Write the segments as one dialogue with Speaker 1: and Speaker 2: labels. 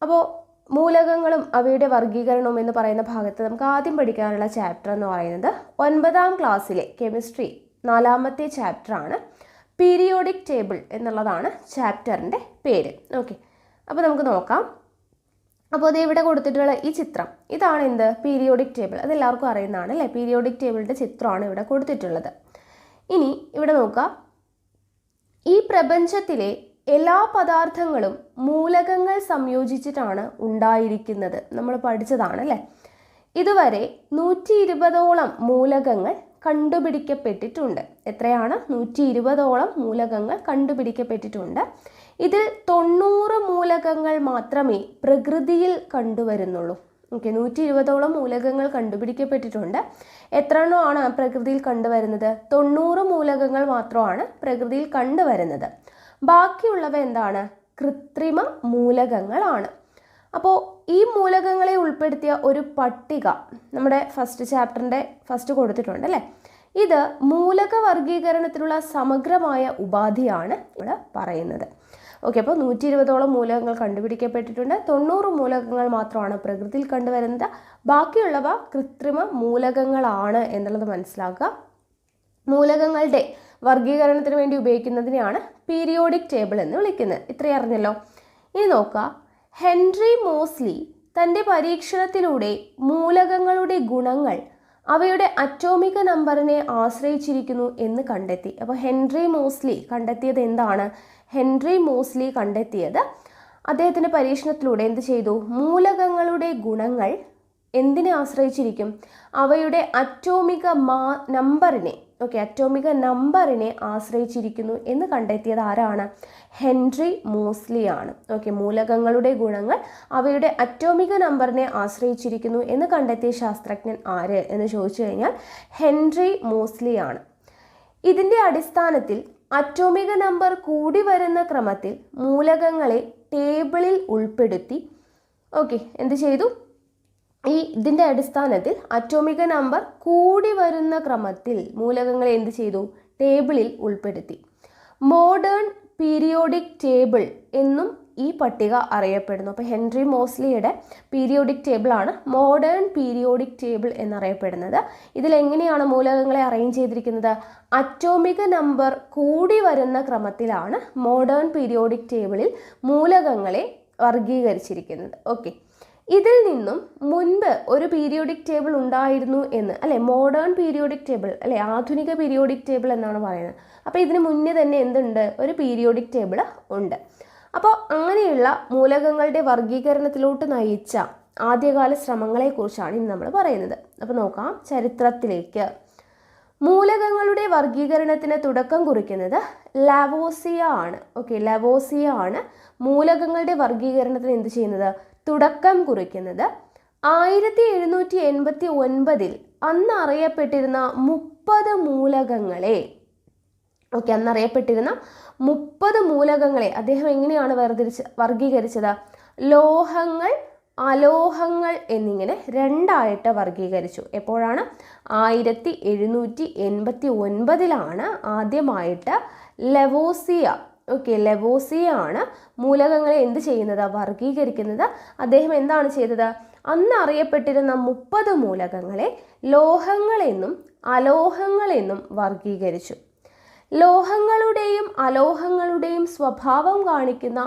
Speaker 1: അപ്പോൾ മൂലകങ്ങളും അവയുടെ വർഗീകരണവും എന്ന് പറയുന്ന ഭാഗത്ത് നമുക്ക് ആദ്യം പഠിക്കാനുള്ള ചാപ്റ്റർ എന്ന് പറയുന്നത് 9ാം ക്ലാസ്സിലെ കെമിസ്ട്രി 4ാമത്തെ ചാപ്റ്ററാണ്. പീരിയോഡിക് ടേബിൾ എന്നുള്ളതാണ് ചാപ്റ്ററിൻ്റെ പേര്. ഓക്കെ, അപ്പോൾ നമുക്ക് നോക്കാം. അപ്പോൾ അത് ഇവിടെ കൊടുത്തിട്ടുള്ള ഈ ചിത്രം, ഇതാണ് എന്ത്? Periodic table. അതെല്ലാവർക്കും അറിയുന്നതാണ് അല്ലേ? പീരിയോഡിക് ടേബിളിൻ്റെ ചിത്രമാണ് ഇവിടെ കൊടുത്തിട്ടുള്ളത്. ഇനി ഇവിടെ നോക്കുക, ഈ പ്രപഞ്ചത്തിലെ എല്ലാ പദാർത്ഥങ്ങളും മൂലകങ്ങൾ സംയോജിച്ചിട്ടാണ് ഉണ്ടായിരിക്കുന്നത്. നമ്മൾ പഠിച്ചതാണ് അല്ലേ? ഇതുവരെ 120ഓളം മൂലകങ്ങൾ കണ്ടുപിടിക്കപ്പെട്ടിട്ടുണ്ട്. എത്രയാണ്? 120ഓളം മൂലകങ്ങൾ കണ്ടുപിടിക്കപ്പെട്ടിട്ടുണ്ട്. ഇതിൽ 90 മൂലകങ്ങൾ മാത്രമേ പ്രകൃതിയിൽ കണ്ടുവരുന്നുള്ളൂ. ഓക്കെ, 120ഓളം മൂലകങ്ങൾ കണ്ടുപിടിക്കപ്പെട്ടിട്ടുണ്ട്. എത്ര എണ്ണമാണ് പ്രകൃതിയിൽ കണ്ടുവരുന്നത്? 90 മൂലകങ്ങൾ മാത്രമാണ് പ്രകൃതിയിൽ കണ്ടുവരുന്നത്. ബാക്കിയുള്ളവ എന്താണ്? കൃത്രിമ മൂലകങ്ങളാണ്. അപ്പോൾ ഈ മൂലകങ്ങളെ ഉൾപ്പെടുത്തിയ ഒരു പട്ടിക നമ്മുടെ ഫസ്റ്റ് ചാപ്റ്ററിൻ്റെ ഫസ്റ്റ് കൊടുത്തിട്ടുണ്ട് അല്ലേ? ഇത് മൂലക വർഗീകരണത്തിനുള്ള സമഗ്രമായ ഉപാധിയാണ് ഇവിടെ പറയുന്നത്. ഓക്കെ, അപ്പോൾ 120ഓളം മൂലകങ്ങൾ കണ്ടുപിടിക്കപ്പെട്ടിട്ടുണ്ട്. 90 മൂലകങ്ങൾ മാത്രമാണ് പ്രകൃതിയിൽ കണ്ടുവരുന്നത്. ബാക്കിയുള്ളവ കൃത്രിമ മൂലകങ്ങളാണ് എന്നുള്ളത് മനസ്സിലാക്കുക. മൂലകങ്ങളുടെ വർഗീകരണത്തിന് വേണ്ടി ഉപയോഗിക്കുന്നതിനെയാണ് പീരിയോഡിക് ടേബിൾ എന്ന് വിളിക്കുന്നത്. ഇത്രയും അറിഞ്ഞല്ലോ. ഇനി നോക്കുക, ഹെൻറി മോസ്ലി തൻ്റെ പരീക്ഷണത്തിലൂടെ മൂലകങ്ങളുടെ ഗുണങ്ങൾ അവയുടെ അറ്റോമിക നമ്പറിനെ ആശ്രയിച്ചിരിക്കുന്നു എന്ന് കണ്ടെത്തി. അപ്പോൾ ഹെൻറി മോസ്ലി കണ്ടെത്തിയത് എന്താണ്? ഹെൻറി മോസ്ലി കണ്ടെത്തിയത് അദ്ദേഹത്തിൻ്റെ പരീക്ഷണത്തിലൂടെ എന്ത് ചെയ്തു? മൂലകങ്ങളുടെ ഗുണങ്ങൾ എന്തിനെ ആശ്രയിച്ചിരിക്കും? അവയുടെ അറ്റോമിക നമ്പറിനെ, ഓക്കെ, അറ്റോമിക നമ്പറിനെ ആശ്രയിച്ചിരിക്കുന്നു എന്ന് കണ്ടെത്തിയത് ആരാണ്? ഹെൻറി മോസ്ലി ആണ്. ഓക്കെ, മൂലകങ്ങളുടെ ഗുണങ്ങൾ അവയുടെ അറ്റോമിക നമ്പറിനെ ആശ്രയിച്ചിരിക്കുന്നു എന്ന് കണ്ടെത്തിയ ശാസ്ത്രജ്ഞൻ ആര് എന്ന് ചോദിച്ചു കഴിഞ്ഞാൽ ഹെൻറി മോസ്ലി ആണ്. ഇതിൻ്റെ അടിസ്ഥാനത്തിൽ അറ്റോമിക നമ്പർ കൂടി വരുന്ന ക്രമത്തിൽ മൂലകങ്ങളെ ടേബിളിൽ ഉൾപ്പെടുത്തി. ഓക്കെ, എന്ത് ചെയ്തു? ഇതിൻ്റെ അടിസ്ഥാനത്തിൽ അറ്റോമിക നമ്പർ കൂടി വരുന്ന ക്രമത്തിൽ മൂലകങ്ങളെ എന്ത് ചെയ്തു? ടേബിളിൽ ഉൾപ്പെടുത്തി. മോഡേൺ പീരിയോഡിക് ടേബിൾ എന്നും ഈ പട്ടിക അറിയപ്പെടുന്നു. അപ്പോൾ ഹെൻറി മോസ്ലിയുടെ പീരിയോഡിക് ടേബിളാണ് മോഡേൺ പീരിയോഡിക് ടേബിൾ എന്നറിയപ്പെടുന്നത്. ഇതിലെങ്ങനെയാണ് മൂലകങ്ങളെ അറേഞ്ച് ചെയ്തിരിക്കുന്നത്? അറ്റോമിക നമ്പർ കൂടി വരുന്ന ക്രമത്തിലാണ് മോഡേൺ പീരിയോഡിക് ടേബിളിൽ മൂലകങ്ങളെ വർഗീകരിച്ചിരിക്കുന്നത്. ഓക്കെ, ഇതിൽ നിന്നും മുൻപ് ഒരു പീരിയോഡിക് ടേബിൾ ഉണ്ടായിരുന്നു എന്ന് അല്ലെ? മോഡേൺ പീരിയോഡിക് ടേബിൾ അല്ലെ? ആധുനിക പീരിയോഡിക് ടേബിൾ എന്നാണ് പറയുന്നത്. അപ്പോൾ ഇതിന് മുന്നേ തന്നെ എന്തുണ്ട്? ഒരു പീരിയോഡിക് ടേബിൾ ഉണ്ട്. അപ്പോൾ അങ്ങനെയുള്ള മൂലകങ്ങളുടെ വർഗീകരണത്തിലോട്ട് നയിച്ച ആദ്യകാല ശ്രമങ്ങളെക്കുറിച്ചാണ് ഇന്ന് നമ്മൾ പറയുന്നത്. അപ്പോൾ നോക്കാം ചരിത്രത്തിലേക്ക്. മൂലകങ്ങളുടെ വർഗീകരണത്തിന് തുടക്കം കുറിക്കുന്നത് ലാവോസിയ ആണ്. ഓക്കെ, ലാവോസിയ ആണ് മൂലകങ്ങളുടെ വർഗീകരണത്തിന് എന്ത് ചെയ്യുന്നത്? തുടക്കം കുറിക്കുന്നത്. 1789 അന്ന് അറിയപ്പെട്ടിരുന്ന 30 മൂലകങ്ങളെ, ഓക്കെ, അന്നറിയപ്പെട്ടിരുന്ന 30 മൂലകങ്ങളെ അദ്ദേഹം എങ്ങനെയാണ് വർഗീകരിച്ചത്? ലോഹങ്ങൾ, അലോഹങ്ങൾ എന്നിങ്ങനെ രണ്ടായിട്ട് വർഗീകരിച്ചു. എപ്പോഴാണ്? 1789 ആദ്യമായിട്ട് ലെവോസിയ, ഓക്കെ, ലെവോസിയ ആണ് മൂലകങ്ങളെ എന്ത് ചെയ്യുന്നത്? വർഗീകരിക്കുന്നത്. അദ്ദേഹം എന്താണ് ചെയ്തത്? അന്ന് അറിയപ്പെട്ടിരുന്ന 30 മൂലകങ്ങളെ ലോഹങ്ങളെന്നും അലോഹങ്ങളെന്നും വർഗീകരിച്ചു. ലോഹങ്ങളുടെയും അലോഹങ്ങളുടെയും സ്വഭാവം കാണിക്കുന്ന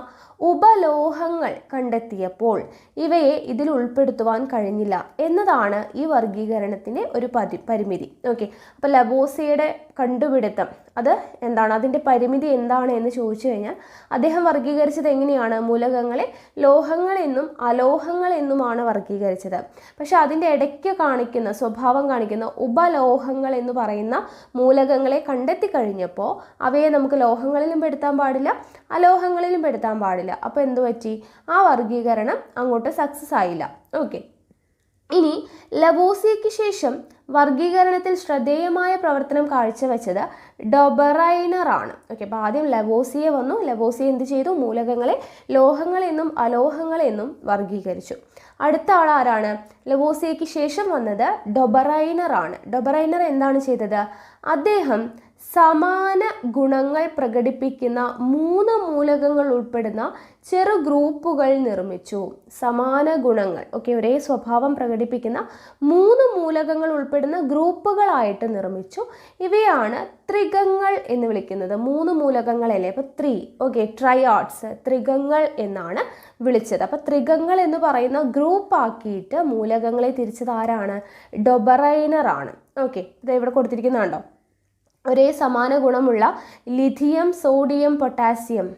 Speaker 1: ഉപലോഹങ്ങൾ കണ്ടെത്തിയപ്പോൾ ഇവയെ ഇതിൽ ഉൾപ്പെടുത്തുവാൻ കഴിഞ്ഞില്ല എന്നതാണ് ഈ വർഗീകരണത്തിൻ്റെ ഒരു പരിമിതി. ഓക്കെ, അപ്പോൾ ലെവോസിയയുടെ കണ്ടുപിടുത്തം അത് എന്താണ്? അതിൻ്റെ പരിമിതി എന്താണ് എന്ന് ചോദിച്ചു കഴിഞ്ഞാൽ അദ്ദേഹം വർഗീകരിച്ചത് എങ്ങനെയാണ്? മൂലകങ്ങളെ ലോഹങ്ങളെന്നും അലോഹങ്ങളെന്നുമാണ് വർഗീകരിച്ചത്. പക്ഷെ അതിൻ്റെ ഇടയ്ക്ക് കാണിക്കുന്ന സ്വഭാവം കാണിക്കുന്ന ഉപലോഹങ്ങൾ എന്ന് പറയുന്ന മൂലകങ്ങളെ കണ്ടെത്തി കഴിഞ്ഞപ്പോൾ അവയെ നമുക്ക് ലോഹങ്ങളിലും പെടുത്താൻ പാടില്ല, അലോഹങ്ങളിലും പെടുത്താൻ പാടില്ല. അപ്പോൾ എന്തു പറ്റി? ആ വർഗീകരണം അങ്ങോട്ട് സക്സസ് ആയില്ല. ഓക്കെ, ഇനി ലവോസിയയ്ക്ക് ശേഷം വർഗീകരണത്തിൽ ശ്രദ്ധേയമായ പ്രവർത്തനം കാഴ്ചവെച്ചത് ഡൊബറൈനർ ആണ്. ഓക്കെ, അപ്പോൾ ആദ്യം ലവോസിയ വന്നു. ലവോസിയ എന്ത് ചെയ്തു? മൂലകങ്ങളെ ലോഹങ്ങളെന്നും അലോഹങ്ങളെന്നും വർഗീകരിച്ചു. അടുത്ത ആൾ ആരാണ്? ലവോസിയയ്ക്ക് ശേഷം വന്നത് ഡൊബറൈനർ ആണ്. ഡൊബറൈനർ എന്താണ് ചെയ്തത്? അദ്ദേഹം സമാന ഗുണങ്ങൾ പ്രകടിപ്പിക്കുന്ന 3 മൂലകങ്ങൾ ഉൾപ്പെടുന്ന ചെറു ഗ്രൂപ്പുകൾ നിർമ്മിച്ചു. സമാന ഗുണങ്ങൾ, ഒരേ സ്വഭാവം പ്രകടിപ്പിക്കുന്ന 3 മൂലകങ്ങൾ ഉൾപ്പെടുന്ന ഗ്രൂപ്പുകളായിട്ട് നിർമ്മിച്ചു. ഇവയാണ് ത്രികങ്ങൾ എന്ന് വിളിക്കുന്നത്. 3 മൂലകങ്ങളല്ലേ, അപ്പോൾ 3 ട്രയാഡ്സ്, ത്രികങ്ങൾ എന്നാണ് വിളിച്ചത്. അപ്പോൾ ത്രികങ്ങൾ എന്ന് പറയുന്ന ഗ്രൂപ്പ് ആക്കിയിട്ട് മൂലകങ്ങളെ തിരിച്ചത് ആരാണ്? ഡൊബറൈനർ ആണ്. ഇത് ഇവിടെ കൊടുത്തിരിക്കുന്നുണ്ടോ? ഒരേ സമാന ഗുണമുള്ള lithium, sodium, potassium,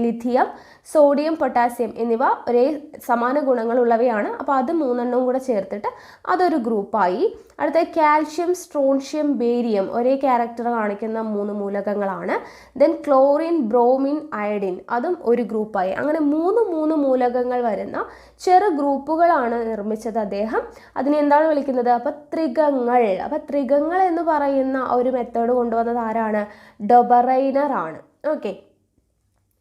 Speaker 1: lithium, sodium, potassium എന്നിവ ഒരേ സമാന ഗുണങ്ങളുള്ളവയാണ്. അപ്പോൾ അത് 3 കൂടെ ചേർത്തിട്ട് അതൊരു ഗ്രൂപ്പായി. അടുത്ത കാൽഷ്യം, സ്ട്രോൺഷ്യം, ബേരിയം ഒരേ ക്യാരക്ടർ കാണിക്കുന്ന 3 മൂലകങ്ങളാണ്. ദെൻ ക്ലോറിൻ, ബ്രോമിൻ, അയഡിൻ അതും ഒരു ഗ്രൂപ്പായി. അങ്ങനെ 3 മൂലകങ്ങൾ വരുന്ന ചെറു ഗ്രൂപ്പുകളാണ് നിർമ്മിച്ചത് അദ്ദേഹം. അതിനെ എന്താണ് വിളിക്കുന്നത്? അപ്പോൾ ത്രികങ്ങൾ. അപ്പോൾ ത്രികങ്ങൾ എന്ന് പറയുന്ന ഒരു മെത്തേഡ് കൊണ്ടുവന്നത് ആരാണ്? ഡൊബറൈനർ ആണ്.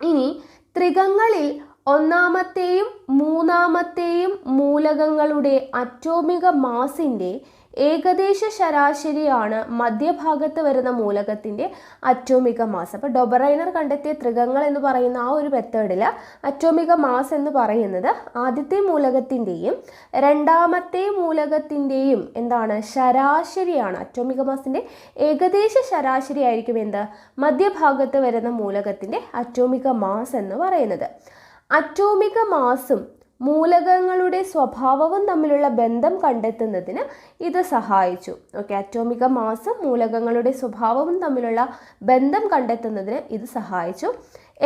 Speaker 1: ഇനി ത്രികങ്ങളിൽ ഒന്നാമത്തെയും മൂന്നാമത്തെയും മൂലകങ്ങളുടെ അറ്റോമിക മാസിൻ്റെ ഏകദേശ ശരാശരിയാണ് മധ്യഭാഗത്ത് വരുന്ന മൂലകത്തിൻ്റെ അറ്റോമിക മാസ്. അപ്പോൾ ഡൊബറൈനർ കണ്ടെത്തിയ ത്രികങ്ങൾ എന്ന് പറയുന്ന ആ ഒരു മെത്തേഡിൽ അറ്റോമിക മാസ് എന്ന് പറയുന്നത് ആദ്യത്തെ മൂലകത്തിൻ്റെയും രണ്ടാമത്തെ മൂലകത്തിൻ്റെയും ശരാശരിയാണ്. അറ്റോമിക മാസിൻ്റെ ഏകദേശ ശരാശരി ആയിരിക്കും മധ്യഭാഗത്ത് വരുന്ന മൂലകത്തിൻ്റെ അറ്റോമിക മാസ് എന്ന് പറയുന്നത്. അറ്റോമിക മാസും മൂലകങ്ങളുടെ സ്വഭാവവും തമ്മിലുള്ള ബന്ധം കണ്ടെത്തുന്നതിന് ഇത് സഹായിച്ചു. അറ്റോമിക മാസും മൂലകങ്ങളുടെ സ്വഭാവവും തമ്മിലുള്ള ബന്ധം കണ്ടെത്തുന്നതിന് ഇത് സഹായിച്ചു.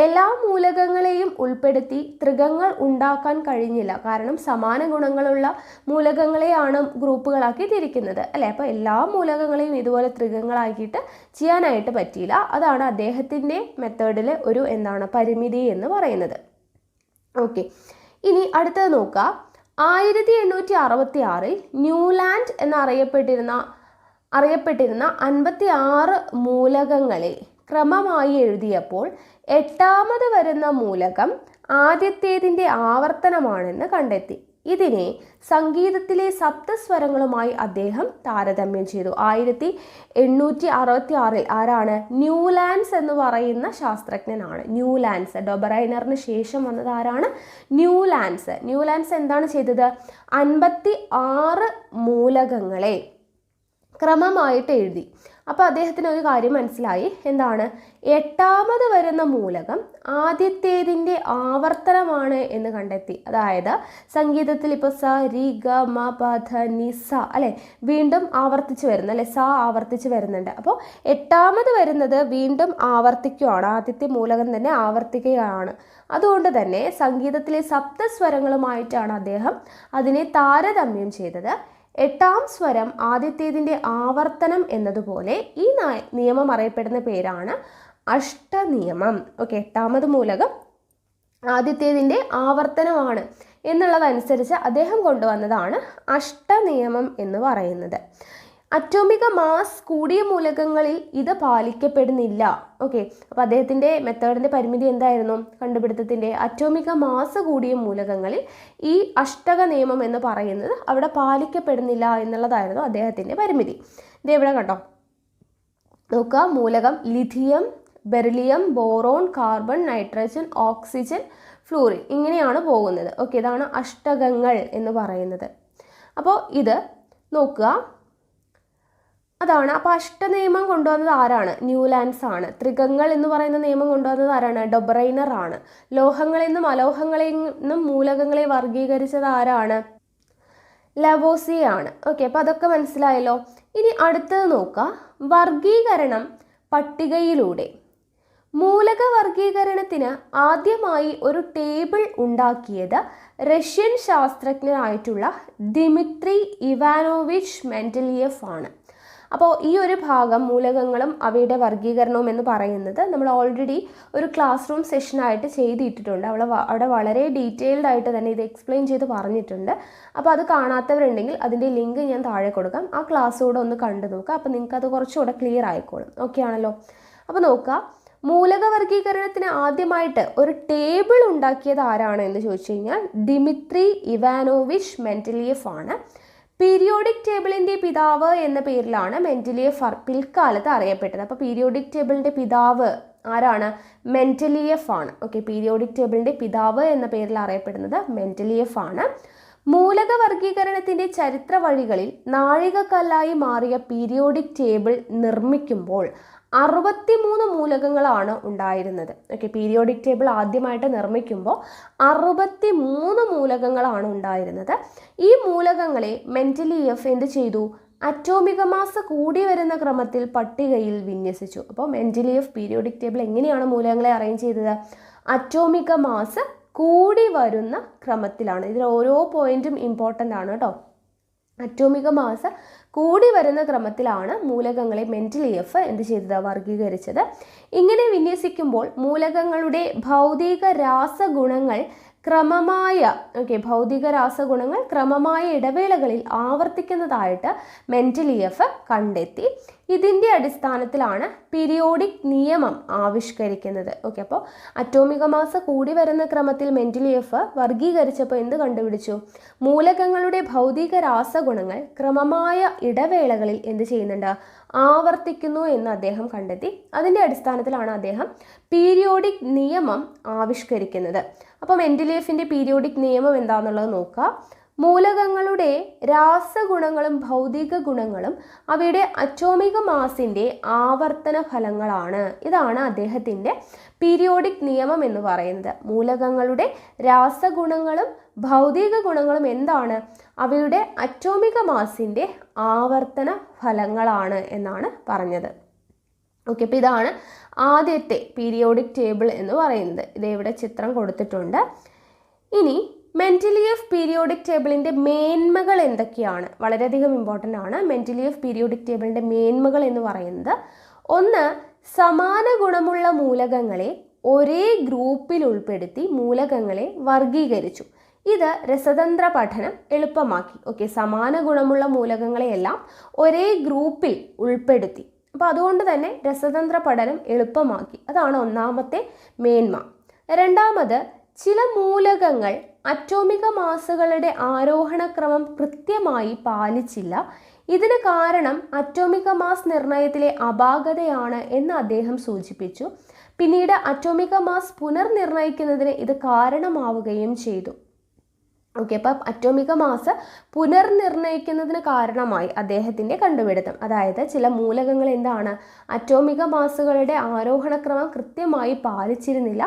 Speaker 1: എല്ലാ മൂലകങ്ങളെയും ഉൾപ്പെടുത്തി ത്രികങ്ങൾ ഉണ്ടാക്കാൻ കഴിഞ്ഞില്ല. കാരണം സമാന ഗുണങ്ങളുള്ള മൂലകങ്ങളെയാണ് ഗ്രൂപ്പുകളാക്കി തിരിക്കുന്നത് അല്ലേ. അപ്പോൾ എല്ലാ മൂലകങ്ങളെയും ഇതുപോലെ ത്രികങ്ങളാക്കിയിട്ട് ചെയ്യാനായിട്ട് പറ്റിയില്ല. അതാണ് അദ്ദേഹത്തിൻ്റെ മെത്തേഡിലെ ഒരു പരിമിതി എന്ന് പറയുന്നത്. ഇനി അടുത്തത് നോക്കുക. 1866 ന്യൂലാൻഡ് എന്നറിയപ്പെട്ടിരുന്ന 56 മൂലകങ്ങളെ ക്രമമായി എഴുതിയപ്പോൾ 8ാമത് വരുന്ന മൂലകം ആദ്യത്തേതിൻ്റെ ആവർത്തനമാണെന്ന് കണ്ടെത്തി. ഇതിനെ സംഗീതത്തിലെ സപ്തസ്വരങ്ങളുമായി അദ്ദേഹം താരതമ്യം ചെയ്തു. 1866 ആരാണ്? ന്യൂലാൻഡ്സ് എന്ന് പറയുന്ന ശാസ്ത്രജ്ഞനാണ്. ന്യൂലാൻഡ്സ്, ഡൊബറൈനറിന് ശേഷം വന്നത് ആരാണ്? ന്യൂലാൻഡ്സ് എന്താണ് ചെയ്തത്? 56 മൂലകങ്ങളെ ക്രമമായിട്ട് എഴുതി. അപ്പോൾ അദ്ദേഹത്തിന് ഒരു കാര്യം മനസ്സിലായി. 8ാമത് വരുന്ന മൂലകം ആദ്യത്തേതിൻ്റെ ആവർത്തനമാണ് എന്ന് കണ്ടെത്തി. അതായത് സംഗീതത്തിൽ ഇപ്പോൾ സ, രി, ഗ, മ, പ, ധ, നി, സ അല്ലെ വീണ്ടും ആവർത്തിച്ച് വരുന്നു അല്ലെ. സ ആവർത്തിച്ച് വരുന്നുണ്ട്. അപ്പോൾ 8ാമത് വരുന്നത് വീണ്ടും ആവർത്തിക്കുകയാണ്. ആദ്യത്തെ മൂലകം തന്നെ ആവർത്തിക്കുകയാണ്. അതുകൊണ്ട് തന്നെ സംഗീതത്തിലെ സപ്തസ്വരങ്ങളുമായിട്ടാണ് അദ്ദേഹം അതിനെ താരതമ്യം ചെയ്തത്. 8ാം സ്വരം ആദ്യത്തേതിൻ്റെ ആവർത്തനം എന്നതുപോലെ ഈ നിയമം അറിയപ്പെടുന്ന പേരാണ് അഷ്ടനിയമം. 8ാമത് മൂലകം ആദ്യത്തേതിൻ്റെ ആവർത്തനമാണ് എന്നുള്ളതനുസരിച്ച് അദ്ദേഹം കൊണ്ടുവന്നതാണ് അഷ്ടനിയമം എന്ന് പറയുന്നത്. അറ്റോമിക മാസ് കൂടിയ മൂലകങ്ങളിൽ ഇത് പാലിക്കപ്പെടുന്നില്ല. അപ്പോൾ അദ്ദേഹത്തിൻ്റെ മെത്തേഡിൻ്റെ പരിമിതി എന്തായിരുന്നു? കണ്ടുപിടുത്തത്തിൻ്റെ അറ്റോമിക മാസ് കൂടിയ മൂലകങ്ങളിൽ ഈ അഷ്ടക നിയമം എന്ന് പറയുന്നത് അവിടെ പാലിക്കപ്പെടുന്നില്ല എന്നുള്ളതായിരുന്നു അദ്ദേഹത്തിൻ്റെ പരിമിതി. ഇത് എവിടെ കണ്ടോ നോക്കുക. മൂലകം lithium, beryllium, boron, carbon, nitrogen, oxygen, fluorine ഇങ്ങനെയാണ് പോകുന്നത്. ഇതാണ് അഷ്ടകങ്ങൾ എന്ന് പറയുന്നത്. അപ്പോൾ ഇത് നോക്കുക. അതാണ്. അപ്പോൾ അഷ്ടനിയമം കൊണ്ടുവന്നത് ആരാണ്? ന്യൂലാൻഡ്സ് ആണ്. ത്രികങ്ങൾ എന്ന് പറയുന്ന നിയമം കൊണ്ടുവന്നത് ആരാണ്? ഡൊബറൈനർ ആണ്. ലോഹങ്ങളിൽ നിന്നും അലോഹങ്ങളിൽ നിന്നും മൂലകങ്ങളെ വർഗീകരിച്ചത് ആരാണ്? ലവോസിയെ ആണ്. അപ്പോൾ അതൊക്കെ മനസ്സിലായല്ലോ. ഇനി അടുത്തത് നോക്കുക. വർഗീകരണം പട്ടികയിലൂടെ. മൂലക വർഗീകരണത്തിന് ആദ്യമായി ഒരു ടേബിൾ ഉണ്ടാക്കിയത് റഷ്യൻ ശാസ്ത്രജ്ഞനായിട്ടുള്ള ദിമിത്രി ഇവാനോവിച്ച് മെൻഡലിയേഫ് ആണ്. അപ്പോൾ ഈ ഒരു ഭാഗം മൂലകങ്ങളും അവയുടെ വർഗീകരണവും എന്ന് പറയുന്നത് നമ്മൾ ഓൾറെഡി ഒരു ക്ലാസ് റൂം സെഷനായിട്ട് ചെയ്തിട്ടിട്ടുണ്ട്. അവിടെ വളരെ ഡീറ്റെയിൽഡ് ആയിട്ട് തന്നെ ഇത് എക്സ്പ്ലെയിൻ ചെയ്ത് പറഞ്ഞിട്ടുണ്ട്. അപ്പോൾ അത് കാണാത്തവരുണ്ടെങ്കിൽ അതിൻ്റെ ലിങ്ക് ഞാൻ താഴെ കൊടുക്കാം. ആ ക്ലാസ് കൂടെ ഒന്ന് കണ്ടു നോക്കുക. അപ്പോൾ നിങ്ങൾക്ക് അത് കുറച്ചുകൂടെ ക്ലിയർ ആയിക്കോളും. ആണല്ലോ. അപ്പോൾ നോക്കുക. മൂലക വർഗീകരണത്തിന് ആദ്യമായിട്ട് ഒരു ടേബിൾ ഉണ്ടാക്കിയത് ആരാണ് എന്ന് ചോദിച്ചു കഴിഞ്ഞാൽ ദിമിത്രി ഇവാനോവിച്ച് മെൻഡലിയേഫ് ആണ്. പീരിയോഡിക് ടേബിളിൻ്റെ പിതാവ് എന്ന പേരിലാണ് മെൻഡലിയേഫ് പിൽക്കാലത്ത് അറിയപ്പെട്ടത്. അപ്പോൾ പീരിയോഡിക് ടേബിളിൻ്റെ പിതാവ് ആരാണ്? മെൻഡലിയേഫ് ആണ്. ഓക്കെ, പീരിയോഡിക് ടേബിളിൻ്റെ പിതാവ് എന്ന പേരിൽ അറിയപ്പെടുന്നത് മെൻഡലിയേഫ് ആണ്. മൂലക വർഗീകരണത്തിൻ്റെ ചരിത്ര വഴികളിൽ നാഴികക്കല്ലായി മാറിയ പീരിയോഡിക് ടേബിൾ നിർമ്മിക്കുമ്പോൾ 63 മൂലകങ്ങളാണ് ഉണ്ടായിരുന്നത്. ഓക്കെ, പീരിയോഡിക് ടേബിൾ ആദ്യമായിട്ട് നിർമ്മിക്കുമ്പോൾ 63 മൂലകങ്ങളാണ് ഉണ്ടായിരുന്നത്. ഈ മൂലകങ്ങളെ മെൻഡലിയേഫ് എന്ത് ചെയ്തു? അറ്റോമിക മാസ് കൂടി വരുന്ന ക്രമത്തിൽ പട്ടികയിൽ വിന്യസിച്ചു. അപ്പോൾ മെൻഡലിയേഫ് പീരിയോഡിക് ടേബിൾ എങ്ങനെയാണ് മൂലകങ്ങളെ അറേഞ്ച് ചെയ്തത്? അറ്റോമിക മാസ് കൂടി വരുന്ന ക്രമത്തിലാണ്. ഇതിൽ ഓരോ പോയിന്റും ഇമ്പോർട്ടൻ്റ് ആണ് കേട്ടോ. അറ്റോമിക മാസ് കൂടി വരുന്ന ക്രമത്തിലാണ് മൂലകങ്ങളെ മെൻഡലിയേഫ് എന്ത് ചെയ്തത്? വർഗീകരിച്ചത്. ഇങ്ങനെ വിന്യസിക്കുമ്പോൾ മൂലകങ്ങളുടെ ഭൗതിക രാസഗുണങ്ങൾ ക്രമമായ ഇടവേളകളിൽ ആവർത്തിക്കുന്നതായിട്ട് മെൻഡലിയേഫ് കണ്ടെത്തി. ഇതിൻ്റെ അടിസ്ഥാനത്തിലാണ് പീരിയോഡിക് നിയമം ആവിഷ്കരിക്കുന്നത്. ഓക്കെ, അപ്പോൾ അറ്റോമിക മാസ് കൂടി വരുന്ന ക്രമത്തിൽ മെൻഡലിയേഫ് വർഗീകരിച്ചപ്പോൾ എന്ത് കണ്ടുപിടിച്ചു? മൂലകങ്ങളുടെ ഭൗതിക രാസഗുണങ്ങൾ ക്രമമായ ഇടവേളകളിൽ എന്ത് ചെയ്യുന്നുണ്ട്? ആവർത്തിക്കുന്നു എന്ന് അദ്ദേഹം കണ്ടെത്തി. അതിൻ്റെ അടിസ്ഥാനത്തിലാണ് അദ്ദേഹം പീരിയോഡിക് നിയമം ആവിഷ്കരിക്കുന്നത്. അപ്പോൾ മെൻഡലിയേഫിൻ്റെ പീരിയോഡിക് നിയമം എന്താണെന്നുള്ളത് നോക്കുക. മൂലകങ്ങളുടെ രാസഗുണങ്ങളും ഭൗതിക ഗുണങ്ങളും അവയുടെ അറ്റോമിക മാസിൻ്റെ ആവർത്തന ഫലങ്ങളാണ്. ഇതാണ് അദ്ദേഹത്തിൻ്റെ പീരിയോഡിക് നിയമം എന്ന് പറയുന്നത്. മൂലകങ്ങളുടെ രാസഗുണങ്ങളും ഭൗതിക ഗുണങ്ങളും എന്താണ്? അവയുടെ അറ്റോമിക മാസിൻ്റെ ആവർത്തന ഫലങ്ങളാണ് എന്നാണ് പറഞ്ഞത്. ഓക്കെ, അപ്പോൾ ഇതാണ് ആദ്യത്തെ പീരിയോഡിക് ടേബിൾ എന്ന് പറയുന്നത്. ഇതേവിടെ ചിത്രം കൊടുത്തിട്ടുണ്ട്. ഇനി മെൻഡലിയേഫ് പീരിയോഡിക് ടേബിളിൻ്റെ മേന്മകൾ എന്തൊക്കെയാണ്? വളരെയധികം ഇമ്പോർട്ടൻ്റ് ആണ്. മെൻഡലിയേഫ് പീരിയോഡിക് ടേബിളിൻ്റെ മേന്മകൾ എന്ന് പറയുന്നത്, ഒന്ന്, സമാന ഗുണമുള്ള മൂലകങ്ങളെ ഒരേ ഗ്രൂപ്പിൽ ഉൾപ്പെടുത്തി മൂലകങ്ങളെ വർഗീകരിച്ചു. ഇത് രസതന്ത്ര പഠനം എളുപ്പമാക്കി. ഓക്കെ, സമാന ഗുണമുള്ള മൂലകങ്ങളെയെല്ലാം ഒരേ ഗ്രൂപ്പിൽ ഉൾപ്പെടുത്തി. അപ്പോൾ അതുകൊണ്ട് തന്നെ രസതന്ത്ര പഠനം എളുപ്പമാക്കി. അതാണ് ഒന്നാമത്തെ മേന്മ. രണ്ടാമത്, ചില മൂലകങ്ങൾ അറ്റോമിക മാസുകളുടെ ആരോഹണക്രമം കൃത്യമായി പാലിച്ചില്ല. ഇതിന് കാരണം അറ്റോമിക മാസ് നിർണയത്തിലെ അപാകതയാണ് എന്ന് അദ്ദേഹം സൂചിപ്പിച്ചു. പിന്നീട് അറ്റോമിക മാസ് പുനർനിർണയിക്കുന്നതിന് ഇത് കാരണമാവുകയും ചെയ്തു. ഓക്കെ, അപ്പം അറ്റോമിക മാസ് പുനർനിർണയിക്കുന്നതിന് കാരണമായി അദ്ദേഹത്തിൻ്റെ കണ്ടുപിടുത്തം. അതായത് ചില മൂലകങ്ങൾ എന്താണ്? അറ്റോമിക മാസുകളുടെ ആരോഹണക്രമം കൃത്യമായി പാലിച്ചിരുന്നില്ല.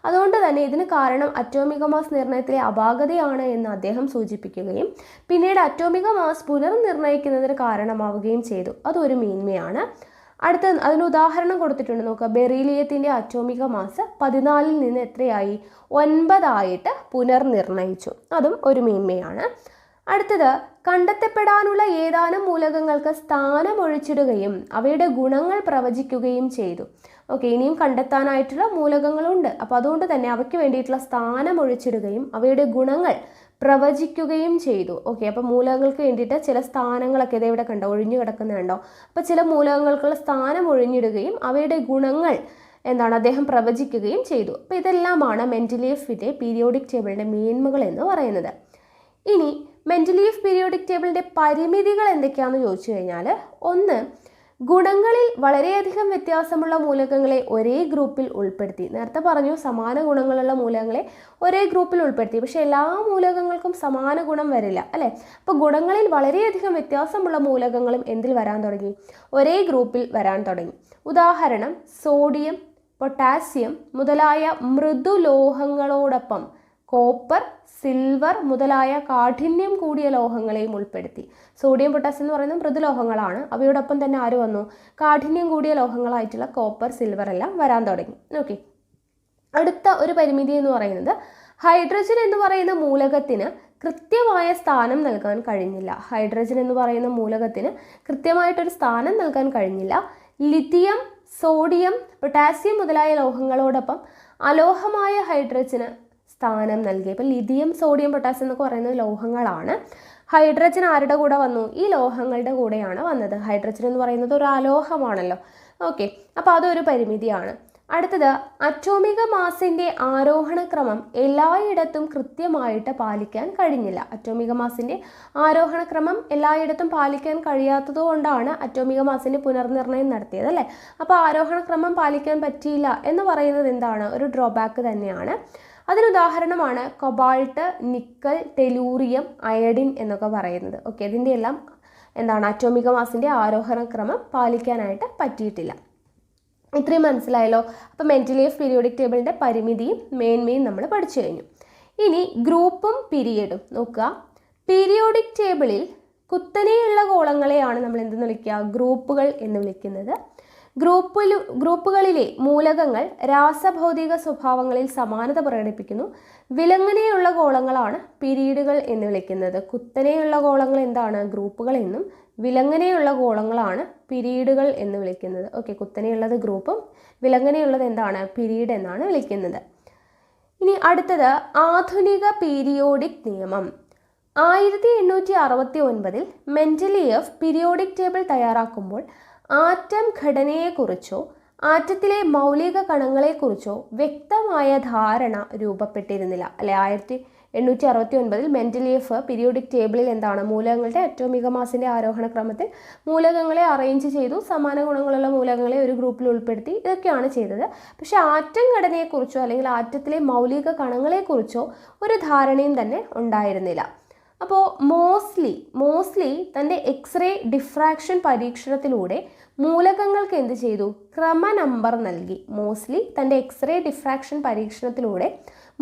Speaker 1: അതുകൊണ്ട് തന്നെ ഇതിന് കാരണം അറ്റോമിക മാസ് നിർണയത്തിലെ അപാകതയാണ് എന്ന് അദ്ദേഹം സൂചിപ്പിക്കുകയും പിന്നീട് അറ്റോമിക മാസ് പുനർനിർണയിക്കുന്നതിന് കാരണമാവുകയും ചെയ്തു. അതൊരു മേന്മയാണ്. അടുത്ത അതിന് ഉദാഹരണം കൊടുത്തിട്ടുണ്ട് നോക്കുക. ബെറീലിയത്തിൻ്റെ അറ്റോമിക മാസ് 14 നിന്ന് എത്രയായി? 9 പുനർനിർണയിച്ചു. അതും ഒരു മേന്മയാണ്. അടുത്തത്, കണ്ടെത്തപ്പെടാനുള്ള ഏതാനും മൂലകങ്ങൾക്ക് സ്ഥാനമൊഴിച്ചിടുകയും അവയുടെ ഗുണങ്ങൾ പ്രവചിക്കുകയും ചെയ്തു. ഓക്കെ, ഇനിയും കണ്ടെത്താനായിട്ടുള്ള മൂലകങ്ങളുണ്ട്. അപ്പോൾ അതുകൊണ്ട് തന്നെ അവയ്ക്ക് വേണ്ടിയിട്ടുള്ള സ്ഥാനമൊഴിച്ചിടുകയും അവയുടെ ഗുണങ്ങൾ പ്രവചിക്കുകയും ചെയ്തു. ഓക്കെ, അപ്പോൾ മൂലകങ്ങൾക്ക് വേണ്ടിയിട്ട് ചില സ്ഥാനങ്ങളൊക്കെ ഇതെവിടെ കണ്ടോ? ഒഴിഞ്ഞു കിടക്കുന്നുണ്ടോ? അപ്പോൾ ചില മൂലകങ്ങൾക്കുള്ള സ്ഥാനം ഒഴിഞ്ഞിടുകയും അവയുടെ ഗുണങ്ങൾ എന്താണ് അദ്ദേഹം പ്രവചിക്കുകയും ചെയ്തു. അപ്പോൾ ഇതെല്ലാമാണ് മെൻഡലിയേഫിൻ്റെ പീരിയോഡിക് ടേബിളിൻ്റെ മേന്മകൾ എന്ന് പറയുന്നത്. ഇനി മെൻഡലിയേഫ് പീരിയോഡിക് ടേബിളിൻ്റെ പരിമിതികൾ എന്തൊക്കെയാണെന്ന് ചോദിച്ചു കഴിഞ്ഞാൽ, ഒന്ന്, ഗുണങ്ങളിൽ വളരെയധികം വ്യത്യാസമുള്ള മൂലകങ്ങളെ ഒരേ ഗ്രൂപ്പിൽ ഉൾപ്പെടുത്തി. നേരത്തെ പറഞ്ഞു സമാന ഗുണങ്ങളുള്ള മൂലകങ്ങളെ ഒരേ ഗ്രൂപ്പിൽ ഉൾപ്പെടുത്തി. പക്ഷേ എല്ലാ മൂലകങ്ങൾക്കും സമാന ഗുണം വരില്ല, അല്ലേ? അപ്പോൾ ഗുണങ്ങളിൽ വളരെയധികം വ്യത്യാസമുള്ള മൂലകങ്ങളും എന്തിൽ വരാൻ തുടങ്ങി? ഒരേ ഗ്രൂപ്പിൽ വരാൻ തുടങ്ങി. ഉദാഹരണം, സോഡിയം, പൊട്ടാസ്യം മുതലായ മൃദുലോഹങ്ങളോടൊപ്പം കോപ്പർ, സിൽവർ മുതലായ കാഠിന്യം കൂടിയ ലോഹങ്ങളെയും ഉൾപ്പെടുത്തി. സോഡിയം, പൊട്ടാസ്യം എന്ന് പറയുന്നത് മൃദുലോഹങ്ങളാണ്. അവയോടൊപ്പം തന്നെ ആര് വന്നു? കാഠിന്യം കൂടിയ ലോഹങ്ങളായിട്ടുള്ള കോപ്പർ, സിൽവർ എല്ലാം വരാൻ തുടങ്ങി. ഓക്കെ, അടുത്ത ഒരു പരിമിതി എന്ന് പറയുന്നത്, ഹൈഡ്രജൻ എന്ന് പറയുന്ന മൂലകത്തിന് കൃത്യമായ സ്ഥാനം നൽകാൻ കഴിഞ്ഞില്ല. ഹൈഡ്രജൻ എന്ന് പറയുന്ന മൂലകത്തിന് കൃത്യമായിട്ടൊരു സ്ഥാനം നൽകാൻ കഴിഞ്ഞില്ല. ലിഥിയം, സോഡിയം, പൊട്ടാസ്യം മുതലായ ലോഹങ്ങളോടൊപ്പം അലോഹമായ ഹൈഡ്രജന് സ്ഥാനം നൽകി. അപ്പോൾ ലിഥിയം, സോഡിയം, പൊട്ടാസ്യം എന്നൊക്കെ പറയുന്നത് ലോഹങ്ങളാണ്. ഹൈഡ്രജൻ ആരുടെ കൂടെ വന്നു? ഈ ലോഹങ്ങളുടെ കൂടെയാണ് വന്നത്. ഹൈഡ്രജൻ എന്ന് പറയുന്നത് ഒരു അലോഹമാണല്ലോ. ഓക്കെ, അപ്പോൾ അതൊരു പരിമിതിയാണ്. അടുത്തത് അറ്റോമിക മാസിൻ്റെ ആരോഹണക്രമം എല്ലായിടത്തും കൃത്യമായിട്ട് പാലിക്കാൻ കഴിഞ്ഞില്ല. അറ്റോമിക മാസിൻ്റെ ആരോഹണക്രമം എല്ലായിടത്തും പാലിക്കാൻ കഴിയാത്തതുകൊണ്ടാണ് അറ്റോമിക മാസിൻ്റെ പുനർനിർണ്ണയം നടത്തിയത് അല്ലേ. അപ്പോൾ ആരോഹണക്രമം പാലിക്കാൻ പറ്റിയില്ല എന്ന് പറയുന്നത് എന്താണ്, ഒരു ഡ്രോബാക്ക് തന്നെയാണ്. അതിനുദാഹരണമാണ് കൊബാൾട്ട്, നിക്കൽ, ടെലൂറിയം, അയഡിൻ എന്നൊക്കെ പറയുന്നത്. ഓക്കെ, ഇതിൻ്റെ എല്ലാം എന്താണ് അറ്റോമിക മാസിൻ്റെ ആരോഹണക്രമം പാലിക്കാനായിട്ട് പറ്റിയിട്ടില്ല. ഇത്രയും മനസ്സിലായല്ലോ. അപ്പോൾ മെൻഡലീഫ് പീരിയോഡിക് ടേബിളിൻ്റെ പരിമിതിയും മേന്മയും നമ്മൾ പഠിച്ചു കഴിഞ്ഞു. ഇനി ഗ്രൂപ്പും പീരിയഡും നോക്കുക. പീരിയോഡിക് ടേബിളിൽ കുത്തനെയുള്ള ഗോളങ്ങളെയാണ് നമ്മൾ എന്തെന്ന് വിളിക്കുക, ഗ്രൂപ്പുകൾ എന്ന് വിളിക്കുന്നത്. ഗ്രൂപ്പുകളിലെ മൂലകങ്ങൾ രാസഭൗതിക സ്വഭാവങ്ങളിൽ സമാനത പ്രകടിപ്പിക്കുന്നു. വിലങ്ങനെയുള്ള ഗോളങ്ങളാണ് പീരീഡുകൾ എന്ന് വിളിക്കുന്നത്. കുത്തനെയുള്ള ഗോളങ്ങൾ എന്താണ്, ഗ്രൂപ്പുകൾ എന്നും വിലങ്ങനെയുള്ള ഗോളങ്ങളാണ് പിരീഡുകൾ എന്ന് വിളിക്കുന്നത്. ഓക്കെ, കുത്തനെയുള്ളത് ഗ്രൂപ്പും വിലങ്ങനെയുള്ളത് എന്താണ്, പിരീഡ് എന്നാണ് വിളിക്കുന്നത്. ഇനി അടുത്തത് ആധുനിക പീരിയോഡിക് നിയമം. 1869 മെൻഡലിയേഫ് പീരിയോഡിക് ടേബിൾ തയ്യാറാക്കുമ്പോൾ ആറ്റം ഘടനയെക്കുറിച്ചോ ആറ്റത്തിലെ മൗലിക കണങ്ങളെക്കുറിച്ചോ വ്യക്തമായ ധാരണ രൂപപ്പെട്ടിരുന്നില്ല അല്ലെ. 1869 മെൻഡലിയേഫ് പീരിയോഡിക് ടേബിളിൽ എന്താണ്, മൂലകങ്ങളുടെ അറ്റോമിക മാസിൻ്റെ ആരോഹണ ക്രമത്തിൽ മൂലകങ്ങളെ അറേഞ്ച് ചെയ്തു, സമാന ഗുണങ്ങളുള്ള മൂലകങ്ങളെ ഒരു ഗ്രൂപ്പിൽ ഉൾപ്പെടുത്തി, ഇതൊക്കെയാണ് ചെയ്തത്. പക്ഷേ ആറ്റം ഘടനയെക്കുറിച്ചോ അല്ലെങ്കിൽ ആറ്റത്തിലെ മൗലിക കണങ്ങളെക്കുറിച്ചോ ഒരു ധാരണയും തന്നെ ഉണ്ടായിരുന്നില്ല. അപ്പോൾ മോസ്ലി തൻ്റെ എക്സ്റേ ഡിഫ്രാക്ഷൻ പരീക്ഷണത്തിലൂടെ മൂലകങ്ങൾക്ക് എന്ത് ചെയ്തു, ക്രമ നമ്പർ നൽകി. മോസ്ലി തൻ്റെ എക്സ്റേ ഡിഫ്രാക്ഷൻ പരീക്ഷണത്തിലൂടെ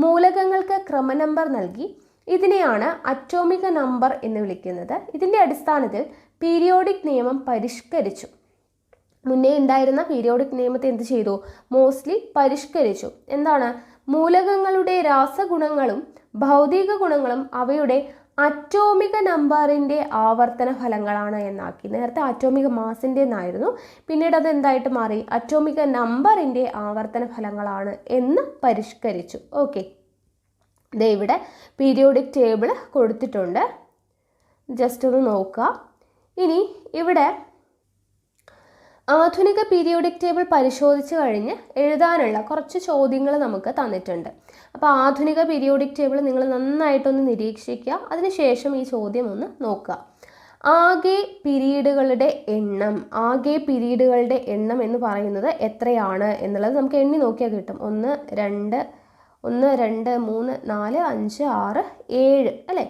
Speaker 1: മൂലകങ്ങൾക്ക് ക്രമ നമ്പർ നൽകി. ഇതിനെയാണ് അറ്റോമിക നമ്പർ എന്ന് വിളിക്കുന്നത്. ഇതിൻ്റെ അടിസ്ഥാനത്തിൽ പീരിയോഡിക് നിയമം പരിഷ്കരിച്ചു. മുന്നേ ഉണ്ടായിരുന്ന പീരിയോഡിക് നിയമത്തെ എന്ത് ചെയ്തു, മോസ്ലി പരിഷ്കരിച്ചു. എന്താണ്, മൂലകങ്ങളുടെ രാസഗുണങ്ങളും ഭൗതിക ഗുണങ്ങളും അവയുടെ അറ്റോമിക നമ്പറിൻ്റെ ആവർത്തന ഫലങ്ങളാണ് എന്നാക്കി. നേരത്തെ അറ്റോമിക മാസിൻ്റെ എന്നായിരുന്നു, പിന്നീട് അത് എന്തായിട്ട് മാറി, അറ്റോമിക നമ്പറിൻ്റെ ആവർത്തന ഫലങ്ങളാണ് എന്ന് പരിഷ്കരിച്ചു. ഓക്കെ, ദേ ഇവിടെ പീരിയോഡിക് ടേബിൾ കൊടുത്തിട്ടുണ്ട്, ജസ്റ്റ് ഒന്ന് നോക്കുക. ഇനി ഇവിടെ ആധുനിക പീരിയോഡിക് ടേബിൾ പരിശോധിച്ച് കഴിഞ്ഞ് എഴുതാനുള്ള കുറച്ച് ചോദ്യങ്ങൾ നമുക്ക് തന്നിട്ടുണ്ട്. അപ്പോൾ ആധുനിക പീരിയോഡിക് ടേബിൾ നിങ്ങൾ നന്നായിട്ടൊന്ന് നിരീക്ഷിക്കുക, അതിനുശേഷം ഈ ചോദ്യം ഒന്ന് നോക്കുക. ആകെ പീരീഡുകളുടെ എണ്ണം എന്ന് പറയുന്നത് എത്രയാണ് എന്നുള്ളത് നമുക്ക് എണ്ണി നോക്കിയാൽ കിട്ടും. 1 2 3 4 5 6 7 അല്ലേ.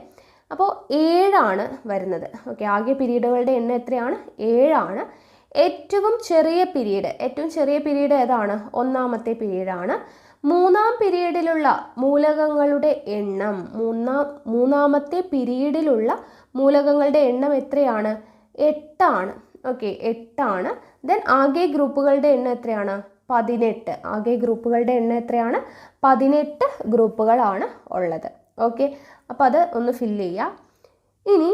Speaker 1: അപ്പോൾ 7 വരുന്നത്. ഓക്കെ, ആകെ പീരീഡുകളുടെ എണ്ണം എത്രയാണ്, 7. ഏറ്റവും ചെറിയ പീരീഡ് ഏതാണ്, ഒന്നാമത്തെ പീരീഡാണ്. മൂന്നാം പീരീഡിലുള്ള മൂലകങ്ങളുടെ എണ്ണം, മൂന്നാമത്തെ പീരീഡിലുള്ള മൂലകങ്ങളുടെ എണ്ണം എത്രയാണ്, 8. ഓക്കെ, 8. ദെൻ ആകെ ഗ്രൂപ്പുകളുടെ എണ്ണം എത്രയാണ്, 18. ആകെ ഗ്രൂപ്പുകളുടെ എണ്ണം എത്രയാണ്, 18 ഗ്രൂപ്പുകളാണ് ഉള്ളത്. ഓക്കെ, അപ്പോൾ അത് ഒന്ന് ഫില്ല് ചെയ്യുക. ഇനി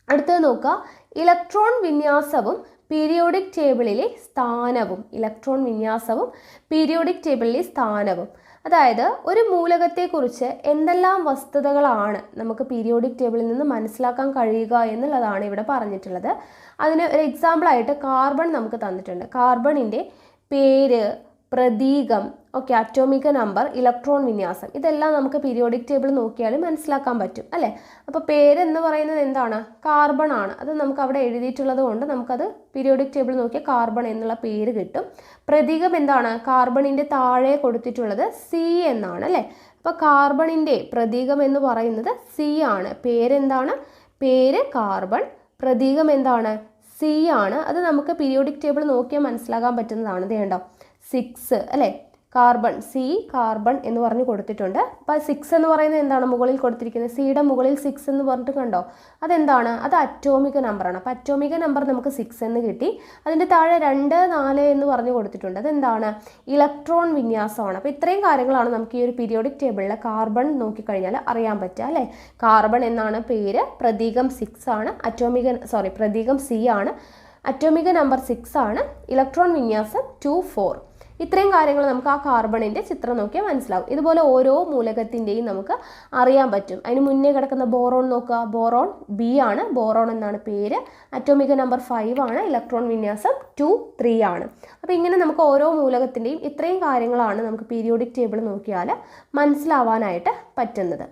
Speaker 1: അടുത്തത് നോക്കുക, ഇലക്ട്രോൺ വിന്യാസവും പീരിയോഡിക് ടേബിളിലെ സ്ഥാനവും. അതായത് ഒരു മൂലകത്തെക്കുറിച്ച് എന്തെല്ലാം വസ്തുതകളാണ് നമുക്ക് പീരിയോഡിക് ടേബിളിൽ നിന്ന് മനസ്സിലാക്കാൻ കഴിയുക എന്നുള്ളതാണ് ഇവിടെ പറഞ്ഞിട്ടുള്ളത്. അതിന് ഒരു എക്സാമ്പിളായിട്ട് കാർബൺ നമുക്ക് തന്നിട്ടുണ്ട്. കാർബണിൻ്റെ പേര്, പ്രതീകം, ഓക്കെ, അറ്റോമിക നമ്പർ, ഇലക്ട്രോൺ വിന്യാസം, ഇതെല്ലാം നമുക്ക് പീരിയോഡിക് ടേബിൾ നോക്കിയാൽ മനസ്സിലാക്കാൻ പറ്റും അല്ലേ. അപ്പോൾ പേരെന്ന് പറയുന്നത് എന്താണ്, കാർബൺ ആണ്. അത് നമുക്ക് അവിടെ എഴുതിയിട്ടുള്ളത് കൊണ്ട് നമുക്കത് പീരിയോഡിക് ടേബിൾ നോക്കിയാൽ കാർബൺ എന്നുള്ള പേര് കിട്ടും. പ്രതീകം എന്താണ്, കാർബണിൻ്റെ താഴെ കൊടുത്തിട്ടുള്ളത് സി എന്നാണ് അല്ലേ. അപ്പോൾ കാർബണിൻ്റെ പ്രതീകം എന്ന് പറയുന്നത് സി ആണ്. പേരെന്താണ്, പേര് കാർബൺ, പ്രതീകം എന്താണ്, സി ആണ്. അത് നമുക്ക് പീരിയോഡിക് ടേബിൾ നോക്കിയാൽ മനസ്സിലാക്കാൻ പറ്റുന്നതാണ്. ഇത് കണ്ടോ, 6 അല്ലേ, കാർബൺ, സി കാർബൺ എന്ന് പറഞ്ഞ് കൊടുത്തിട്ടുണ്ട്. അപ്പോൾ 6 എന്ന് പറയുന്നത് എന്താണ്, മുകളിൽ കൊടുത്തിരിക്കുന്നത് സിയുടെ മുകളിൽ 6 എന്ന് പറഞ്ഞിട്ട് കണ്ടോ, അതെന്താണ്, അത് അറ്റോമിക നമ്പറാണ്. അപ്പോൾ അറ്റോമിക നമ്പർ നമുക്ക് 6 എന്ന് കിട്ടി. അതിൻ്റെ താഴെ 2 4 എന്ന് പറഞ്ഞ് കൊടുത്തിട്ടുണ്ട്. അതെന്താണ്, ഇലക്ട്രോൺ വിന്യാസമാണ്. അപ്പോൾ ഇത്രയും കാര്യങ്ങളാണ് നമുക്ക് ഈ ഒരു പീരിയോഡിക് ടേബിളിൽ കാർബൺ നോക്കിക്കഴിഞ്ഞാൽ അറിയാൻ പറ്റുക അല്ലേ. കാർബൺ എന്നാണ് പേര്, പ്രതീകം 6 ആണ്, പ്രതീകം സി ആണ്, അറ്റോമിക നമ്പർ 6 ആണ്, ഇലക്ട്രോൺ വിന്യാസം 2 4. ഇത്രയും കാര്യങ്ങൾ നമുക്ക് ആ കാർബണിൻ്റെ ചിത്രം നോക്കിയാൽ മനസ്സിലാവും. ഇതുപോലെ ഓരോ മൂലകത്തിൻ്റെയും നമുക്ക് അറിയാൻ പറ്റും. അതിന് മുന്നേ കിടക്കുന്ന ബോറോൺ നോക്കുക. ബോറോൺ ബി ആണ്, ബോറോൺ എന്നാണ് പേര്. അറ്റോമിക നമ്പർ 5 ആണ്, ഇലക്ട്രോൺ വിന്യാസം 2, 3 ആണ്. അപ്പോൾ ഇങ്ങനെ നമുക്ക് ഓരോ മൂലകത്തിൻ്റെയും ഇത്രയും കാര്യങ്ങളാണ് നമുക്ക് പീരിയോഡിക് ടേബിൾ നോക്കിയാൽ മനസ്സിലാവാനായിട്ട് പറ്റുന്നത്.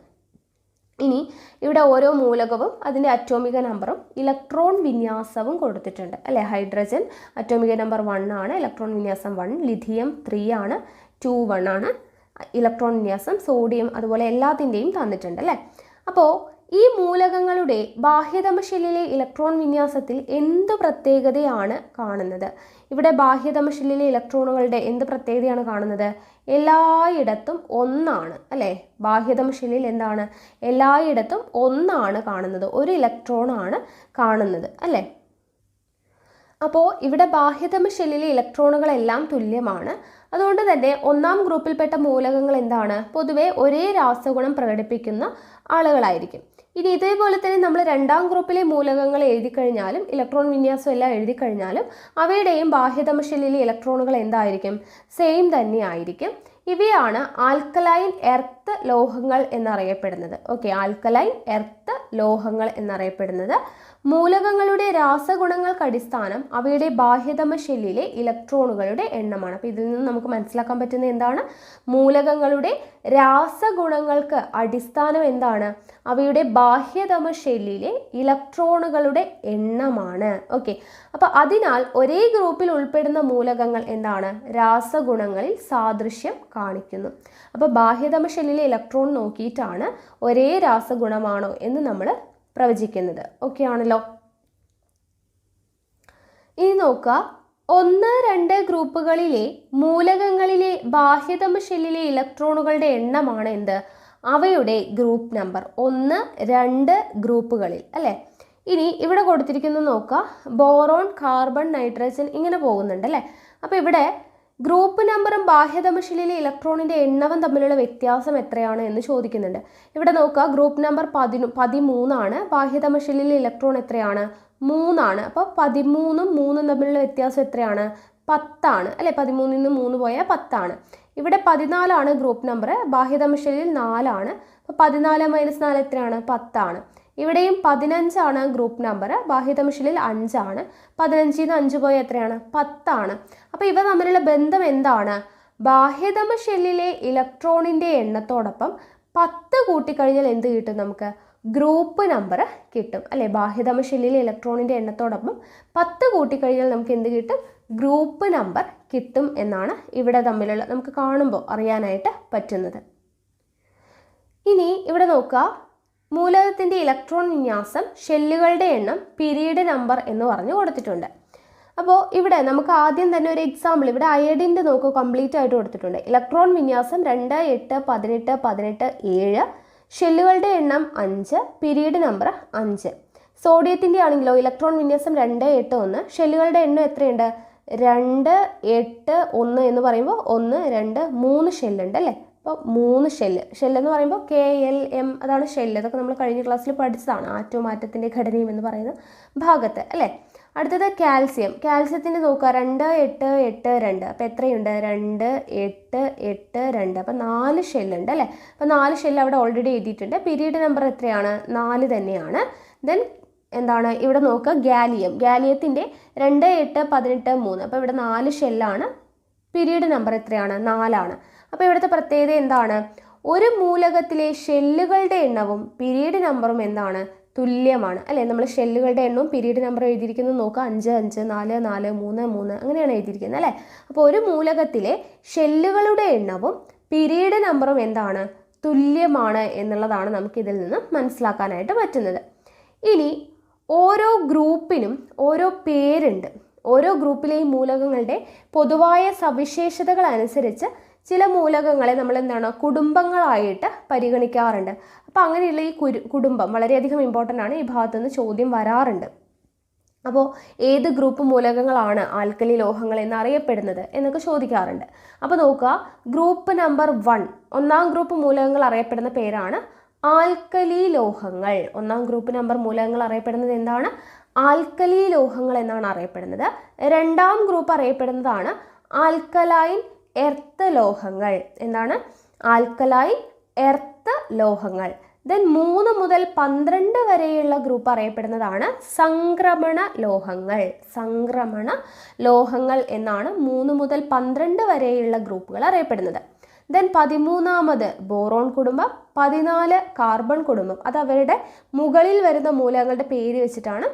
Speaker 1: ഇനി ഇവിടെ ഓരോ മൂലകവും അതിൻ്റെ അറ്റോമിക നമ്പറും ഇലക്ട്രോൺ വിന്യാസവും കൊടുത്തിട്ടുണ്ട് അല്ലേ. ഹൈഡ്രജൻ അറ്റോമിക നമ്പർ 1 ആണ്, ഇലക്ട്രോൺ വിന്യാസം 1. ലിഥിയം 3 ആണ്, 2, 1 ആണ് ഇലക്ട്രോൺ വിന്യാസം. സോഡിയം അതുപോലെ എല്ലാത്തിൻ്റെയും തന്നിട്ടുണ്ട് അല്ലേ. അപ്പോൾ ഈ മൂലകങ്ങളുടെ ബാഹ്യതമ ഷെല്ലിലെ ഇലക്ട്രോൺ വിന്യാസത്തിൽ എന്ത് പ്രത്യേകതയാണ് കാണുന്നത്? ഇവിടെ ബാഹ്യതമ ഷെല്ലിലെ ഇലക്ട്രോണുകളുടെ എന്ത് പ്രത്യേകതയാണ് കാണുന്നത്? എല്ലായിടത്തും ഒന്നാണ് അല്ലേ. ബാഹ്യതമ ഷെല്ലിൽ എന്താണ്? എല്ലായിടത്തും ഒന്നാണ് കാണുന്നത്, ഒരു ഇലക്ട്രോൺ ആണ് കാണുന്നത് അല്ലേ. അപ്പോൾ ഇവിടെ ബാഹ്യതമ ഷെല്ലിലെ ഇലക്ട്രോണുകളെല്ലാം തുല്യമാണ്. അതുകൊണ്ട് തന്നെ ഒന്നാം ഗ്രൂപ്പിൽപ്പെട്ട മൂലകങ്ങൾ എന്താണ്? പൊതുവെ ഒരേ രാസഗുണം പ്രകടിപ്പിക്കുന്ന ആളുകളായിരിക്കും. ഇനി ഇതേപോലെ തന്നെ നമ്മൾ രണ്ടാം ഗ്രൂപ്പിലെ മൂലകങ്ങൾ എഴുതി കഴിഞ്ഞാലും ഇലക്ട്രോൺ വിന്യാസം എല്ലാം എഴുതി കഴിഞ്ഞാലും അവയുടെയും ബാഹ്യതമ ഷെല്ലിലെ ഇലക്ട്രോണുകൾ എന്തായിരിക്കും? സെയിം തന്നെ ആയിരിക്കും. ഇവയാണ് ആൽക്കലൈൻ എർത്ത് ലോഹങ്ങൾ എന്നറിയപ്പെടുന്നത്. ഓക്കെ, ആൽക്കലൈൻ എർത്ത് ലോഹങ്ങൾ എന്നറിയപ്പെടുന്നത്. മൂലകങ്ങളുടെ രാസഗുണങ്ങൾക്ക് അടിസ്ഥാനം അവയുടെ ബാഹ്യതമ ഷെല്ലിലെ ഇലക്ട്രോണുകളുടെ എണ്ണമാണ്. അപ്പോൾ ഇതിൽ നിന്ന് നമുക്ക് മനസ്സിലാക്കാൻ പറ്റുന്നത് എന്താണ്? മൂലകങ്ങളുടെ രാസഗുണങ്ങൾക്ക് അടിസ്ഥാനം എന്താണ്? അവയുടെ ബാഹ്യതമ ഷെല്ലിലെ ഇലക്ട്രോണുകളുടെ എണ്ണമാണ്. ഓക്കെ, അപ്പോൾ അതിനാൽ ഒരേ ഗ്രൂപ്പിൽ ഉൾപ്പെടുന്ന മൂലകങ്ങൾ എന്താണ്? രാസഗുണങ്ങളിൽ സാദൃശ്യം കാണിക്കുന്നു. അപ്പോൾ ബാഹ്യതമ ഷെല്ലിലെ ഇലക്ട്രോൺ നോക്കിയിട്ടാണ് ഒരേ രാസഗുണമാണോ എന്ന് നമ്മൾ പ്രവചിക്കുന്നത്. ഓക്കെ ആണല്ലോ. ഇനി നോക്കുക, 1, 2 ഗ്രൂപ്പുകളിലെ മൂലകങ്ങളിലെ ബാഹ്യതമ ഷെല്ലിലെ ഇലക്ട്രോണുകളുടെ എണ്ണമാണ് എന്ത്? അവയുടെ ഗ്രൂപ്പ് നമ്പർ. 1, 2 ഗ്രൂപ്പുകളിൽ അല്ലേ. ഇനി ഇവിടെ കൊടുത്തിരിക്കുന്നത് നോക്കുക, ബോറോൺ, കാർബൺ, നൈട്രജൻ ഇങ്ങനെ പോകുന്നുണ്ട് അല്ലേ. അപ്പോൾ ഇവിടെ ഗ്രൂപ്പ് നമ്പറും ബാഹ്യതമ ഷെല്ലിലെ ഇലക്ട്രോണിൻ്റെ എണ്ണവും തമ്മിലുള്ള വ്യത്യാസം എത്രയാണ് എന്ന് ചോദിക്കുന്നുണ്ട്. ഇവിടെ നോക്കുക, ഗ്രൂപ്പ് നമ്പർ 13 ആണ്, ബാഹ്യതമ ഷെല്ലിലെ ഇലക്ട്രോൺ എത്രയാണ്? 3 ആണ്. അപ്പോൾ 13ഉം 3ഉം തമ്മിലുള്ള വ്യത്യാസം എത്രയാണ്? 10 ആണ് അല്ലേ. 13ൽ നിന്ന് 3 പോയാൽ 10 ആണ്. ഇവിടെ 14 ആണ് ഗ്രൂപ്പ് നമ്പർ, ബാഹ്യതമ ഷെല്ലിൽ 4 ആണ്. അപ്പോൾ 14 - 4 എത്രയാണ്? 10 ആണ്. ഇവിടെയും 15 ആണ് ഗ്രൂപ്പ് നമ്പർ, ബാഹ്യതമ ഷെല്ലിൽ 5 ആണ്. 15ൽ നിന്ന് 5 പോയാൽ എത്രയാണ്? 10 ആണ്. അപ്പോൾ ഇവ തമ്മിലുള്ള ബന്ധം എന്താണ്? ബാഹ്യതമ ഷെല്ലിലെ ഇലക്ട്രോണിൻ്റെ എണ്ണത്തോടൊപ്പം 10 കൂട്ടിക്കഴിഞ്ഞാൽ എന്ത് കിട്ടും നമുക്ക്? ഗ്രൂപ്പ് നമ്പർ കിട്ടും അല്ലേ. ബാഹ്യതമ ഷെല്ലിലെ ഇലക്ട്രോണിൻ്റെ എണ്ണത്തോടൊപ്പം 10 കൂട്ടിക്കഴിഞ്ഞാൽ നമുക്ക് എന്ത് കിട്ടും? ഗ്രൂപ്പ് നമ്പർ കിട്ടും എന്നാണ് ഇവിടെ തമ്മിലുള്ള നമുക്ക് കാണുമ്പോൾ അറിയാനായിട്ട് പറ്റുന്നത്. ഇനി ഇവിടെ നോക്കുക, മൂലകത്തിൻ്റെ ഇലക്ട്രോൺ വിന്യാസം, ഷെല്ലുകളുടെ എണ്ണം, പീരീഡ് നമ്പർ എന്ന് പറഞ്ഞു കൊടുത്തിട്ടുണ്ട്. അപ്പോൾ ഇവിടെ നമുക്ക് ആദ്യം തന്നെ ഒരു എക്സാമ്പിൾ, ഇവിടെ അയഡിൻ്റെ നോക്കൂ, കംപ്ലീറ്റ് ആയിട്ട് കൊടുത്തിട്ടുണ്ട്. ഇലക്ട്രോൺ വിന്യാസം 2, 8, 18, 18, 7, ഷെല്ലുകളുടെ എണ്ണം 5, പീരീഡ് നമ്പർ 5. സോഡിയത്തിൻ്റെ ആണെങ്കിലോ ഇലക്ട്രോൺ വിന്യാസം 2, 8, 1, ഷെല്ലുകളുടെ എണ്ണം എത്രയുണ്ട്? 2, 8, 1 എന്ന് പറയുമ്പോൾ 1, 2, 3 ഷെല്ലുണ്ട് അല്ലേ. അപ്പോൾ 3 ഷെല്ലെന്ന് പറയുമ്പോൾ KLM അതാണ് ഷെല്ല്. അതൊക്കെ നമ്മൾ കഴിഞ്ഞ ക്ലാസ്സിൽ പഠിച്ചതാണ്, ആറ്റവും ആറ്റത്തിൻ്റെ ഘടനയും എന്ന് പറയുന്ന ഭാഗത്ത് അല്ലേ. അടുത്തത് കാൽസ്യത്തിൻ്റെ നോക്കുക, 2, 8, 8, 2. അപ്പോൾ എത്രയുണ്ട്? 2, 8, 8, 2. അപ്പോൾ 4 ഷെല്ലുണ്ട് അല്ലേ. അപ്പോൾ 4 ഷെല്ല് അവിടെ ഓൾറെഡി എഴുതിയിട്ടുണ്ട്. പീരീഡ് നമ്പർ എത്രയാണ്? 4 തന്നെയാണ്. ദെൻ എന്താണ് ഇവിടെ നോക്കുക, ഗാലിയത്തിൻ്റെ 2, 8, 18, 3. അപ്പോൾ ഇവിടെ 4 ഷെല്ലാണ്. പീരീഡ് നമ്പർ എത്രയാണ്? 4 ആണ്. അപ്പോൾ ഇവിടുത്തെ പ്രത്യേകത എന്താണ്? ഒരു മൂലകത്തിലെ ഷെല്ലുകളുടെ എണ്ണവും പീരീഡ് നമ്പറും എന്താണ്? തുല്യമാണ് അല്ലേ. നമ്മൾ ഷെല്ലുകളുടെ എണ്ണവും പീരീഡ് നമ്പർ എഴുതിയിരിക്കുന്നത് നോക്കുക, 5, 5, 4, 4, 3, 3 അങ്ങനെയാണ് എഴുതിയിരിക്കുന്നത് അല്ലേ. അപ്പോൾ ഒരു മൂലകത്തിലെ ഷെല്ലുകളുടെ എണ്ണവും പീരീഡ് നമ്പറും എന്താണ്? തുല്യമാണ് എന്നുള്ളതാണ് നമുക്കിതിൽ നിന്ന് മനസ്സിലാക്കാനായിട്ട് പറ്റുന്നത്. ഇനി ഓരോ ഗ്രൂപ്പിനും ഓരോ പേരുണ്ട്. ഓരോ ഗ്രൂപ്പിലെയും മൂലകങ്ങളുടെ പൊതുവായ സവിശേഷതകൾ അനുസരിച്ച് ചില മൂലകങ്ങളെ നമ്മൾ എന്താണ് കുടുംബങ്ങളായിട്ട് പരിഗണിക്കാറുണ്ട്. അപ്പോൾ അങ്ങനെയുള്ള ഈ കുടുംബം വളരെയധികം ഇമ്പോർട്ടൻ്റ് ആണ്. ഈ ഭാഗത്തുനിന്ന് ചോദ്യം വരാറുണ്ട്. അപ്പോൾ ഏത് ഗ്രൂപ്പ് മൂലകങ്ങളാണ് ആൽക്കലി ലോഹങ്ങൾ എന്നറിയപ്പെടുന്നത് എന്നൊക്കെ ചോദിക്കാറുണ്ട്. അപ്പോൾ നോക്കുക, ഗ്രൂപ്പ് നമ്പർ 1 ഒന്നാം ഗ്രൂപ്പ് മൂലകങ്ങൾ അറിയപ്പെടുന്ന പേരാണ് ആൽക്കലി ലോഹങ്ങൾ. ഒന്നാം ഗ്രൂപ്പ് നമ്പർ മൂലകങ്ങൾ അറിയപ്പെടുന്നത് എന്താണ്? ആൽക്കലി ലോഹങ്ങൾ എന്നാണ് അറിയപ്പെടുന്നത്. രണ്ടാം ഗ്രൂപ്പ് അറിയപ്പെടുന്നതാണ് ആൽക്കലൈൻ എർത്ത് ലോഹങ്ങൾ. എന്താണ്? ആൽക്കലൈൻ എർത്ത് ലോഹങ്ങൾ. ദെൻ 3 മുതൽ 12 വരെയുള്ള ഗ്രൂപ്പ് അറിയപ്പെടുന്നതാണ് സംക്രമണ ലോഹങ്ങൾ. സംക്രമണ ലോഹങ്ങൾ എന്നാണ് 3 മുതൽ 12 വരെയുള്ള ഗ്രൂപ്പുകൾ അറിയപ്പെടുന്നത്. ദെൻ 13ാമത് ബോറോൺ കുടുംബം, 14 കാർബൺ കുടുംബം. അത് അവരുടെ മുകളിൽ വരുന്ന മൂലകങ്ങളുടെ പേര് വെച്ചിട്ടാണ്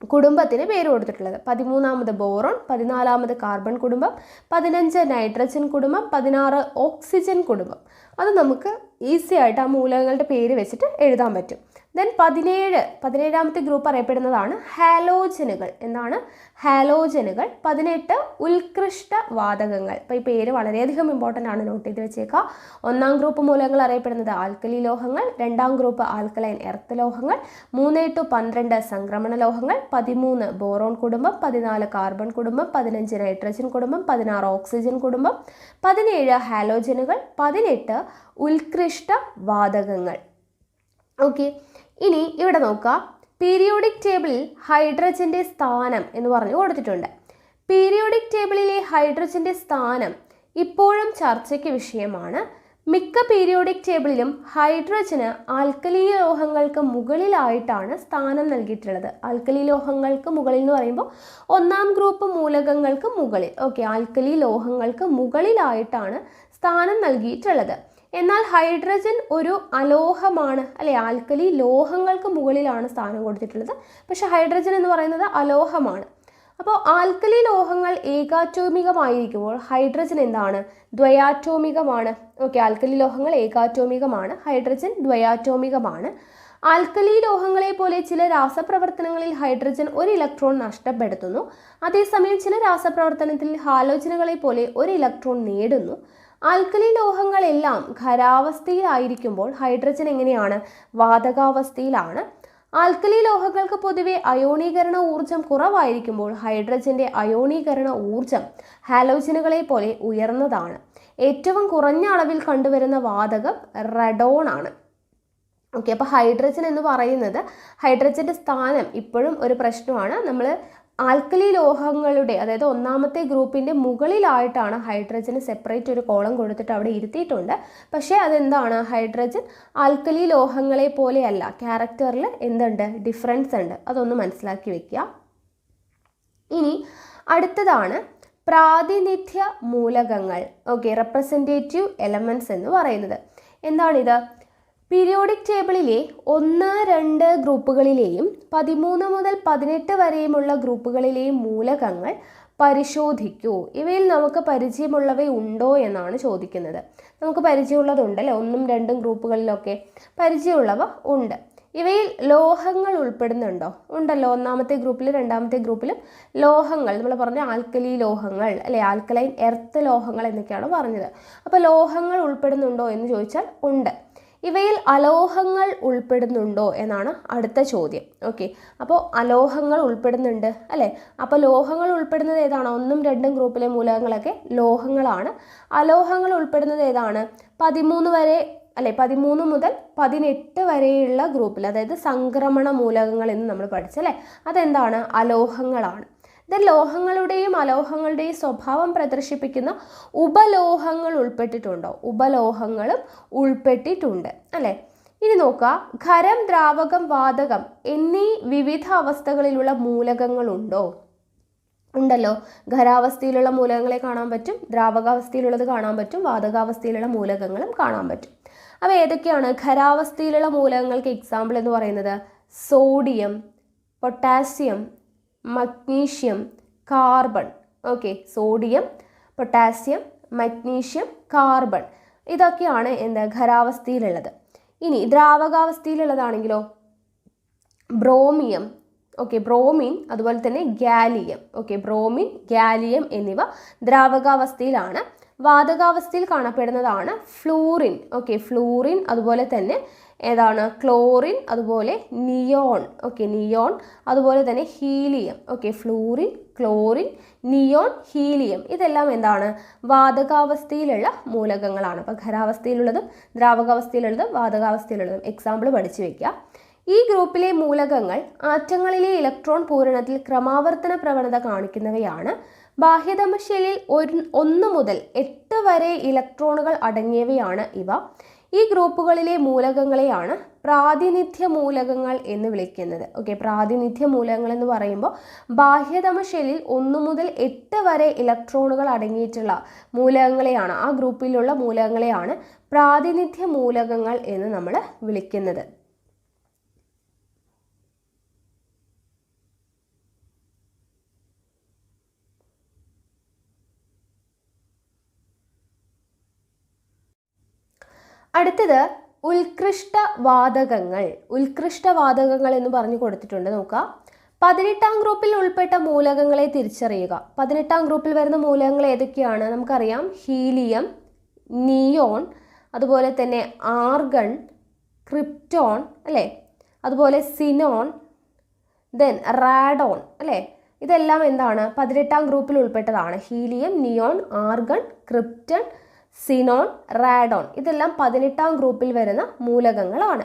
Speaker 1: കുടുംബത്തിന് പേര് കൊടുത്തിട്ടുള്ളത്. 13ാമത് ബോറോൺ, 14ാമത് കാർബൺ കുടുംബം, 15 നൈട്രജൻ കുടുംബം, 16 ഓക്സിജൻ കുടുംബം. അത് നമുക്ക് ഈസി ആയിട്ട് ആ മൂലകങ്ങളുടെ പേര് വെച്ചിട്ട് എഴുതാൻ പറ്റും. ദെൻ 17ാമത്തെ ഗ്രൂപ്പ് അറിയപ്പെടുന്നതാണ് ഹാലോജനുകൾ. എന്താണ്? ഹാലോജനുകൾ. 18 ഉത്കൃഷ്ട വാതകങ്ങൾ. അപ്പോൾ ഈ പേര് വളരെയധികം ഇമ്പോർട്ടൻ്റ് ആണ്, നോട്ട് ചെയ്ത് വെച്ചേക്കുക. 1ാം ഗ്രൂപ്പ് മൂലകങ്ങൾ അറിയപ്പെടുന്നത് ആൽക്കലി ലോഹങ്ങൾ, 2ാം ഗ്രൂപ്പ് ആൽക്കലൈൻ എർത്ത് ലോഹങ്ങൾ, 3 to 12 സംക്രമണ ലോഹങ്ങൾ, 13 ബോറോൺ കുടുംബം, 14 കാർബൺ കുടുംബം, 15 നൈട്രജൻ കുടുംബം, 16 ഓക്സിജൻ കുടുംബം, 17 ഹാലോജനുകൾ, 18 ഉത്കൃഷ്ട വാതകങ്ങൾ. ഓക്കെ, ഇനി ഇവിടെ നോക്കുക. പീരിയോഡിക് ടേബിളിൽ ഹൈഡ്രജന്റെ സ്ഥാനം എന്ന് പറഞ്ഞു കൊടുത്തിട്ടുണ്ട്. പീരിയോഡിക് ടേബിളിലെ ഹൈഡ്രജന്റെ സ്ഥാനം ഇപ്പോഴും ചർച്ചയ്ക്ക് വിഷയമാണ്. മിക്ക പീരിയോഡിക് ടേബിളിലും ഹൈഡ്രജന് ആൽക്കലി ലോഹങ്ങൾക്ക് മുകളിലായിട്ടാണ് സ്ഥാനം നൽകിയിട്ടുള്ളത്. ആൽക്കലി ലോഹങ്ങൾക്ക് മുകളിൽ എന്ന് പറയുമ്പോൾ 1ാം ഗ്രൂപ്പ് മൂലകങ്ങൾക്ക് മുകളിൽ. ഓക്കെ, ആൽക്കലി ലോഹങ്ങൾക്ക് മുകളിലായിട്ടാണ് സ്ഥാനം നൽകിയിട്ടുള്ളത്. എന്നാൽ ഹൈഡ്രജൻ ഒരു അലോഹമാണ് അല്ലെ, ആൽക്കലി ലോഹങ്ങൾക്ക് മുകളിലാണ് സ്ഥാനം കൊടുത്തിട്ടുള്ളത്. പക്ഷെ ഹൈഡ്രജൻ എന്ന് പറയുന്നത് അലോഹമാണ്. അപ്പോൾ ആൽക്കലി ലോഹങ്ങൾ ഏകാറ്റോമികമായിരിക്കുമ്പോൾ ഹൈഡ്രജൻ എന്താണ്? ദ്വയാറ്റോമികമാണ്. ഓക്കെ, ആൽക്കലി ലോഹങ്ങൾ ഏകാറ്റോമികമാണ്, ഹൈഡ്രജൻ ദ്വയാറ്റോമികമാണ്. ആൽക്കലി ലോഹങ്ങളെ പോലെ ചില രാസപ്രവർത്തനങ്ങളിൽ ഹൈഡ്രജൻ ഒരു ഇലക്ട്രോൺ നഷ്ടപ്പെടുത്തുന്നു. അതേസമയം ചില രാസപ്രവർത്തനത്തിൽ ഹാലോജനുകളെ പോലെ ഒരു ഇലക്ട്രോൺ നേടുന്നു. ആൽക്കലി ലോഹങ്ങളെല്ലാം ഖരാവസ്ഥയിലായിരിക്കുമ്പോൾ ഹൈഡ്രജൻ എങ്ങനെയാണ്? വാതകാവസ്ഥയിലാണ്. ആൽക്കലി ലോഹങ്ങൾക്ക് പൊതുവെ അയോണീകരണ ഊർജം കുറവായിരിക്കുമ്പോൾ ഹൈഡ്രജന്റെ അയോണീകരണ ഊർജം ഹാലോജനുകളെ പോലെ ഉയർന്നതാണ്. ഏറ്റവും കുറഞ്ഞ അളവിൽ കണ്ടുവരുന്ന വാതകം റഡോൺ ആണ്. ഓക്കെ, അപ്പോൾ ഹൈഡ്രജൻ എന്ന് പറയുന്നത്, ഹൈഡ്രജന്റെ സ്ഥാനം ഇപ്പോഴും ഒരു പ്രശ്നമാണ്. നമ്മൾ ആൽക്കലി ലോഹങ്ങളുടെ, അതായത് 1ാമത്തെ ഗ്രൂപ്പിൻ്റെ മുകളിലായിട്ടാണ് ഹൈഡ്രജന് സെപ്പറേറ്റ് ഒരു കോളം കൊടുത്തിട്ട് അവിടെ ഇരുത്തിയിട്ടുണ്ട്. പക്ഷേ അതെന്താണ്? ഹൈഡ്രജൻ ആൽക്കലി ലോഹങ്ങളെ പോലെയല്ല, ക്യാരക്ടറിൽ എന്തുണ്ട്? ഡിഫറൻസ് ഉണ്ട്. അതൊന്ന് മനസ്സിലാക്കി വെക്കുക. ഇനി അടുത്തതാണ് പ്രാതിനിധ്യ മൂലകങ്ങൾ. ഓക്കെ, റെപ്രസെൻറ്റേറ്റീവ് എലമെൻറ്റ്സ് എന്ന് പറയുന്നത്. എന്താണിത്? പീരിയോഡിക് ടേബിളിലെ 1, 2 ഗ്രൂപ്പുകളിലെയും 13 മുതൽ 18 വരെയുമുള്ള ഗ്രൂപ്പുകളിലെയും മൂലകങ്ങൾ പരിശോധിക്കൂ. ഇവയിൽ നമുക്ക് പരിചയമുള്ളവ ഉണ്ടോ എന്നാണ് ചോദിക്കുന്നത്. നമുക്ക് പരിചയമുള്ളതുണ്ട് അല്ലേ, 1ഉം 2ഉം ഗ്രൂപ്പുകളിലൊക്കെ പരിചയമുള്ളവ ഉണ്ട്. ഇവയിൽ ലോഹങ്ങൾ ഉൾപ്പെടുന്നുണ്ടോ? ഉണ്ടല്ലോ. 1ാമത്തെ ഗ്രൂപ്പിലും 2ാമത്തെ ഗ്രൂപ്പിലും ലോഹങ്ങൾ, നമ്മൾ പറഞ്ഞ ആൽക്കലി ലോഹങ്ങൾ അല്ലെ, ആൽക്കലൈൻ എർത്ത് ലോഹങ്ങൾ എന്നൊക്കെയാണ് പറഞ്ഞത്. അപ്പോൾ ലോഹങ്ങൾ ഉൾപ്പെടുന്നുണ്ടോ എന്ന് ചോദിച്ചാൽ ഉണ്ട്. ഇവയിൽ അലോഹങ്ങൾ ഉൾപ്പെടുന്നുണ്ടോ എന്നാണ് അടുത്ത ചോദ്യം. ഓക്കെ, അപ്പോൾ അലോഹങ്ങൾ ഉൾപ്പെടുന്നുണ്ട് അല്ലേ. അപ്പോൾ ലോഹങ്ങൾ ഉൾപ്പെടുന്നത് ഏതാണ്? 1ഉം 2ഉം ഗ്രൂപ്പിലെ മൂലകങ്ങളൊക്കെ ലോഹങ്ങളാണ്. അലോഹങ്ങൾ ഉൾപ്പെടുന്നത് ഏതാണ്? 13 വരെ അല്ലെ, 13 മുതൽ 18 വരെയുള്ള ഗ്രൂപ്പിൽ, അതായത് സംക്രമണ മൂലകങ്ങൾ എന്ന് നമ്മൾ പഠിച്ചല്ലേ, അതെന്താണ്? അലോഹങ്ങളാണ്. ദെൻ ലോഹങ്ങളുടെയും അലോഹങ്ങളുടെയും സ്വഭാവം പ്രദർശിപ്പിക്കുന്ന ഉപലോഹങ്ങൾ ഉൾപ്പെട്ടിട്ടുണ്ടോ? ഉപലോഹങ്ങളും ഉൾപ്പെട്ടിട്ടുണ്ട് അല്ലേ. ഇനി നോക്കുക, ഖരം, ദ്രാവകം, വാതകം എന്നീ വിവിധ അവസ്ഥകളിലുള്ള മൂലകങ്ങളുണ്ടോ? ഉണ്ടല്ലോ. ഖരാവസ്ഥയിലുള്ള മൂലകങ്ങളെ കാണാൻ പറ്റും, ദ്രാവകാവസ്ഥയിലുള്ളത് കാണാൻ പറ്റും, വാതകാവസ്ഥയിലുള്ള മൂലകങ്ങളും കാണാൻ പറ്റും. അവ ഏതൊക്കെയാണ്? ഖരാവസ്ഥയിലുള്ള മൂലകങ്ങൾക്ക് എക്സാമ്പിൾ എന്ന് പറയുന്നത് sodium, potassium, magnesium, carbon. Okay, sodium, potassium, magnesium, carbon, ഇതൊക്കെയാണ് എന്താ ഖരാവസ്ഥയിലുള്ളത്. ഇനി ദ്രാവകാവസ്ഥയിലുള്ളതാണെങ്കിലോ ബ്രോമിയം, ഓക്കെ, ബ്രോമിൻ, അതുപോലെ തന്നെ ഗാലിയം. ഓക്കെ, ബ്രോമിൻ, ഗാലിയം എന്നിവ ദ്രാവകാവസ്ഥയിലാണ്. വാതകാവസ്ഥയിൽ കാണപ്പെടുന്നതാണ് ഫ്ലൂറിൻ. ഓക്കെ, ഫ്ലൂറിൻ, അതുപോലെ തന്നെ ഏതാണ്? ക്ലോറിൻ, അതുപോലെ നിയോൺ. ഓക്കെ, നിയോൺ, അതുപോലെ തന്നെ helium. Okay, fluorine, chlorine, neon, helium, ഇതെല്ലാം എന്താണ്? വാതകാവസ്ഥയിലുള്ള മൂലകങ്ങളാണ്. അപ്പോൾ ഖരാവസ്ഥയിലുള്ളതും ദ്രാവകാവസ്ഥയിലുള്ളതും വാതകാവസ്ഥയിലുള്ളതും എക്സാമ്പിൾ പഠിച്ചു വെക്കുക. ഈ ഗ്രൂപ്പിലെ മൂലകങ്ങൾ ആറ്റങ്ങളിലെ ഇലക്ട്രോൺ പൂരണത്തിൽ ക്രമാവർത്തന പ്രവണത കാണിക്കുന്നവയാണ്. ബാഹ്യതമശൈലിയിൽ 1 മുതൽ 8 വരെ ഇലക്ട്രോണുകൾ അടങ്ങിയവയാണ് ഇവ. ഈ ഗ്രൂപ്പുകളിലെ മൂലകങ്ങളെയാണ് പ്രാതിനിധ്യ മൂലകങ്ങൾ എന്ന് വിളിക്കുന്നത്. ഓക്കെ, പ്രാതിനിധ്യ മൂലകങ്ങൾ എന്ന് പറയുമ്പോൾ ബാഹ്യതമശൈലിയിൽ 1 മുതൽ 8 വരെ ഇലക്ട്രോണുകൾ അടങ്ങിയിട്ടുള്ള മൂലകങ്ങളെയാണ്, ആ ഗ്രൂപ്പിലുള്ള മൂലകങ്ങളെയാണ് പ്രാതിനിധ്യ മൂലകങ്ങൾ എന്ന് നമ്മൾ വിളിക്കുന്നത്. അടുത്തത് ഉത്കൃഷ്ടവാതകങ്ങൾ. ഉത്കൃഷ്ടവാതകങ്ങൾ എന്ന് പറഞ്ഞു കൊടുത്തിട്ടുണ്ട്. നോക്കുക, 18ാം ഗ്രൂപ്പിൽ ഉൾപ്പെട്ട മൂലകങ്ങളെ തിരിച്ചറിയുക. 18ാം ഗ്രൂപ്പിൽ വരുന്ന മൂലകങ്ങൾ ഏതൊക്കെയാണ്? നമുക്കറിയാം, ഹീലിയം, നിയോൺ, അതുപോലെ തന്നെ ആർഗൺ, ക്രിപ്റ്റോൺ അല്ലേ, അതുപോലെ സിനോൺ, ദെൻ റാഡോൺ അല്ലേ. ഇതെല്ലാം എന്താണ്? 18ാം ഗ്രൂപ്പിൽ ഉൾപ്പെട്ടതാണ്. Helium, neon, argon, krypton, xenon, radon, ഇതെല്ലാം 18ാം ഗ്രൂപ്പിൽ വരുന്ന മൂലകങ്ങളാണ്.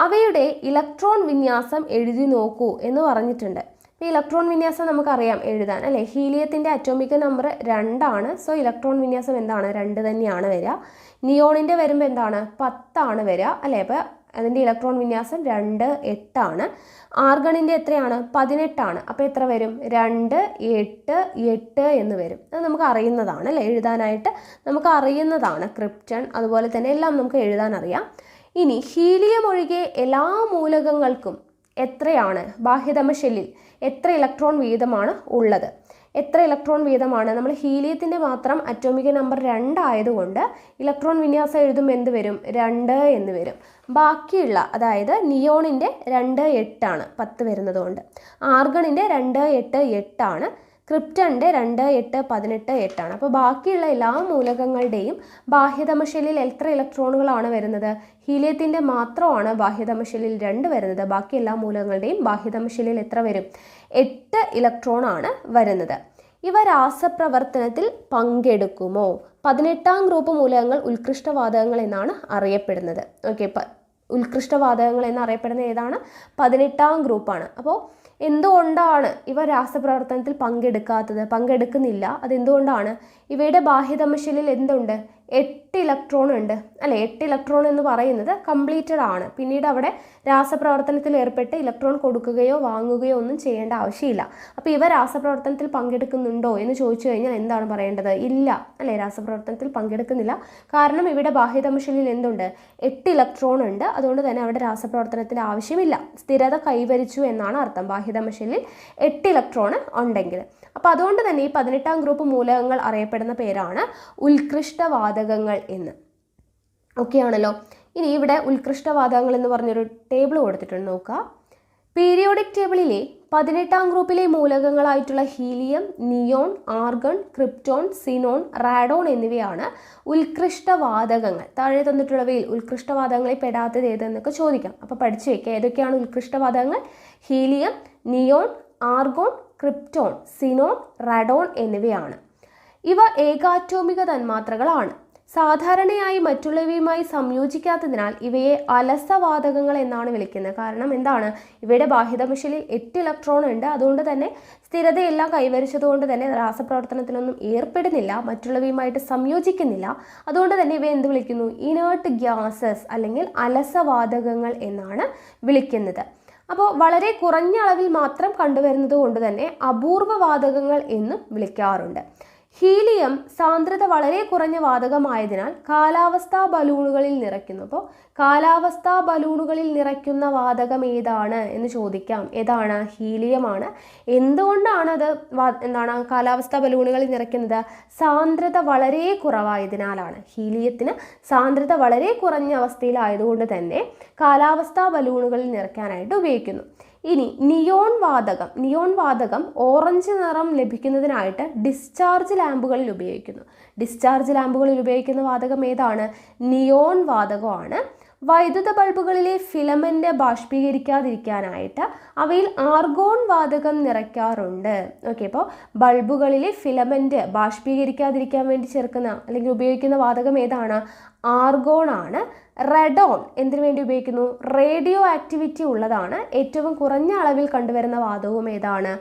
Speaker 1: അവയുടെ ഇലക്ട്രോൺ വിന്യാസം എഴുതി നോക്കൂ എന്ന് പറഞ്ഞിട്ടുണ്ട്. ഇപ്പോൾ ഇലക്ട്രോൺ വിന്യാസം നമുക്കറിയാം എഴുതാൻ അല്ലേ. ഹീലിയത്തിൻ്റെ അറ്റോമിക് നമ്പർ 2 ആണ്. സോ ഇലക്ട്രോൺ വിന്യാസം എന്താണ്? 2 തന്നെയാണ് വരിക. നിയോണിൻ്റെ വരുമ്പോൾ എന്താണ്? 10 ആണ് വരിക അല്ലേ. അപ്പോൾ അതിൻ്റെ ഇലക്ട്രോൺ വിന്യാസം 2, 8 ആണ്. ആർഗണിൻ്റെ എത്രയാണ്? 18 ആണ്. അപ്പോൾ എത്ര വരും? 2, 8, 8 എന്ന് വരും. അത് നമുക്ക് അറിയുന്നതാണ് അല്ലേ, എഴുതാനായിട്ട് നമുക്ക് അറിയുന്നതാണ്. ക്രിപ്റ്റൺ അതുപോലെ തന്നെ എല്ലാം നമുക്ക് എഴുതാൻ അറിയാം. ഇനി ഹീലിയം ഒഴികെ എല്ലാ മൂലകങ്ങൾക്കും എത്രയാണ് ബാഹ്യതമശൈലിയിൽ എത്ര ഇലക്ട്രോൺ വീതമാണ് ഉള്ളത്? എത്ര ഇലക്ട്രോൺ വീതമാണ്? നമ്മൾ ഹീലിയത്തിൻ്റെ മാത്രം അറ്റോമിക് നമ്പർ 2 ആയതുകൊണ്ട് ഇലക്ട്രോൺ വിന്യാസം എഴുതുമ്പോൾ എന്ത് വരും? 2 എന്ന് വരും. ബാക്കിയുള്ള, അതായത് നിയോണിൻ്റെ 2, 8 ആണ്, 10 വരുന്നത് കൊണ്ട്. ആർഗണിൻ്റെ 2, 8, 8 ആണ്. ക്രിപ്റ്റണിൻ്റെ 2, 8, 18, 8 ആണ്. അപ്പോൾ ബാക്കിയുള്ള എല്ലാ മൂലകങ്ങളുടെയും ബാഹ്യതമശൈലിയിൽ എത്ര ഇലക്ട്രോണുകളാണ് വരുന്നത്? ഹീലിയത്തിൻ്റെ മാത്രമാണ് ബാഹ്യതമശൈലിയിൽ 2 വരുന്നത്. ബാക്കി എല്ലാ മൂലകങ്ങളുടെയും ബാഹ്യതമശൈലിയിൽ എത്ര വരും? 8 ഇലക്ട്രോൺ ആണ് വരുന്നത്. ഇവ രാസപ്രവർത്തനത്തിൽ പങ്കെടുക്കുമോ? 18ാം ഗ്രൂപ്പ് മൂലകങ്ങൾ ഉത്കൃഷ്ടവാതകങ്ങൾ എന്നാണ് അറിയപ്പെടുന്നത്. ഓക്കെ, ഉത്കൃഷ്ടവാതകങ്ങൾ എന്നറിയപ്പെടുന്ന ഏതാണ്? 18ാം ഗ്രൂപ്പാണ്. അപ്പോൾ എന്തുകൊണ്ടാണ് ഇവ രാസപ്രവർത്തനത്തിൽ പങ്കെടുക്കുന്നില്ല? അതെന്തുകൊണ്ടാണ്? ഇവയുടെ ബാഹ്യതമശൈലിയിൽ എന്തുണ്ട്? 8 ഇലക്ട്രോൺ ഉണ്ട് അല്ലെ. 8 ഇലക്ട്രോൺ എന്ന് പറയുന്നത് കംപ്ലീറ്റഡ് ആണ്. പിന്നീട് അവിടെ രാസപ്രവർത്തനത്തിൽ ഏർപ്പെട്ട് ഇലക്ട്രോൺ കൊടുക്കുകയോ വാങ്ങുകയോ ഒന്നും ചെയ്യേണ്ട ആവശ്യമില്ല. അപ്പോൾ ഇവ രാസപ്രവർത്തനത്തിൽ പങ്കെടുക്കുന്നുണ്ടോ എന്ന് ചോദിച്ചു കഴിഞ്ഞാൽ എന്താണ് പറയേണ്ടത്? ഇല്ല അല്ലെ, രാസപ്രവർത്തനത്തിൽ പങ്കെടുക്കുന്നില്ല. കാരണം ഇവിടെ ബാഹ്യതമശൈലിയിൽ എന്തുണ്ട്? 8 ഇലക്ട്രോൺ ഉണ്ട്. അതുകൊണ്ട് തന്നെ അവിടെ രാസപ്രവർത്തനത്തിൻ്റെ ആവശ്യമില്ല. സ്ഥിരത കൈവരിച്ചു എന്നാണ് അർത്ഥം ബാഹ്യതമശൈലിയിൽ 8 ഇലക്ട്രോൺ ഉണ്ടെങ്കിൽ. അപ്പോൾ അതുകൊണ്ട് തന്നെ ഈ 18ാം ഗ്രൂപ്പ് മൂലകങ്ങൾ അറിയപ്പെടുന്ന പേരാണ് ഉത്കൃഷ്ടവാതകങ്ങൾ എന്ന്. ഓക്കെ ആണല്ലോ. ഇനി ഇവിടെ ഉത്കൃഷ്ടവാതകങ്ങൾ എന്ന് പറഞ്ഞൊരു ടേബിൾ കൊടുത്തിട്ടുണ്ട്, നോക്കുക. പീരിയോഡിക് ടേബിളിലെ 18ാം ഗ്രൂപ്പിലെ മൂലകങ്ങളായിട്ടുള്ള helium, neon, argon, krypton, xenon, radon എന്നിവയാണ് ഉത്കൃഷ്ടവാതകങ്ങൾ. താഴെ തന്നിട്ടുള്ളവയിൽ ഉത്കൃഷ്ടവാതകങ്ങളിൽ പെടാത്തത് ഏതെന്നൊക്കെ ചോദിക്കാം. അപ്പോൾ പഠിച്ചു വയ്ക്കുക, ഏതൊക്കെയാണ് ഉത്കൃഷ്ടവാതകങ്ങൾ? Helium, neon, argon, krypton, xenon, radon എന്നിവയാണ്. ഇവ ഏകാറ്റോമിക തന്മാത്രകളാണ്. സാധാരണയായി മറ്റുള്ളവയുമായി സംയോജിക്കാത്തതിനാൽ ഇവയെ അലസവാതകങ്ങൾ എന്നാണ് വിളിക്കുന്നത്. കാരണം എന്താണ്? ഇവയുടെ ബാഹ്യതമശൈലിയിൽ 8 ഇലക്ട്രോൺ ഉണ്ട്. അതുകൊണ്ട് തന്നെ സ്ഥിരതയെല്ലാം കൈവരിച്ചതുകൊണ്ട് തന്നെ രാസപ്രവർത്തനത്തിലൊന്നും ഏർപ്പെടുന്നില്ല, മറ്റുള്ളവയുമായിട്ട് സംയോജിക്കുന്നില്ല. അതുകൊണ്ട് തന്നെ ഇവയെ എന്ത് വിളിക്കുന്നു? ഇനേർട്ട് ഗ്യാസസ് അല്ലെങ്കിൽ അലസവാതകങ്ങൾ എന്നാണ് വിളിക്കുന്നത്. അപ്പോൾ വളരെ കുറഞ്ഞ അളവിൽ മാത്രം കണ്ടുവരുന്നത് കൊണ്ട് തന്നെ അപൂർവ വാതകങ്ങൾ എന്നും വിളിക്കാറുണ്ട്. ഹീലിയം സാന്ദ്രത വളരെ കുറഞ്ഞ വാതകമായതിനാൽ കാലാവസ്ഥാ ബലൂണുകളിൽ നിറയ്ക്കുന്നു. അപ്പോൾ കാലാവസ്ഥാ ബലൂണുകളിൽ നിറയ്ക്കുന്ന വാതകം ഏതാണ് എന്ന് ചോദിക്കാം. ഏതാണ്? ഹീലിയമാണ്. എന്തുകൊണ്ടാണ് അത് കാലാവസ്ഥാ ബലൂണുകളിൽ നിറയ്ക്കുന്നത്? സാന്ദ്രത വളരെ കുറവായതിനാലാണ്. ഹീലിയത്തിന് സാന്ദ്രത വളരെ കുറഞ്ഞ അവസ്ഥയിലായതുകൊണ്ട് തന്നെ കാലാവസ്ഥാ ബലൂണുകളിൽ നിറയ്ക്കാനായിട്ട് ഉപയോഗിക്കുന്നു. ഇനി നിയോൺ വാതകം ഓറഞ്ച് നിറം ലഭിക്കുന്നതിനായിട്ട് ഡിസ്ചാർജ് ലാമ്പുകളിൽ ഉപയോഗിക്കുന്നു. ഡിസ്ചാർജ് ലാമ്പുകളിൽ ഉപയോഗിക്കുന്ന വാതകം ഏതാണ്? നിയോൺ വാതകമാണ്. വൈദ്യുത ബൾബുകളിലെ ഫിലമെന്റ് ബാഷ്പീകരിക്കാതിരിക്കാനായിട്ട് അവയിൽ ആർഗോൺ വാതകം നിറയ്ക്കാറുണ്ട്. ഓക്കെ, അപ്പോൾ ബൾബുകളിലെ ഫിലമെന്റ് ബാഷ്പീകരിക്കാതിരിക്കാൻ വേണ്ടി ചേർക്കുന്ന അല്ലെങ്കിൽ ഉപയോഗിക്കുന്ന വാതകം ഏതാണ്? ആർഗോൺ ആണ്. റെഡോൺ എന്തിനു വേണ്ടി ഉപയോഗിക്കുന്നു? റേഡിയോ ആക്ടിവിറ്റി ഉള്ളതാണ്. ഏറ്റവും കുറഞ്ഞ അളവിൽ കണ്ടുവരുന്ന വാതകവും ഏതാണ്?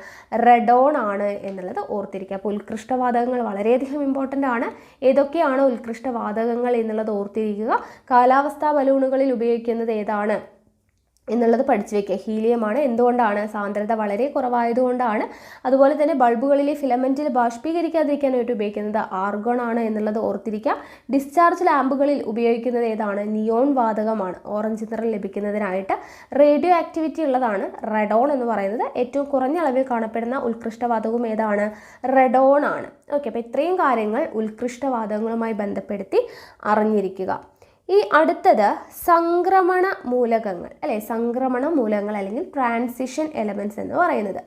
Speaker 1: റെഡോൺ ആണ് എന്നുള്ളത് ഓർത്തിരിക്കുക. അപ്പോൾ ഉത്കൃഷ്ടവാതകങ്ങൾ വളരെയധികം ഇമ്പോർട്ടൻ്റ് ആണ്. ഏതൊക്കെയാണ് ഉത്കൃഷ്ടവാതകങ്ങൾ എന്നുള്ളത് ഓർത്തിരിക്കുക. കാലാവസ്ഥാ ബലൂണുകളിൽ ഉപയോഗിക്കുന്നത് ഏതാണ് എന്നുള്ളത് പഠിച്ചു വെക്കുക. ഹീലിയമാണ്. എന്തുകൊണ്ടാണ്? സാന്ദ്രത വളരെ കുറവായതുകൊണ്ടാണ്. അതുപോലെ തന്നെ ബൾബുകളിലെ ഫിലമെൻറ്റിൽ ബാഷ്പീകരിക്കാതിരിക്കാനായിട്ട് ഉപയോഗിക്കുന്നത് ആർഗോൺ ആണ് എന്നുള്ളത് ഓർത്തിരിക്കുക. ഡിസ്ചാർജ് ലാമ്പുകളിൽ ഉപയോഗിക്കുന്നത് ഏതാണ്? നിയോൺ വാതകമാണ്. ഓറഞ്ച് നിറം ലഭിക്കുന്നതിനായിട്ട്. റേഡിയോ ആക്ടിവിറ്റി ഉള്ളതാണ് റെഡോൺ എന്ന് പറയുന്നത്. ഏറ്റവും കുറഞ്ഞ അളവിൽ കാണപ്പെടുന്ന ഉത്കൃഷ്ടവാതകവും ഏതാണ്? റെഡോൺ ആണ്. ഓക്കെ, അപ്പോൾ ഇത്രയും കാര്യങ്ങൾ ഉത്കൃഷ്ടവാതകങ്ങളുമായി ബന്ധപ്പെടുത്തി അറിഞ്ഞിരിക്കുക. ഈ അടുത്തത് സംക്രമണ മൂലകങ്ങൾ അല്ലെ, സംക്രമണ മൂലകങ്ങൾ അല്ലെങ്കിൽ ട്രാൻസിഷൻ എലമെൻറ്റ്സ് എന്ന് പറയുന്നത്.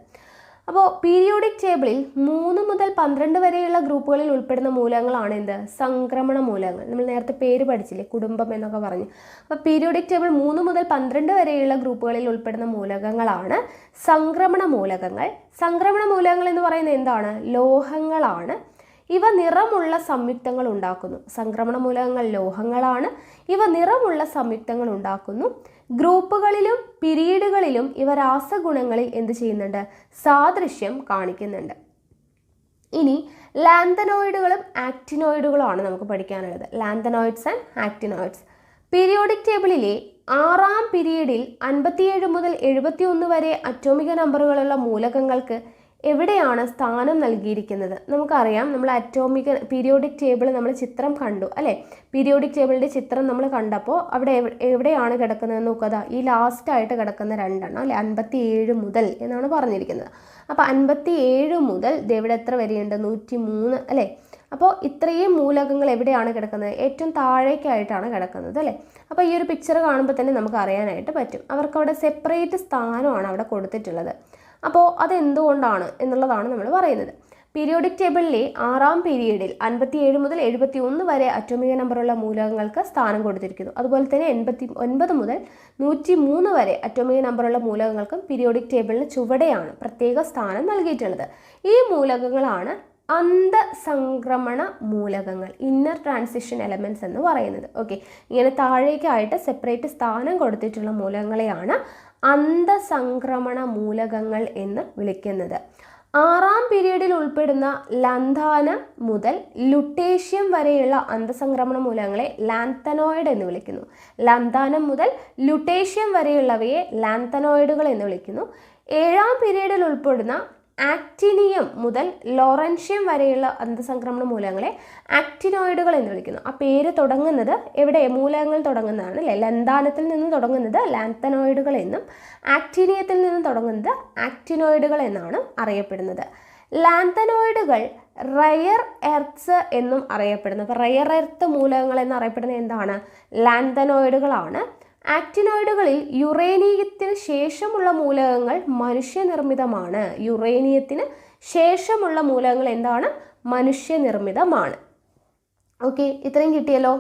Speaker 1: അപ്പോൾ പീരിയോഡിക് ടേബിളിൽ 3 മുതൽ 12 വരെയുള്ള ഗ്രൂപ്പുകളിൽ ഉൾപ്പെടുന്ന മൂലകങ്ങളാണ് എന്ത്? സംക്രമണ മൂലകങ്ങൾ. നമ്മൾ നേരത്തെ പേര് പഠിച്ചില്ലേ, കുടുംബം എന്നൊക്കെ പറഞ്ഞു. അപ്പോൾ പീരിയോഡിക് ടേബിൾ 3 മുതൽ 12 വരെയുള്ള ഗ്രൂപ്പുകളിൽ ഉൾപ്പെടുന്ന മൂലകങ്ങളാണ് സംക്രമണ മൂലകങ്ങൾ. സംക്രമണ മൂലകങ്ങൾ എന്ന് പറയുന്നത് എന്താണ്? ലോഹങ്ങളാണ്. ഇവ നിറമുള്ള സംയുക്തങ്ങൾ ഉണ്ടാക്കുന്നു. സംക്രമണ മൂലകങ്ങൾ ലോഹങ്ങളാണ്. ഇവ നിറമുള്ള സംയുക്തങ്ങൾ ഉണ്ടാക്കുന്നു. ഗ്രൂപ്പുകളിലും പിരീഡുകളിലും ഇവ രാസഗുണങ്ങളിൽ എന്ത് ചെയ്യുന്നുണ്ട്? സാദൃശ്യം കാണിക്കുന്നുണ്ട്. ഇനി ലാന്തനോയിഡുകളും ആക്റ്റിനോയിഡുകളുമാണ് നമുക്ക് പഠിക്കാനുള്ളത്. Lanthanoids and actinoids. പീരിയോഡിക് ടേബിളിലെ 6ാം പീരീഡിൽ 57 മുതൽ 71 വരെ അറ്റോമിക നമ്പറുകളുള്ള മൂലകങ്ങൾക്ക് എവിടെയാണ് സ്ഥാനം നൽകിയിരിക്കുന്നത്? നമുക്കറിയാം, നമ്മൾ പീരിയോഡിക് ടേബിൾ നമ്മൾ ചിത്രം കണ്ടു അല്ലേ? പീരിയോഡിക് ടേബിളിൻ്റെ ചിത്രം നമ്മൾ കണ്ടപ്പോൾ അവിടെ എവിടെയാണ് കിടക്കുന്നതെന്ന് നോക്കുക. ഈ ലാസ്റ്റായിട്ട് കിടക്കുന്ന 2 അല്ലേ, 57 മുതൽ എന്നാണ് പറഞ്ഞിരിക്കുന്നത്. അപ്പോൾ 57 മുതൽ ഇവിടെ എത്ര വരെയുണ്ട്? 103 അല്ലേ? അപ്പോൾ ഇത്രയും മൂലകങ്ങൾ എവിടെയാണ് കിടക്കുന്നത്? ഏറ്റവും താഴേക്കായിട്ടാണ് കിടക്കുന്നത് അല്ലേ? അപ്പോൾ ഈ ഒരു പിക്ചർ കാണുമ്പോൾ തന്നെ നമുക്ക് അറിയാനായിട്ട് പറ്റും. അവർക്ക് അവിടെ സെപ്പറേറ്റ് സ്ഥാനമാണ് അവിടെ കൊടുത്തിട്ടുള്ളത്. അപ്പോൾ അതെന്തുകൊണ്ടാണ് എന്നുള്ളതാണ് നമ്മൾ പറയുന്നത്. പീരിയോഡിക് ടേബിളിലെ 6ാം പീരീഡിൽ 57 മുതൽ 71 വരെ അറ്റോമിക നമ്പറുള്ള മൂലകങ്ങൾക്ക് സ്ഥാനം കൊടുത്തിരിക്കുന്നു. അതുപോലെ തന്നെ 89 മുതൽ 103 വരെ അറ്റോമിക നമ്പറുള്ള മൂലകങ്ങൾക്കും പീരിയോഡിക് ടേബിളിന് ചുവടെയാണ് പ്രത്യേക സ്ഥാനം നൽകിയിട്ടുള്ളത്. ഈ മൂലകങ്ങളാണ് അന്തസംക്രമണ മൂലകങ്ങൾ, ഇന്നർ ട്രാൻസിഷൻ എലമെൻറ്റ്സ് എന്ന് പറയുന്നത്. ഓക്കെ, ഇങ്ങനെ താഴേക്കായിട്ട് സെപ്പറേറ്റ് സ്ഥാനം കൊടുത്തിട്ടുള്ള മൂലകങ്ങളെയാണ് അന്തസംക്രമണ മൂലകങ്ങൾ എന്ന് വിളിക്കുന്നത്. 6ാം പീരീഡിൽ ഉൾപ്പെടുന്ന ലന്താനം മുതൽ ലുട്ടേഷ്യം വരെയുള്ള അന്തസംക്രമണ മൂലകങ്ങളെ ലാന്തനോയിഡ് എന്ന് വിളിക്കുന്നു. ലന്താനം മുതൽ ലുട്ടേഷ്യം വരെയുള്ളവയെ ലാന്തനോയിഡുകൾ എന്ന് വിളിക്കുന്നു. 7ാം പീരീഡിൽ ഉൾപ്പെടുന്ന ആക്ടിനിയം മുതൽ ലോറൻഷ്യം വരെയുള്ള അന്തസംക്രമണ മൂലകങ്ങളെ ആക്ടിനോയിഡുകൾ എന്ന് വിളിക്കുന്നു. ആ പേര് തുടങ്ങുന്നത് എവിടെ? മൂലകങ്ങൾ തുടങ്ങുന്നതാണ് അല്ലേ? ലന്താനത്തിൽ നിന്ന് തുടങ്ങുന്നത് ലാന്തനോയിഡുകൾ എന്നും ആക്ടിനിയത്തിൽ നിന്ന് തുടങ്ങുന്നത് ആക്ടിനോയിഡുകൾ എന്നാണ് അറിയപ്പെടുന്നത്. ലാന്തനോയിഡുകൾ റയർ എർത്ത്സ് എന്നും അറിയപ്പെടുന്നു. അപ്പോൾ റയർ എർത്ത് മൂലകങ്ങൾ എന്നറിയപ്പെടുന്നത് എന്താണ്? ലാന്തനോയിഡുകളാണ്. ആക്ടിനോയിഡുകളിൽ യുറേനിയത്തിന് ശേഷമുള്ള മൂലകങ്ങൾ മനുഷ്യനിർമ്മിതമാണ്. യുറേനിയത്തിന് ശേഷമുള്ള മൂലകങ്ങൾ എന്താണ്? മനുഷ്യനിർമ്മിതമാണ്. ഓക്കെ, ഇത്രയും കിട്ടിയല്ലോ.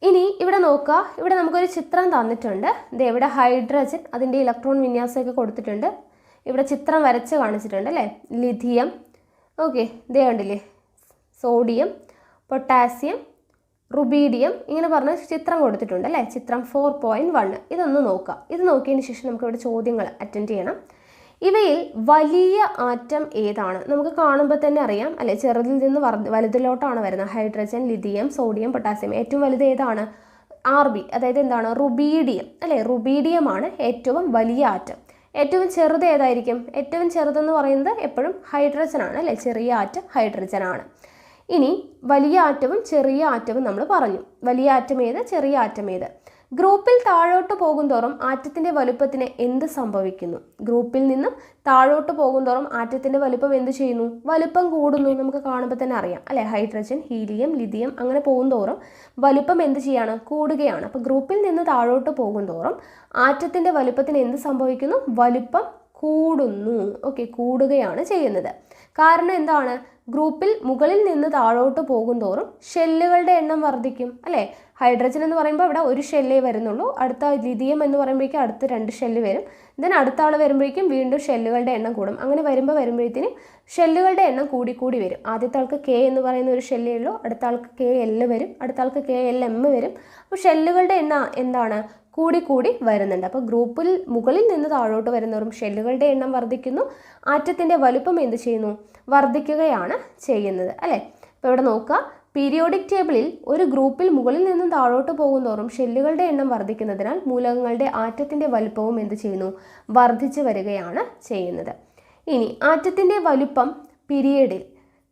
Speaker 1: ഇനി ഇവിടെ നോക്കുക, ഇവിടെ നമുക്കൊരു ചിത്രം തന്നിട്ടുണ്ട്. ഇവിടെ ഹൈഡ്രജൻ, അതിൻ്റെ ഇലക്ട്രോൺ വിന്യാസമൊക്കെ കൊടുത്തിട്ടുണ്ട്. ഇവിടെ ചിത്രം വരച്ച് കാണിച്ചിട്ടുണ്ട് അല്ലേ? ലിഥിയം, ഓക്കെ, ഇതേ കണ്ടില്ലേ? സോഡിയം, പൊട്ടാസ്യം, റുബീഡിയം, ഇങ്ങനെ പറഞ്ഞ ചിത്രം കൊടുത്തിട്ടുണ്ട് അല്ലേ? ചിത്രം 4.1. ഇതൊന്ന് നോക്കാം. ഇത് നോക്കിയതിന് ശേഷം നമുക്ക് ഇവിടെ ചോദ്യങ്ങൾ അറ്റൻഡ് ചെയ്യണം. ഇവയിൽ വലിയ ആറ്റം ഏതാണ്? നമുക്ക് കാണുമ്പോൾ തന്നെ അറിയാം അല്ലേ? ചെറുതിൽ നിന്ന് വലുതിലോട്ടാണ് വരുന്നത്. Hydrogen, lithium, sodium, potassium. ഏറ്റവും വലുത് ഏതാണ്? RB, അതായത് എന്താണ്? റുബീഡിയം അല്ലേ? റുബീഡിയമാണ് ഏറ്റവും വലിയ ആറ്റം. ഏറ്റവും ചെറുത് ഏതായിരിക്കും? ഏറ്റവും ചെറുതെന്ന് പറയുന്നത് എപ്പോഴും ഹൈഡ്രജൻ ആണ് അല്ലേ? ചെറിയ ആറ്റം ഹൈഡ്രജൻ ആണ്. ഇനി വലിയ ആറ്റവും ചെറിയ ആറ്റവും നമ്മൾ പറഞ്ഞു. വലിയ ആറ്റം ഏത്? ചെറിയ ആറ്റം ഏത്? ഗ്രൂപ്പിൽ താഴോട്ട് പോകുന്തോറും ആറ്റത്തിൻ്റെ വലുപ്പത്തിന് എന്ത് സംഭവിക്കുന്നു? ഗ്രൂപ്പിൽ നിന്നും താഴോട്ട് പോകുന്തോറും ആറ്റത്തിൻ്റെ വലുപ്പം എന്ത് ചെയ്യുന്നു? വലുപ്പം കൂടുന്നു. നമുക്ക് കാണുമ്പോൾ തന്നെ അറിയാം അല്ലേ? ഹൈഡ്രജൻ, ഹീലിയം, ലിഥിയം അങ്ങനെ പോകുന്തോറും വലുപ്പം എന്ത് ചെയ്യാണ്? കൂടുകയാണ്. അപ്പോൾ ഗ്രൂപ്പിൽ നിന്ന് താഴോട്ട് പോകുന്തോറും ആറ്റത്തിൻ്റെ വലുപ്പത്തിന് എന്ത് സംഭവിക്കുന്നു? വലുപ്പം കൂടുന്നു. ഓക്കെ, കൂടുകയാണ് ചെയ്യുന്നത്. കാരണം എന്താണ്? ഗ്രൂപ്പിൽ മുകളിൽ നിന്ന് താഴോട്ട് പോകുന്തോറും ഷെല്ലുകളുടെ എണ്ണം വർദ്ധിക്കും അല്ലേ? ഹൈഡ്രജൻ എന്ന് പറയുമ്പോൾ ഇവിടെ ഒരു ഷെല്ലേ വരുന്നുള്ളൂ. അടുത്ത ലിഥിയം എന്ന് പറയുമ്പോഴേക്കും അടുത്ത 2 ഷെല്ല് വരും. ദെൻ അടുത്ത ആൾ വരുമ്പോഴേക്കും വീണ്ടും ഷെല്ലുകളുടെ എണ്ണം കൂടും. അങ്ങനെ വരുമ്പോഴത്തേനും ഷെല്ലുകളുടെ എണ്ണം കൂടി വരും. ആദ്യത്തെ ആൾക്ക് കെ എന്ന് പറയുന്ന ഒരു ഷെല്ലേ ഉള്ളൂ, അടുത്ത ആൾക്ക് KL വരും, അടുത്ത ആൾക്ക് KLM വരും. അപ്പോൾ ഷെല്ലുകളുടെ എണ്ണം എന്താണ്, കൂടി വരുന്നുണ്ട്. അപ്പോൾ ഗ്രൂപ്പിൽ മുകളിൽ നിന്ന് താഴോട്ട് വരുന്നവരും ഷെല്ലുകളുടെ എണ്ണം വർദ്ധിക്കുന്നു, ആറ്റത്തിൻ്റെ വലുപ്പം എന്ത് ചെയ്യുന്നു, വർദ്ധിക്കുകയാണ് ചെയ്യുന്നത് അല്ലേ. അപ്പോൾ ഇവിടെ നോക്കുക, പീരിയോഡിക് ടേബിളിൽ ഒരു ഗ്രൂപ്പിൽ മുകളിൽ നിന്നും താഴോട്ട് പോകുന്നതോറും ഷെല്ലുകളുടെ എണ്ണം വർദ്ധിക്കുന്നതിനാൽ മൂലകങ്ങളുടെ ആറ്റത്തിൻ്റെ വലുപ്പവും എന്ത് ചെയ്യുന്നു, വർദ്ധിച്ചു വരികയാണ് ചെയ്യുന്നത്. ഇനി ആറ്റത്തിൻ്റെ വലുപ്പം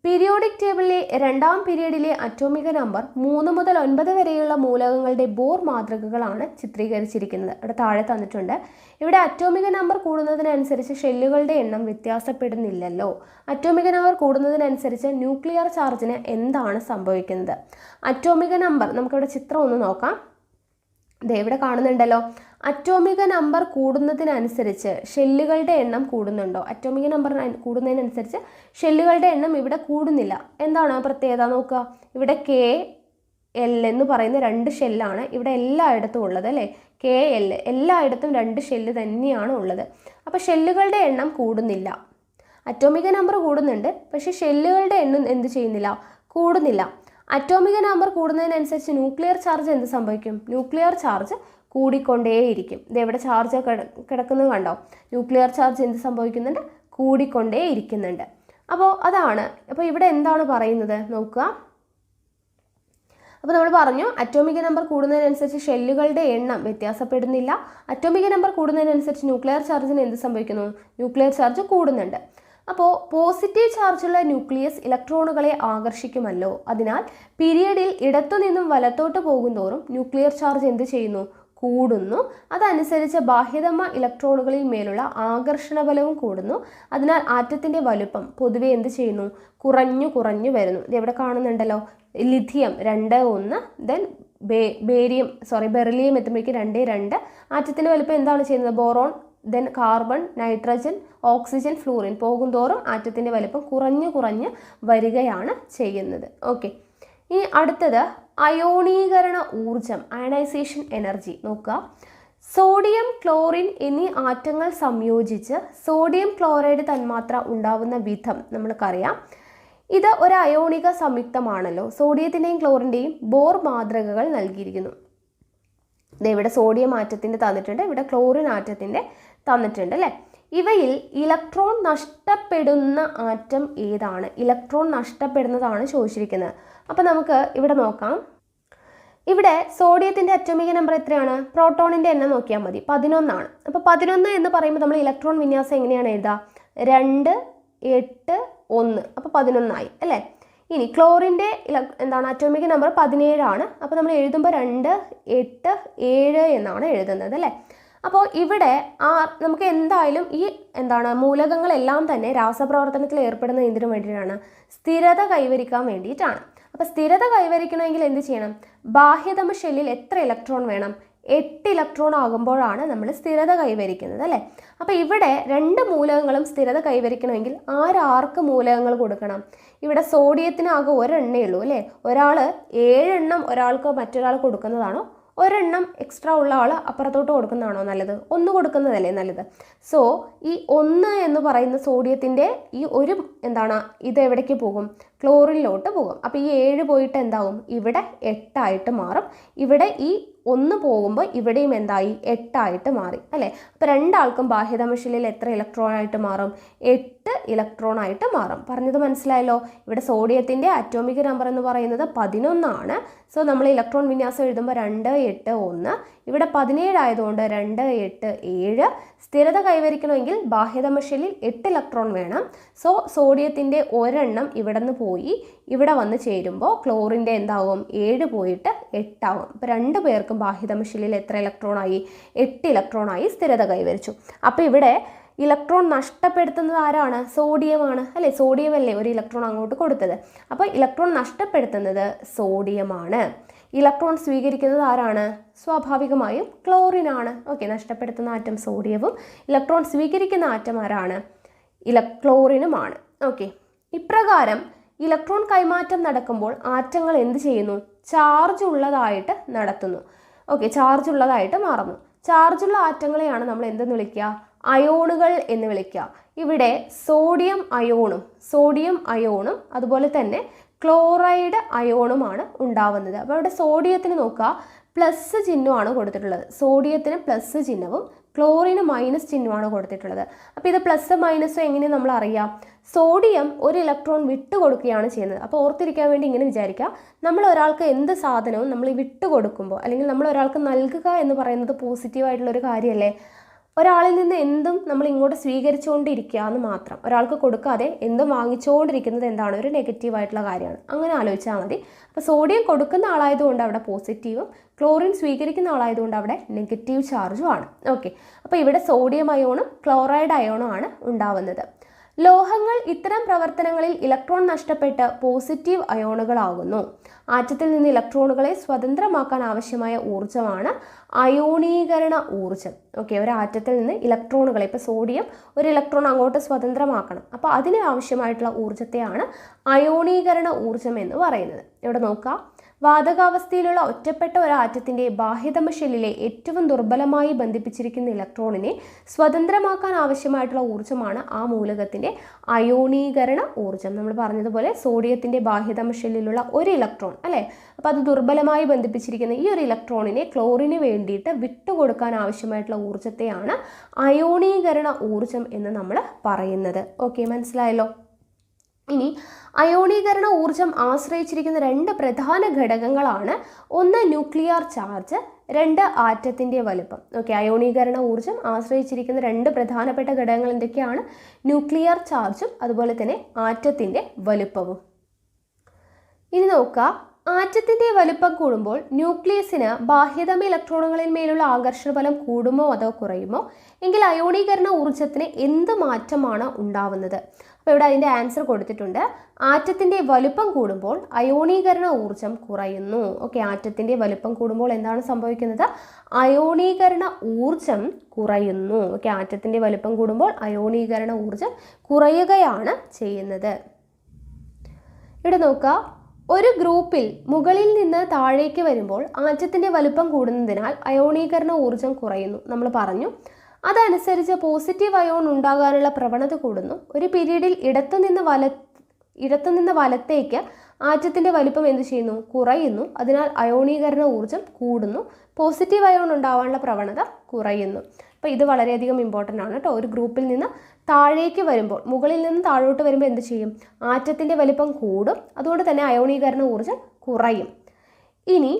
Speaker 1: പീരിയോഡിക് ടേബിളിലെ 2ാം പീരീഡിലെ അറ്റോമിക നമ്പർ 3 മുതൽ 9 വരെയുള്ള മൂലകങ്ങളുടെ ബോർ മാതൃകകളാണ് ചിത്രീകരിച്ചിരിക്കുന്നത്. ഇവിടെ താഴെ തന്നിട്ടുണ്ട്. ഇവിടെ അറ്റോമിക നമ്പർ കൂടുന്നതിനനുസരിച്ച് ഷെല്ലുകളുടെ എണ്ണം വ്യത്യാസപ്പെടുന്നില്ലല്ലോ. അറ്റോമിക നമ്പർ കൂടുന്നതിനനുസരിച്ച് ന്യൂക്ലിയർ ചാർജിന് എന്താണ് സംഭവിക്കുന്നത്? അറ്റോമിക നമ്പർ നമുക്കിവിടെ ചിത്രം ഒന്ന് നോക്കാം. ഇവിടെ കാണുന്നുണ്ടല്ലോ, അറ്റോമിക നമ്പർ കൂടുന്നതിനനുസരിച്ച് ഷെല്ലുകളുടെ എണ്ണം കൂടുന്നുണ്ടോ? അറ്റോമിക നമ്പർ കൂടുന്നതിനനുസരിച്ച് ഷെല്ലുകളുടെ എണ്ണം ഇവിടെ കൂടുന്നില്ല. എന്താണ് പ്രത്യേകത നോക്കുക, ഇവിടെ KL എന്ന് പറയുന്ന 2 ഷെല്ലാണ് ഇവിടെ എല്ലായിടത്തും ഉള്ളത് അല്ലേ. KL എല്ലായിടത്തും 2 ഷെല്ല് തന്നെയാണ് ഉള്ളത്. അപ്പോൾ ഷെല്ലുകളുടെ എണ്ണം കൂടുന്നില്ല. അറ്റോമിക നമ്പർ കൂടുന്നുണ്ട്, പക്ഷേ ഷെല്ലുകളുടെ എണ്ണം എന്ത് ചെയ്യുന്നില്ല, കൂടുന്നില്ല. അറ്റോമിക നമ്പർ കൂടുന്നതിനനുസരിച്ച് ന്യൂക്ലിയർ ചാർജ് എന്ത് സംഭവിക്കും? ന്യൂക്ലിയർ ചാർജ് കൂടിക്കൊണ്ടേയിരിക്കും. ഇതെവിടെ ചാർജ് കിടക്കുന്നത് കണ്ടോ? ന്യൂക്ലിയർ ചാർജ് എന്ത് സംഭവിക്കുന്നുണ്ട്? കൂടിക്കൊണ്ടേയിരിക്കുന്നുണ്ട്. അപ്പോൾ അതാണ്. അപ്പോൾ ഇവിടെ എന്താണ് പറയുന്നത് നോക്കുക. അപ്പോൾ നമ്മൾ പറഞ്ഞു അറ്റോമിക നമ്പർ കൂടുന്നതിനനുസരിച്ച് ഷെല്ലുകളുടെ എണ്ണം വ്യത്യാസപ്പെടുന്നില്ല. അറ്റോമിക നമ്പർ കൂടുന്നതിനനുസരിച്ച് ന്യൂക്ലിയർ ചാർജിന് എന്ത് സംഭവിക്കുന്നു? ന്യൂക്ലിയർ ചാർജ് കൂടുന്നുണ്ട്. അപ്പോൾ പോസിറ്റീവ് ചാർജുള്ള ന്യൂക്ലിയസ് ഇലക്ട്രോണുകളെ ആകർഷിക്കുമല്ലോ. അതിനാൽ പീരിയഡിൽ ഇടത്തുനിന്നും വലത്തോട്ട് പോകുന്തോറും ന്യൂക്ലിയർ ചാർജ് എന്ത് ചെയ്യുന്നു? കൂടുന്നു. അതനുസരിച്ച് ബാഹ്യതമ ഇലക്ട്രോണുകളിൽ മേലുള്ള ആകർഷണ ബലവും കൂടുന്നു. അതിനാൽ ആറ്റത്തിൻ്റെ വലുപ്പം പൊതുവെ എന്ത് ചെയ്യുന്നു? കുറഞ്ഞു വരുന്നു. ഇതെവിടെ കാണുന്നുണ്ടല്ലോ, ലിഥിയം 2 ദെൻ ബെറിലിയം എത്തുമ്പോഴേക്കും 2 ആറ്റത്തിൻ്റെ വലുപ്പം എന്താണ് ചെയ്യുന്നത്? Boron then carbon, nitrogen, oxygen, fluorine പോകുന്തോറും ആറ്റത്തിൻ്റെ വലുപ്പം കുറഞ്ഞു വരികയാണ് ചെയ്യുന്നത്. ഓക്കെ, ഇനി അടുത്തത് അയോണീകരണ ഊർജം, അയണൈസേഷൻ എനർജി നോക്കുക. സോഡിയം, ക്ലോറിൻ എന്നീ ആറ്റങ്ങൾ സംയോജിച്ച് സോഡിയം ക്ലോറൈഡ് തന്മാത്ര ഉണ്ടാവുന്ന വിധം നമ്മൾക്കറിയാം. ഇത് ഒരു അയോണിക സംയുക്തമാണല്ലോ. സോഡിയത്തിൻ്റെയും ക്ലോറിൻ്റെയും ബോർ മാതൃകകൾ നൽകിയിരിക്കുന്നു. ഇവിടെ സോഡിയം ആറ്റത്തിൻ്റെ തന്നിട്ടുണ്ട്, ഇവിടെ ക്ലോറിൻ ആറ്റത്തിൻ്റെ തന്നിട്ടുണ്ട് അല്ലേ. ഇവയിൽ ഇലക്ട്രോൺ നഷ്ടപ്പെടുന്ന ആറ്റം ഏതാണ്? ഇലക്ട്രോൺ നഷ്ടപ്പെടുന്നതാണ് ചോദിച്ചിരിക്കുന്നത്. അപ്പോൾ നമുക്ക് ഇവിടെ നോക്കാം. ഇവിടെ സോഡിയത്തിൻ്റെ അറ്റോമിക നമ്പർ എത്രയാണ്? പ്രോട്ടോണിൻ്റെ എണ്ണം നോക്കിയാൽ മതി, 11 ആണ്. അപ്പോൾ 11 എന്ന് പറയുമ്പോൾ നമ്മൾ ഇലക്ട്രോൺ വിന്യാസം എങ്ങനെയാണ് എഴുതുക? 2, 8, 1. അപ്പോൾ 11 ആയി അല്ലേ. ഇനി ക്ലോറിൻ്റെ എന്താണ് അറ്റോമിക നമ്പർ 17 ആണ്. അപ്പോൾ നമ്മൾ എഴുതുമ്പോൾ 2, 8, 7 എന്നാണ് എഴുതുന്നത് അല്ലേ. അപ്പോൾ ഇവിടെ നമുക്ക് എന്തായാലും ഈ മൂലകങ്ങളെല്ലാം തന്നെ രാസപ്രവർത്തനത്തിൽ ഏർപ്പെടുന്ന എന്തിനു വേണ്ടിയിട്ടാണ്? സ്ഥിരത കൈവരിക്കാൻ വേണ്ടിയിട്ടാണ്. അപ്പോൾ സ്ഥിരത കൈവരിക്കണമെങ്കിൽ എന്ത് ചെയ്യണം? ബാഹ്യതമ ഷെല്ലിൽ എത്ര ഇലക്ട്രോൺ വേണം? 8 ഇലക്ട്രോൺ ആകുമ്പോഴാണ് നമ്മൾ സ്ഥിരത കൈവരിക്കുന്നത് അല്ലേ. അപ്പോൾ ഇവിടെ 2 മൂലകങ്ങളും സ്ഥിരത കൈവരിക്കണമെങ്കിൽ ആർക്ക് മൂലകങ്ങൾ കൊടുക്കണം? ഇവിടെ സോഡിയത്തിനാകെ 1 എണ്ണേ ഉള്ളൂ അല്ലേ. ഒരാൾ 7 എണ്ണം ഒരാൾക്ക് മറ്റൊരാൾ കൊടുക്കുന്നതാണോ? 1 എണ്ണം എക്സ്ട്രാ ഉള്ള ആൾ അപ്പുറത്തോട്ട് കൊടുക്കുന്നതാണോ നല്ലത്? 1 കൊടുക്കുന്നതല്ലേ നല്ലത്. സോ ഈ 1 എന്ന് പറയുന്ന സോഡിയത്തിൻ്റെ ഈ ഒരു ഇത് എവിടേക്ക് പോകും? ക്ലോറിനിലോട്ട് പോകും. അപ്പോൾ ഈ 7 പോയിട്ട് എന്താവും? ഇവിടെ 8 ആയിട്ട് മാറും. ഇവിടെ ഈ 1 പോകുമ്പോൾ ഇവിടെയും എന്തായി? 8 ആയിട്ട് മാറി അല്ലേ. അപ്പോൾ 2 ആൾക്കും ബാഹ്യതമ ഷെല്ലിൽ എത്ര ഇലക്ട്രോൺ ആയിട്ട് മാറും? 8 ഇലക്ട്രോൺ ആയിട്ട് മാറും. പറഞ്ഞത് മനസ്സിലായല്ലോ. ഇവിടെ സോഡിയത്തിൻ്റെ അറ്റോമിക നമ്പർ എന്ന് പറയുന്നത് 11 ആണ്. സോ നമ്മൾ ഇലക്ട്രോൺ വിന്യാസം എഴുതുമ്പോൾ 2, 8, 1. ഇവിടെ 17 ആയതുകൊണ്ട് 2, 8, 7. സ്ഥിരത കൈവരിക്കണമെങ്കിൽ ബാഹ്യതമ ഷെല്ലിൽ 8 ഇലക്ട്രോൺ വേണം. സോ സോഡിയത്തിൻ്റെ 1 എണ്ണം ഇവിടെ നിന്ന് പോയി ഇവിടെ വന്ന് ചേരുമ്പോൾ ക്ലോറിൻ്റെ എന്താവും? 7 പോയിട്ട് 8 ആവും. അപ്പോൾ 2 പേർക്കും ബാഹ്യതമ ഷെല്ലിൽ എത്ര ഇലക്ട്രോൺ ആയി? 8 ഇലക്ട്രോൺ ആയി സ്ഥിരത കൈവരിച്ചു. അപ്പോൾ ഇവിടെ ഇലക്ട്രോൺ നഷ്ടപ്പെടുത്തുന്നത് ആരാണ്? സോഡിയമാണ് അല്ലേ. സോഡിയം അല്ലേ ഒരു ഇലക്ട്രോൺ അങ്ങോട്ട് കൊടുത്തത്. അപ്പോൾ ഇലക്ട്രോൺ നഷ്ടപ്പെടുത്തുന്നത് സോഡിയമാണ്. ഇലക്ട്രോൺ സ്വീകരിക്കുന്നത് ആരാണ്? സ്വാഭാവികമായും ക്ലോറിൻ ആണ്. ഓക്കെ, നഷ്ടപ്പെടുത്തുന്ന ആറ്റം സോഡിയവും ഇലക്ട്രോൺ സ്വീകരിക്കുന്ന ആറ്റം ആരാണ്? ക്ലോറിനുമാണ്. ഓക്കെ, ഇപ്രകാരം ഇലക്ട്രോൺ കൈമാറ്റം നടക്കുമ്പോൾ ആറ്റങ്ങൾ എന്ത് ചെയ്യുന്നു? ചാർജ് ഉള്ളതായിട്ട് നടത്തുന്നു. ഓക്കെ, ചാർജ് ഉള്ളതായിട്ട് മാറുന്നു. ചാർജുള്ള ആറ്റങ്ങളെയാണ് നമ്മൾ എന്തെന്ന് വിളിക്കുക? അയോണുകൾ എന്ന് വിളിക്കുക. ഇവിടെ സോഡിയം അയോണും അതുപോലെ തന്നെ ക്ലോറൈഡ് അയോണുമാണ് ഉണ്ടാവുന്നത്. അപ്പോൾ ഇവിടെ സോഡിയത്തിന് നോക്കുക, പ്ലസ് ചിഹ്നമാണ് കൊടുത്തിട്ടുള്ളത്. സോഡിയത്തിന് പ്ലസ് ചിഹ്നവും ക്ലോറിന് മൈനസ് ചിഹ്നമാണ് കൊടുത്തിട്ടുള്ളത്. അപ്പോൾ ഇത് പ്ലസ് മൈനസും എങ്ങനെ നമ്മൾ അറിയാം? സോഡിയം ഒരു ഇലക്ട്രോൺ വിട്ടുകൊടുക്കുകയാണ് ചെയ്യുന്നത്. അപ്പോൾ ഓർത്തിരിക്കാൻ വേണ്ടി ഇങ്ങനെ വിചാരിക്കുക, നമ്മൾ ഒരാൾക്ക് എന്ത് സാധനവും നമ്മൾ വിട്ടുകൊടുക്കുമ്പോൾ അല്ലെങ്കിൽ നമ്മൾ ഒരാൾക്ക് നൽകുക എന്ന് പറയുന്നത് പോസിറ്റീവായിട്ടുള്ളൊരു കാര്യമല്ലേ? ഒരാളിൽ നിന്ന് എന്തും നമ്മൾ ഇങ്ങോട്ട് സ്വീകരിച്ചുകൊണ്ടിരിക്കുക എന്ന് മാത്രം. ഒരാൾക്ക് കൊടുക്കാതെ എന്തും വാങ്ങിച്ചുകൊണ്ടിരിക്കുന്നത് എന്താണ്? ഒരു നെഗറ്റീവായിട്ടുള്ള കാര്യമാണ്. അങ്ങനെ ആലോചിച്ചാൽ മതി. അപ്പോൾ സോഡിയം കൊടുക്കുന്ന ആളായതുകൊണ്ട് അവിടെ പോസിറ്റീവും, ക്ലോറിൻ സ്വീകരിക്കുന്ന ആളായതുകൊണ്ട് അവിടെ നെഗറ്റീവ് ചാർജും ആണ്. ഓക്കെ, അപ്പോൾ ഇവിടെ സോഡിയം അയോണും ക്ലോറൈഡ് അയോണും ആണ് ഉണ്ടാവുന്നത്. ലോഹങ്ങൾ ഇത്തരം പ്രവർത്തനങ്ങളിൽ ഇലക്ട്രോൺ നഷ്ടപ്പെട്ട് പോസിറ്റീവ് അയോണുകളാകുന്നു. ആറ്റത്തിൽ നിന്ന് ഇലക്ട്രോണുകളെ സ്വതന്ത്രമാക്കാൻ ആവശ്യമായ ഊർജ്ജമാണ് അയോണീകരണ ഊർജ്ജം. ഓക്കെ, ഒരു ആറ്റത്തിൽ നിന്ന് ഇലക്ട്രോണുകളെ, ഇപ്പോൾ സോഡിയം ഒരു ഇലക്ട്രോൺ അങ്ങോട്ട് സ്വതന്ത്രമാക്കണം. അപ്പോൾ അതിന് ആവശ്യമായിട്ടുള്ള ഊർജ്ജത്തെയാണ് അയോണീകരണ ഊർജ്ജം എന്ന് പറയുന്നത്. ഇവിടെ നോക്കാം, വാതകാവസ്ഥയിലുള്ള ഒറ്റപ്പെട്ട ഒരു ആറ്റത്തിൻ്റെ ബാഹ്യതമ ഷെല്ലിലെ ഏറ്റവും ദുർബലമായി ബന്ധിപ്പിച്ചിരിക്കുന്ന ഇലക്ട്രോണിനെ സ്വതന്ത്രമാക്കാൻ ആവശ്യമായിട്ടുള്ള ഊർജ്ജമാണ് ആ മൂലകത്തിൻ്റെ അയോണീകരണ ഊർജ്ജം. നമ്മൾ പറഞ്ഞതുപോലെ സോഡിയത്തിൻ്റെ ബാഹ്യതമ ഷെല്ലിലുള്ള ഒരു ഇലക്ട്രോൺ അല്ലേ, അപ്പോൾ അത് ദുർബലമായി ബന്ധിപ്പിച്ചിരിക്കുന്ന ഈ ഒരു ഇലക്ട്രോണിനെ ക്ലോറിന് വേണ്ടിയിട്ട് വിട്ടുകൊടുക്കാൻ ആവശ്യമായിട്ടുള്ള ഊർജ്ജത്തെയാണ് അയോണീകരണ ഊർജ്ജം എന്ന് നമ്മൾ പറയുന്നത്. ഓക്കെ, മനസ്സിലായല്ലോ? ഇനി അയോണീകരണ ഊർജ്ജം ആശ്രയിച്ചിരിക്കുന്ന രണ്ട് പ്രധാന ഘടകങ്ങളാണ്. ഒന്ന് ന്യൂക്ലിയർ ചാർജ്, രണ്ട് ആറ്റത്തിൻ്റെ വലുപ്പം. ഓക്കെ, അയോണീകരണ ഊർജ്ജം ആശ്രയിച്ചിരിക്കുന്ന രണ്ട് പ്രധാനപ്പെട്ട ഘടകങ്ങൾ എന്തൊക്കെയാണ്? ന്യൂക്ലിയർ ചാർജും അതുപോലെ തന്നെ ആറ്റത്തിൻ്റെ വലുപ്പവും. ഇനി നോക്കുക, ആറ്റത്തിൻ്റെ വലുപ്പം കൂടുമ്പോൾ ന്യൂക്ലിയസിന് ബാഹ്യതമ ഇലക്ട്രോണുകളിൽ മേലുള്ള ആകർഷണ ബലം കൂടുമോ അതോ കുറയുമോ? എങ്കിൽ അയോണീകരണ ഊർജ്ജത്തിന് എന്ത് മാറ്റമാണ് ഉണ്ടാവുന്നത്? അപ്പോൾ ഇവിടെ അതിൻ്റെ ആൻസർ കൊടുത്തിട്ടുണ്ട്. ആറ്റത്തിൻ്റെ വലുപ്പം കൂടുമ്പോൾ അയോണീകരണ ഊർജ്ജം കുറയുന്നു. ഓക്കെ, ആറ്റത്തിൻ്റെ വലുപ്പം കൂടുമ്പോൾ എന്താണ് സംഭവിക്കുന്നത്? അയോണീകരണ ഊർജ്ജം കുറയുന്നു. ഓക്കെ, ആറ്റത്തിൻ്റെ വലുപ്പം കൂടുമ്പോൾ അയോണീകരണ ഊർജ്ജം കുറയുകയാണ് ചെയ്യുന്നത്. ഇവിടെ നോക്കുക, ഒരു ഗ്രൂപ്പിൽ മുകളിൽ നിന്ന് താഴേക്ക് വരുമ്പോൾ ആറ്റത്തിൻ്റെ വലുപ്പം കൂടുന്നതിനാൽ അയോണീകരണ ഊർജ്ജം കുറയുന്നു നമ്മൾ പറഞ്ഞു. അതനുസരിച്ച് പോസിറ്റീവ് അയോൺ ഉണ്ടാകാനുള്ള പ്രവണത കൂടുന്നു. ഒരു പീരീഡിൽ ഇടത്തുനിന്ന് വലത്തേക്ക് ആറ്റത്തിൻ്റെ വലുപ്പം എന്ത് ചെയ്യുന്നു? കുറയുന്നു. അതിനാൽ അയോണീകരണ ഊർജ്ജം കൂടുന്നു. പോസിറ്റീവ് അയോൺ ഉണ്ടാവാനുള്ള പ്രവണത കുറയുന്നു. അപ്പോൾ ഇത് വളരെയധികം ഇമ്പോർട്ടൻ്റ് ആണ് കേട്ടോ. ഒരു ഗ്രൂപ്പിൽ നിന്ന് താഴേക്ക് വരുമ്പോൾ, മുകളിൽ നിന്ന് താഴോട്ട് വരുമ്പോൾ എന്ത് ചെയ്യും? ആറ്റത്തിൻ്റെ വലിപ്പം കൂടും. അതുകൊണ്ട് തന്നെ അയോണീകരണ ഊർജ്ജം കുറയും. ഇനി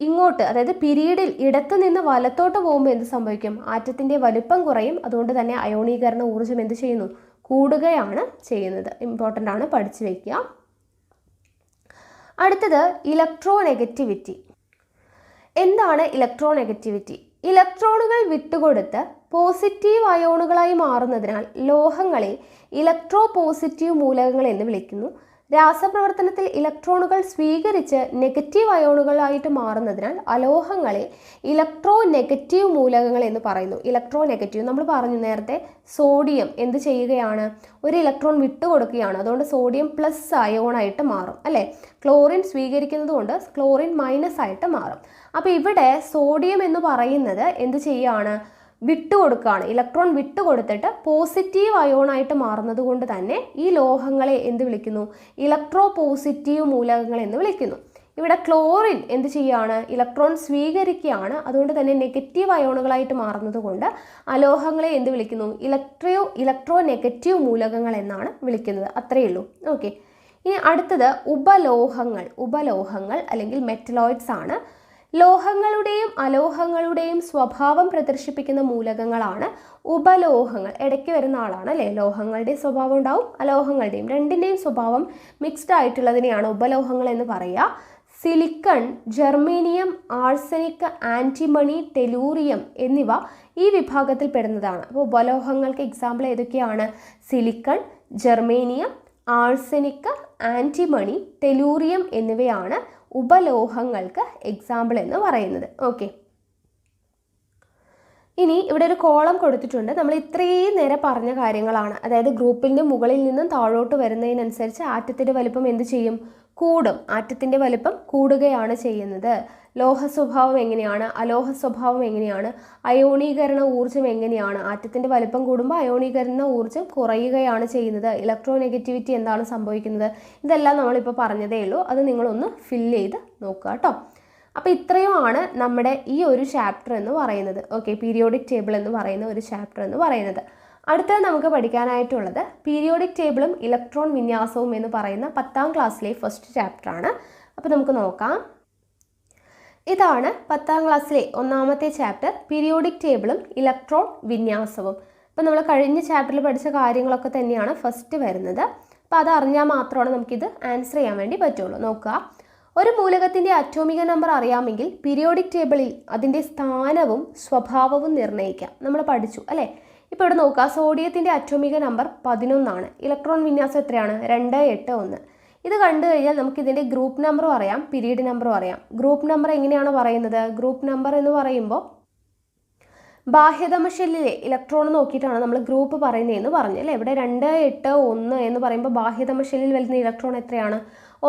Speaker 1: ഇങ്ങോട്ട്, അതായത് പീരീഡിൽ ഇടത്തു നിന്ന് വലത്തോട്ട് പോകുമ്പോൾ എന്ത് സംഭവിക്കും? ആറ്റത്തിൻ്റെ വലുപ്പം കുറയും. അതുകൊണ്ട് തന്നെ അയോണീകരണ ഊർജ്ജം എന്ത് ചെയ്യുന്നു? കൂടുകയാണ് ചെയ്യുന്നത്. ഇമ്പോർട്ടൻ്റ് ആണ്, പഠിച്ചു വയ്ക്കുക. അടുത്തത് ഇലക്ട്രോനെഗറ്റിവിറ്റി. എന്താണ് ഇലക്ട്രോനെഗറ്റിവിറ്റി? ഇലക്ട്രോണുകൾ വിട്ടുകൊടുത്ത് പോസിറ്റീവ് അയോണുകളായി മാറുന്നതിനാൽ ലോഹങ്ങളെ ഇലക്ട്രോ പോസിറ്റീവ് മൂലകങ്ങൾ എന്ന് വിളിക്കുന്നു. രാസപ്രവർത്തനത്തിൽ ഇലക്ട്രോണുകൾ സ്വീകരിച്ച് നെഗറ്റീവ് അയോണുകളായിട്ട് മാറുന്നതിനാൽ അലോഹങ്ങളെ ഇലക്ട്രോ നെഗറ്റീവ് മൂലകങ്ങൾ എന്ന് പറയുന്നു. ഇലക്ട്രോ നെഗറ്റീവ് നമ്മൾ പറഞ്ഞു നേരത്തെ, സോഡിയം എന്ത് ചെയ്യുകയാണ്? ഒരു ഇലക്ട്രോൺ വിട്ടുകൊടുക്കുകയാണ്. അതുകൊണ്ട് സോഡിയം പ്ലസ് അയോണായിട്ട് മാറും അല്ലേ? ക്ലോറിൻ സ്വീകരിക്കുന്നത് കൊണ്ട് ക്ലോറിൻ മൈനസ് ആയിട്ട് മാറും. അപ്പോൾ ഇവിടെ സോഡിയം എന്ന് പറയുന്നത് എന്ത് ചെയ്യുകയാണ്? വിട്ടുകൊടുക്കുകയാണ്. ഇലക്ട്രോൺ വിട്ടുകൊടുത്തിട്ട് പോസിറ്റീവ് അയോണായിട്ട് മാറുന്നത് കൊണ്ട് തന്നെ ഈ ലോഹങ്ങളെ എന്ത് വിളിക്കുന്നു? ഇലക്ട്രോ പോസിറ്റീവ് മൂലകങ്ങൾ എന്ന് വിളിക്കുന്നു. ഇവിടെ ക്ലോറിൻ എന്ത് ചെയ്യുകയാണ്? ഇലക്ട്രോൺ സ്വീകരിക്കുകയാണ്. അതുകൊണ്ട് തന്നെ നെഗറ്റീവ് അയോണുകളായിട്ട് മാറുന്നത് കൊണ്ട് അലോഹങ്ങളെ എന്ത് വിളിക്കുന്നു? ഇലക്ട്രോ നെഗറ്റീവ് മൂലകങ്ങൾ എന്നാണ് വിളിക്കുന്നത്. അത്രയേ ഉള്ളൂ. ഓക്കെ, ഇനി അടുത്തത് ഉപലോഹങ്ങൾ അല്ലെങ്കിൽ മെറ്റലോയിഡ്സ് ആണ്. ലോഹങ്ങളുടെയും അലോഹങ്ങളുടെയും സ്വഭാവം പ്രദർശിപ്പിക്കുന്ന മൂലകങ്ങളാണ് ഉപലോഹങ്ങൾ. ഇടയ്ക്ക് വരുന്ന ആളാണ് അല്ലേ? ലോഹങ്ങളുടെ സ്വഭാവം ഉണ്ടാവും, അലോഹങ്ങളുടെയും, രണ്ടിൻ്റെയും സ്വഭാവം മിക്സ്ഡ് ആയിട്ടുള്ളതിനെയാണ് ഉപലോഹങ്ങൾ എന്ന് പറയുക. Silicon, germanium, arsenic, antimony, tellurium എന്നിവ ഈ വിഭാഗത്തിൽ പെടുന്നതാണ്. അപ്പോൾ ഉപലോഹങ്ങൾക്ക് എക്സാമ്പിൾ ഏതൊക്കെയാണ്? Silicon, germanium, arsenic, antimony, tellurium എന്നിവയാണ് ഉപലോഹങ്ങൾക്ക് എക്സാമ്പിൾ എന്ന് പറയുന്നത്. ഓക്കെ, ഇനി ഇവിടെ ഒരു കോളം കൊടുത്തിട്ടുണ്ട്. നമ്മൾ ഇത്രയും നേരം പറഞ്ഞ കാര്യങ്ങളാണ്. അതായത് ഗ്രൂപ്പിൻ്റെ മുകളിൽ നിന്നും താഴോട്ട് വരുന്നതിനനുസരിച്ച് ആറ്റത്തിൻ്റെ വലിപ്പം എന്ത് ചെയ്യും? കൂടും. ആറ്റത്തിൻ്റെ വലിപ്പം കൂടുകയാണ് ചെയ്യുന്നത്. ലോഹ സ്വഭാവം എങ്ങനെയാണ്, അലോഹ സ്വഭാവം എങ്ങനെയാണ്, അയോണീകരണ ഊർജ്ജം എങ്ങനെയാണ്, ആറ്റത്തിൻ്റെ വലിപ്പം കൂടുമ്പോൾ അയോണീകരണ ഊർജ്ജം കുറയുകയാണ് ചെയ്യുന്നത്. ഇലക്ട്രോനെഗറ്റിവിറ്റി എന്താണ് സംഭവിക്കുന്നത്, ഇതെല്ലാം നമ്മളിപ്പോൾ പറഞ്ഞതേ ഉള്ളൂ. അത് നിങ്ങളൊന്ന് ഫില്ല് ചെയ്ത് നോക്കുക കേട്ടോ. അപ്പോൾ ഇത്രയുമാണ് നമ്മുടെ ഈ ഒരു ചാപ്റ്റർ എന്ന് പറയുന്നത്. ഓക്കെ, പീരിയോഡിക് ടേബിൾ എന്ന് പറയുന്ന ഒരു ചാപ്റ്റർ എന്ന് പറയുന്നത്. അടുത്തത് നമുക്ക് പഠിക്കാനായിട്ടുള്ളത് പീരിയോഡിക് ടേബിളും ഇലക്ട്രോൺ വിന്യാസവും എന്ന് പറയുന്ന 10ാം ക്ലാസ്സിലെ ഫസ്റ്റ് ചാപ്റ്ററാണ്. അപ്പോൾ നമുക്ക് നോക്കാം. ഇതാണ് 10ാം ക്ലാസ്സിലെ ഒന്നാമത്തെ ചാപ്റ്റർ, പീരിയോഡിക് ടേബിളും ഇലക്ട്രോൺ വിന്യാസവും. അപ്പോൾ നമ്മൾ കഴിഞ്ഞ ചാപ്റ്ററിൽ പഠിച്ച കാര്യങ്ങളൊക്കെ തന്നെയാണ് ഫസ്റ്റ് വരുന്നത്. അപ്പോൾ അത് അറിഞ്ഞാൽ മാത്രമാണ് നമുക്കിത് ആൻസർ ചെയ്യാൻ വേണ്ടി പറ്റുള്ളൂ. നോക്കുക, ഒരു മൂലകത്തിൻ്റെ അറ്റോമിക നമ്പർ അറിയാമെങ്കിൽ പീരിയോഡിക് ടേബിളിൽ അതിൻ്റെ സ്ഥാനവും സ്വഭാവവും നിർണ്ണയിക്കാം. നമ്മൾ പഠിച്ചു അല്ലേ. ഇപ്പോൾ ഇവിടെ നോക്കുക, സോഡിയത്തിൻ്റെ അറ്റോമിക നമ്പർ 11 ഇലക്ട്രോൺ വിന്യാസം എത്രയാണ്, 2, 8, 1. ഇത് കണ്ടു കഴിഞ്ഞാൽ നമുക്കിതിൻ്റെ ഗ്രൂപ്പ് നമ്പറും അറിയാം, പീരീഡ് നമ്പറും അറിയാം. ഗ്രൂപ്പ് നമ്പർ എങ്ങനെയാണ് പറയുന്നത്, ഗ്രൂപ്പ് നമ്പർ എന്ന് പറയുമ്പോൾ ബാഹ്യതമ ഷെല്ലിലെ ഇലക്ട്രോൺ നോക്കിയിട്ടാണ് നമ്മൾ ഗ്രൂപ്പ് പറയുന്നതെന്ന് പറഞ്ഞു അല്ലേ. ഇവിടെ 2, 8, 1 എന്ന് പറയുമ്പോൾ ബാഹ്യതമ ഷെല്ലിൽ വരുന്ന ഇലക്ട്രോൺ എത്രയാണ്,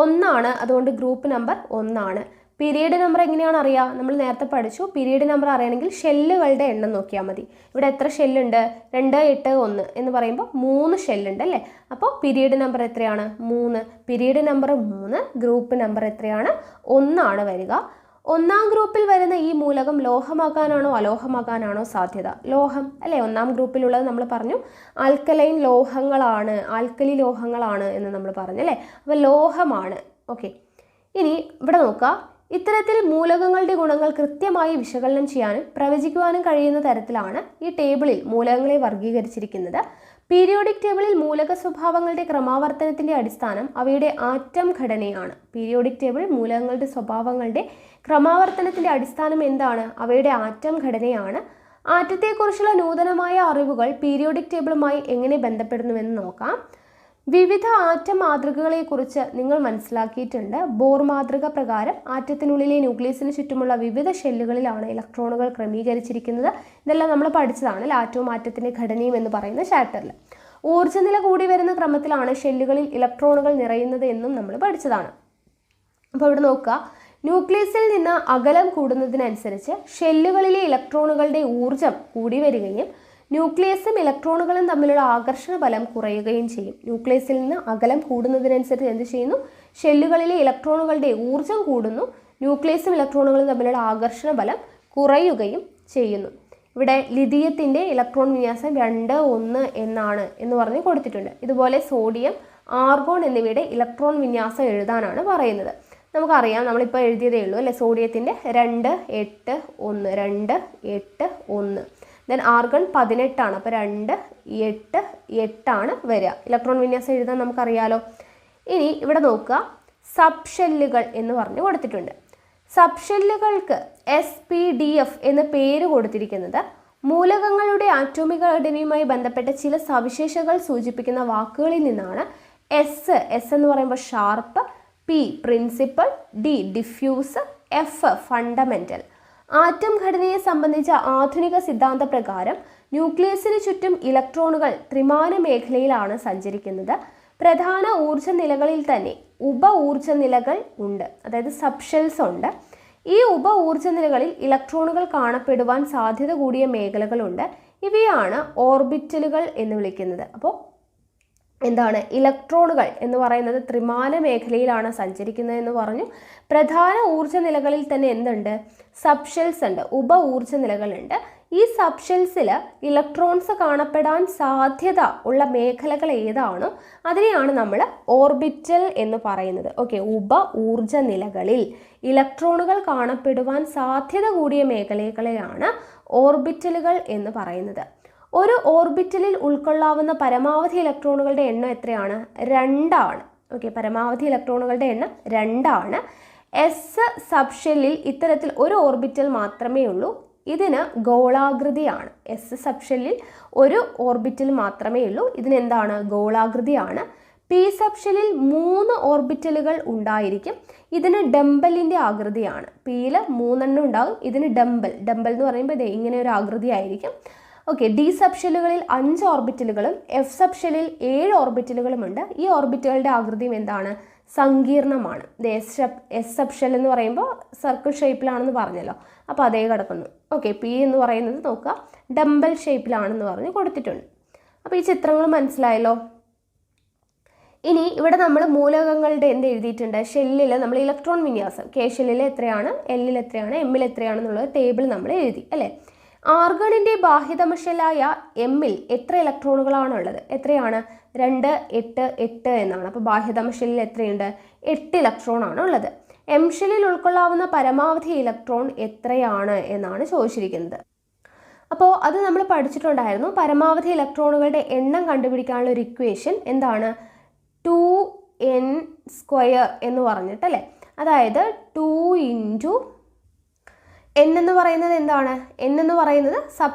Speaker 1: 1. അതുകൊണ്ട് ഗ്രൂപ്പ് നമ്പർ 1. പീരീഡ് നമ്പർ എങ്ങനെയാണ് അറിയുക, നമ്മൾ നേരത്തെ പഠിച്ചു. പീരീഡ് നമ്പർ അറിയണമെങ്കിൽ ഷെല്ലുകളുടെ എണ്ണം നോക്കിയാൽ മതി. ഇവിടെ എത്ര ഷെല്ലുണ്ട്, 2, 8, 1 എന്ന് പറയുമ്പോൾ 3 ഷെല്ലുണ്ട് അല്ലേ. അപ്പോൾ പീരീഡ് നമ്പർ എത്രയാണ്, 3. പീരീഡ് നമ്പർ 3, ഗ്രൂപ്പ് നമ്പർ എത്രയാണ്, 1 വരിക. 1ാം ഗ്രൂപ്പിൽ വരുന്ന ഈ മൂലകം ലോഹമാകാനാണോ അലോഹമാകാനാണോ സാധ്യത, ലോഹം അല്ലേ. 1ാം ഗ്രൂപ്പിലുള്ളത് നമ്മൾ പറഞ്ഞു ആൽക്കലൈൻ ലോഹങ്ങളാണ്, ആൽക്കലി ലോഹങ്ങളാണ് എന്ന് നമ്മൾ പറഞ്ഞു അല്ലേ. അപ്പോൾ ലോഹമാണ്. ഓക്കെ, ഇനി ഇവിടെ നോക്കുക, ഇത്തരത്തിൽ മൂലകങ്ങളുടെ ഗുണങ്ങൾ കൃത്യമായി വിശകലനം ചെയ്യാനും പ്രവചിക്കുവാനും കഴിയുന്ന തരത്തിലാണ് ഈ ടേബിളിൽ മൂലകങ്ങളെ വർഗീകരിച്ചിരിക്കുന്നത്. പീരിയോഡിക് ടേബിളിൽ മൂലക സ്വഭാവങ്ങളുടെ ക്രമാവർത്തനത്തിൻ്റെ അടിസ്ഥാനം അവയുടെ ആറ്റം ഘടനയാണ്. പീരിയോഡിക് ടേബിൾ മൂലകങ്ങളുടെ സ്വഭാവങ്ങളുടെ ക്രമാവർത്തനത്തിൻ്റെ അടിസ്ഥാനം എന്താണ്, അവയുടെ ആറ്റം ഘടനയാണ്. ആറ്റത്തെക്കുറിച്ചുള്ള നൂതനമായ അറിവുകൾ പീരിയോഡിക് ടേബിളുമായി എങ്ങനെ ബന്ധപ്പെടുന്നുവെന്ന് നോക്കാം. വിവിധ ആറ്റം മാതൃകകളെക്കുറിച്ച് നിങ്ങൾ മനസ്സിലാക്കിയിട്ടുണ്ട്. ബോർ മാതൃക പ്രകാരം ആറ്റത്തിനുള്ളിലെ ന്യൂക്ലിയസിന് ചുറ്റുമുള്ള വിവിധ ഷെല്ലുകളിലാണ് ഇലക്ട്രോണുകൾ ക്രമീകരിച്ചിരിക്കുന്നത്. ഇതെല്ലാം നമ്മൾ പഠിച്ചതാണ് ആറ്റവും ആറ്റത്തിൻ്റെ ഘടനയും എന്ന് പറയുന്ന ചാപ്റ്ററിൽ. ഊർജ്ജനില കൂടി വരുന്ന ക്രമത്തിലാണ് ഷെല്ലുകളിൽ ഇലക്ട്രോണുകൾ നിറയുന്നത് എന്നും നമ്മൾ പഠിച്ചതാണ്. അപ്പോൾ ഇവിടെ നോക്കുക, ന്യൂക്ലിയസിൽ നിന്ന് അകലം കൂടുന്നതിനനുസരിച്ച് ഷെല്ലുകളിലെ ഇലക്ട്രോണുകളുടെ ഊർജ്ജം കൂടി വരികയും ന്യൂക്ലിയസും ഇലക്ട്രോണുകളും തമ്മിലുള്ള ആകർഷണ ബലം കുറയുകയും ചെയ്യും. ന്യൂക്ലിയസിൽ നിന്ന് അകലം കൂടുന്നതിനനുസരിച്ച് എന്ത് ചെയ്യുന്നു, ഷെല്ലുകളിലെ ഇലക്ട്രോണുകളുടെ ഊർജ്ജം കൂടുന്നു, ന്യൂക്ലിയസും ഇലക്ട്രോണുകളും തമ്മിലുള്ള ആകർഷണ ബലം കുറയുകയും ചെയ്യുന്നു. ഇവിടെ ലിഥിയത്തിൻ്റെ ഇലക്ട്രോൺ വിന്യാസം 2, 1 എന്നാണ് എന്ന് പറഞ്ഞ് കൊടുത്തിട്ടുണ്ട്. ഇതുപോലെ സോഡിയം, ആർഗോൺ എന്നിവയുടെ ഇലക്ട്രോൺ വിന്യാസം എഴുതാനാണ് പറയുന്നത്. നമുക്കറിയാം, നമ്മളിപ്പോൾ എഴുതിയതേ ഉള്ളൂ അല്ലേ. സോഡിയത്തിൻ്റെ 2, 8, 1, 2, 8, 1. Then argon 18. അപ്പോൾ 2, 8, 8 വരിക. ഇലക്ട്രോൺ വിന്യാസം എഴുതാൻ നമുക്കറിയാലോ. ഇനി ഇവിടെ നോക്കുക, സബ് ഷെല്ലുകൾ എന്ന് പറഞ്ഞ് കൊടുത്തിട്ടുണ്ട്. സബ് ഷെല്ലുകൾക്ക് SPDF എന്ന് പേര് കൊടുത്തിരിക്കുന്നത് മൂലകങ്ങളുടെ ആറ്റോമിക ഘടനയുമായി ബന്ധപ്പെട്ട ചില സവിശേഷതകൾ സൂചിപ്പിക്കുന്ന വാക്കുകളിൽ നിന്നാണ്. എസ് എന്ന് പറയുമ്പോൾ sharp, P principal, D diffuse, F fundamental. Atom ഘടനയെ സംബന്ധിച്ച ആധുനിക സിദ്ധാന്ത പ്രകാരം ന്യൂക്ലിയസിന് ചുറ്റും ഇലക്ട്രോണുകൾ ത്രിമാന മേഖലയിലാണ് സഞ്ചരിക്കുന്നത്. പ്രധാന ഊർജ്ജ നിലകളിൽ തന്നെ ഉപ ഊർജ്ജ നിലകൾ ഉണ്ട്, അതായത് സബ്ഷെൽസ് ഉണ്ട്. ഈ ഉപ ഊർജ്ജ നിലകളിൽ ഇലക്ട്രോണുകൾ കാണപ്പെടുവാൻ സാധ്യത കൂടിയ മേഖലകളുണ്ട്. ഇവയാണ് ഓർബിറ്റലുകൾ എന്ന് വിളിക്കുന്നത്. അപ്പോൾ എന്താണ്, ഇലക്ട്രോണുകൾ എന്ന് പറയുന്നത് ത്രിമാന മേഖലയിലാണ് സഞ്ചരിക്കുന്നത് എന്ന് പറഞ്ഞു. പ്രധാന ഊർജ്ജ നിലകളിൽ തന്നെ എന്തുണ്ട്, സബ്ഷെൽസ് ഉണ്ട്, ഉപ ഊർജ്ജ നിലകളുണ്ട്. ഈ സബ്ഷെൽസിൽ ഇലക്ട്രോൺസ് കാണപ്പെടാൻ സാധ്യത ഉള്ള മേഖലകൾ ഏതാണോ അതിനെയാണ് നമ്മൾ ഓർബിറ്റൽ എന്ന് പറയുന്നത്. ഓക്കെ, ഉപ ഊർജ്ജ നിലകളിൽ ഇലക്ട്രോണുകൾ കാണപ്പെടുവാൻ സാധ്യത കൂടിയ മേഖലകളെയാണ് ഓർബിറ്റലുകൾ എന്ന് പറയുന്നത്. ഒരു ഓർബിറ്റലിൽ ഉൾക്കൊള്ളാവുന്ന പരമാവധി ഇലക്ട്രോണുകളുടെ എണ്ണം എത്രയാണ്, 2. ഓക്കെ, പരമാവധി ഇലക്ട്രോണുകളുടെ എണ്ണം 2. എസ് സബ്ഷെല്ലിൽ ഇത്തരത്തിൽ ഒരു ഓർബിറ്റൽ മാത്രമേ ഉള്ളൂ. ഇതിന് ഗോളാകൃതിയാണ്. എസ് സബ്ഷെല്ലിൽ ഒരു ഓർബിറ്റൽ മാത്രമേ ഉള്ളൂ. ഇതിനെന്താണ്, ഗോളാകൃതിയാണ്. പി സബ്ഷെല്ലിൽ 3 ഓർബിറ്റലുകൾ ഉണ്ടായിരിക്കും. ഇതിന് ഡംബലിൻ്റെ ആകൃതിയാണ്. പിയിൽ 3 ഉണ്ടാകും. ഇതിന് ഡംബൽ എന്ന് പറയുമ്പോൾ ഇത് ഇങ്ങനെ ഒരു ആകൃതി ആയിരിക്കും. ഓക്കെ, ഡി സബ്ഷെല്ലുകളിൽ 5 ഓർബിറ്റലുകളും F സബ്ഷെല്ലിൽ 7 ഓർബിറ്റലുകളുമുണ്ട്. ഈ ഓർബിറ്റലുകളുടെ ആകൃതിയും എന്താണ്, സങ്കീർണമാണ്. എസ് സബ് ഷെൽ എന്ന് പറയുമ്പോൾ സർക്കിൾ ഷേപ്പിലാണെന്ന് പറഞ്ഞല്ലോ, അപ്പോൾ അതേ കിടക്കുന്നു. ഓക്കെ, പി എന്ന് പറയുന്നത് നോക്കുക ഡംബൽ ഷേപ്പിലാണെന്ന് പറഞ്ഞ് കൊടുത്തിട്ടുണ്ട്. അപ്പോൾ ഈ ചിത്രങ്ങൾ മനസ്സിലായല്ലോ. ഇനി ഇവിടെ നമ്മൾ മൂലകങ്ങളുടെ എന്ത് എഴുതിയിട്ടുണ്ട്, ഷെല്ലിൽ നമ്മൾ ഇലക്ട്രോൺ വിന്യാസം കെ ഷെല്ലിൽ എത്രയാണ്, എല്ലിൽ എത്രയാണ്, എമ്മിൽ എത്രയാണെന്നുള്ള ടേബിൾ നമ്മൾ എഴുതി അല്ലേ. ആർഗണിൻ്റെ ബാഹ്യതമ ഷെല്ലായ എമ്മിൽ എത്ര ഇലക്ട്രോണുകളാണുള്ളത്, എത്രയാണ് 2, 8, 8 എന്നാണ്. അപ്പോൾ ബാഹ്യതമ ഷെല്ലിൽ എത്രയുണ്ട്, 8 ഇലക്ട്രോൺ ആണ് ഉള്ളത്. എം ഷെല്ലിൽ ഉൾക്കൊള്ളാവുന്ന പരമാവധി ഇലക്ട്രോൺ എത്രയാണ് എന്നാണ് ചോദിച്ചിരിക്കുന്നത്. അപ്പോൾ അത് നമ്മൾ പഠിച്ചിട്ടുണ്ടായിരുന്നു. പരമാവധി ഇലക്ട്രോണുകളുടെ എണ്ണം കണ്ടുപിടിക്കാനുള്ള ഒരു ഇക്വേഷൻ എന്താണ്, 2n² എന്ന് പറഞ്ഞിട്ടല്ലേ. അതായത് 2 × n എന്ന് പറയുന്നത് എന്താണ്, n എന്ന് പറയുന്നത്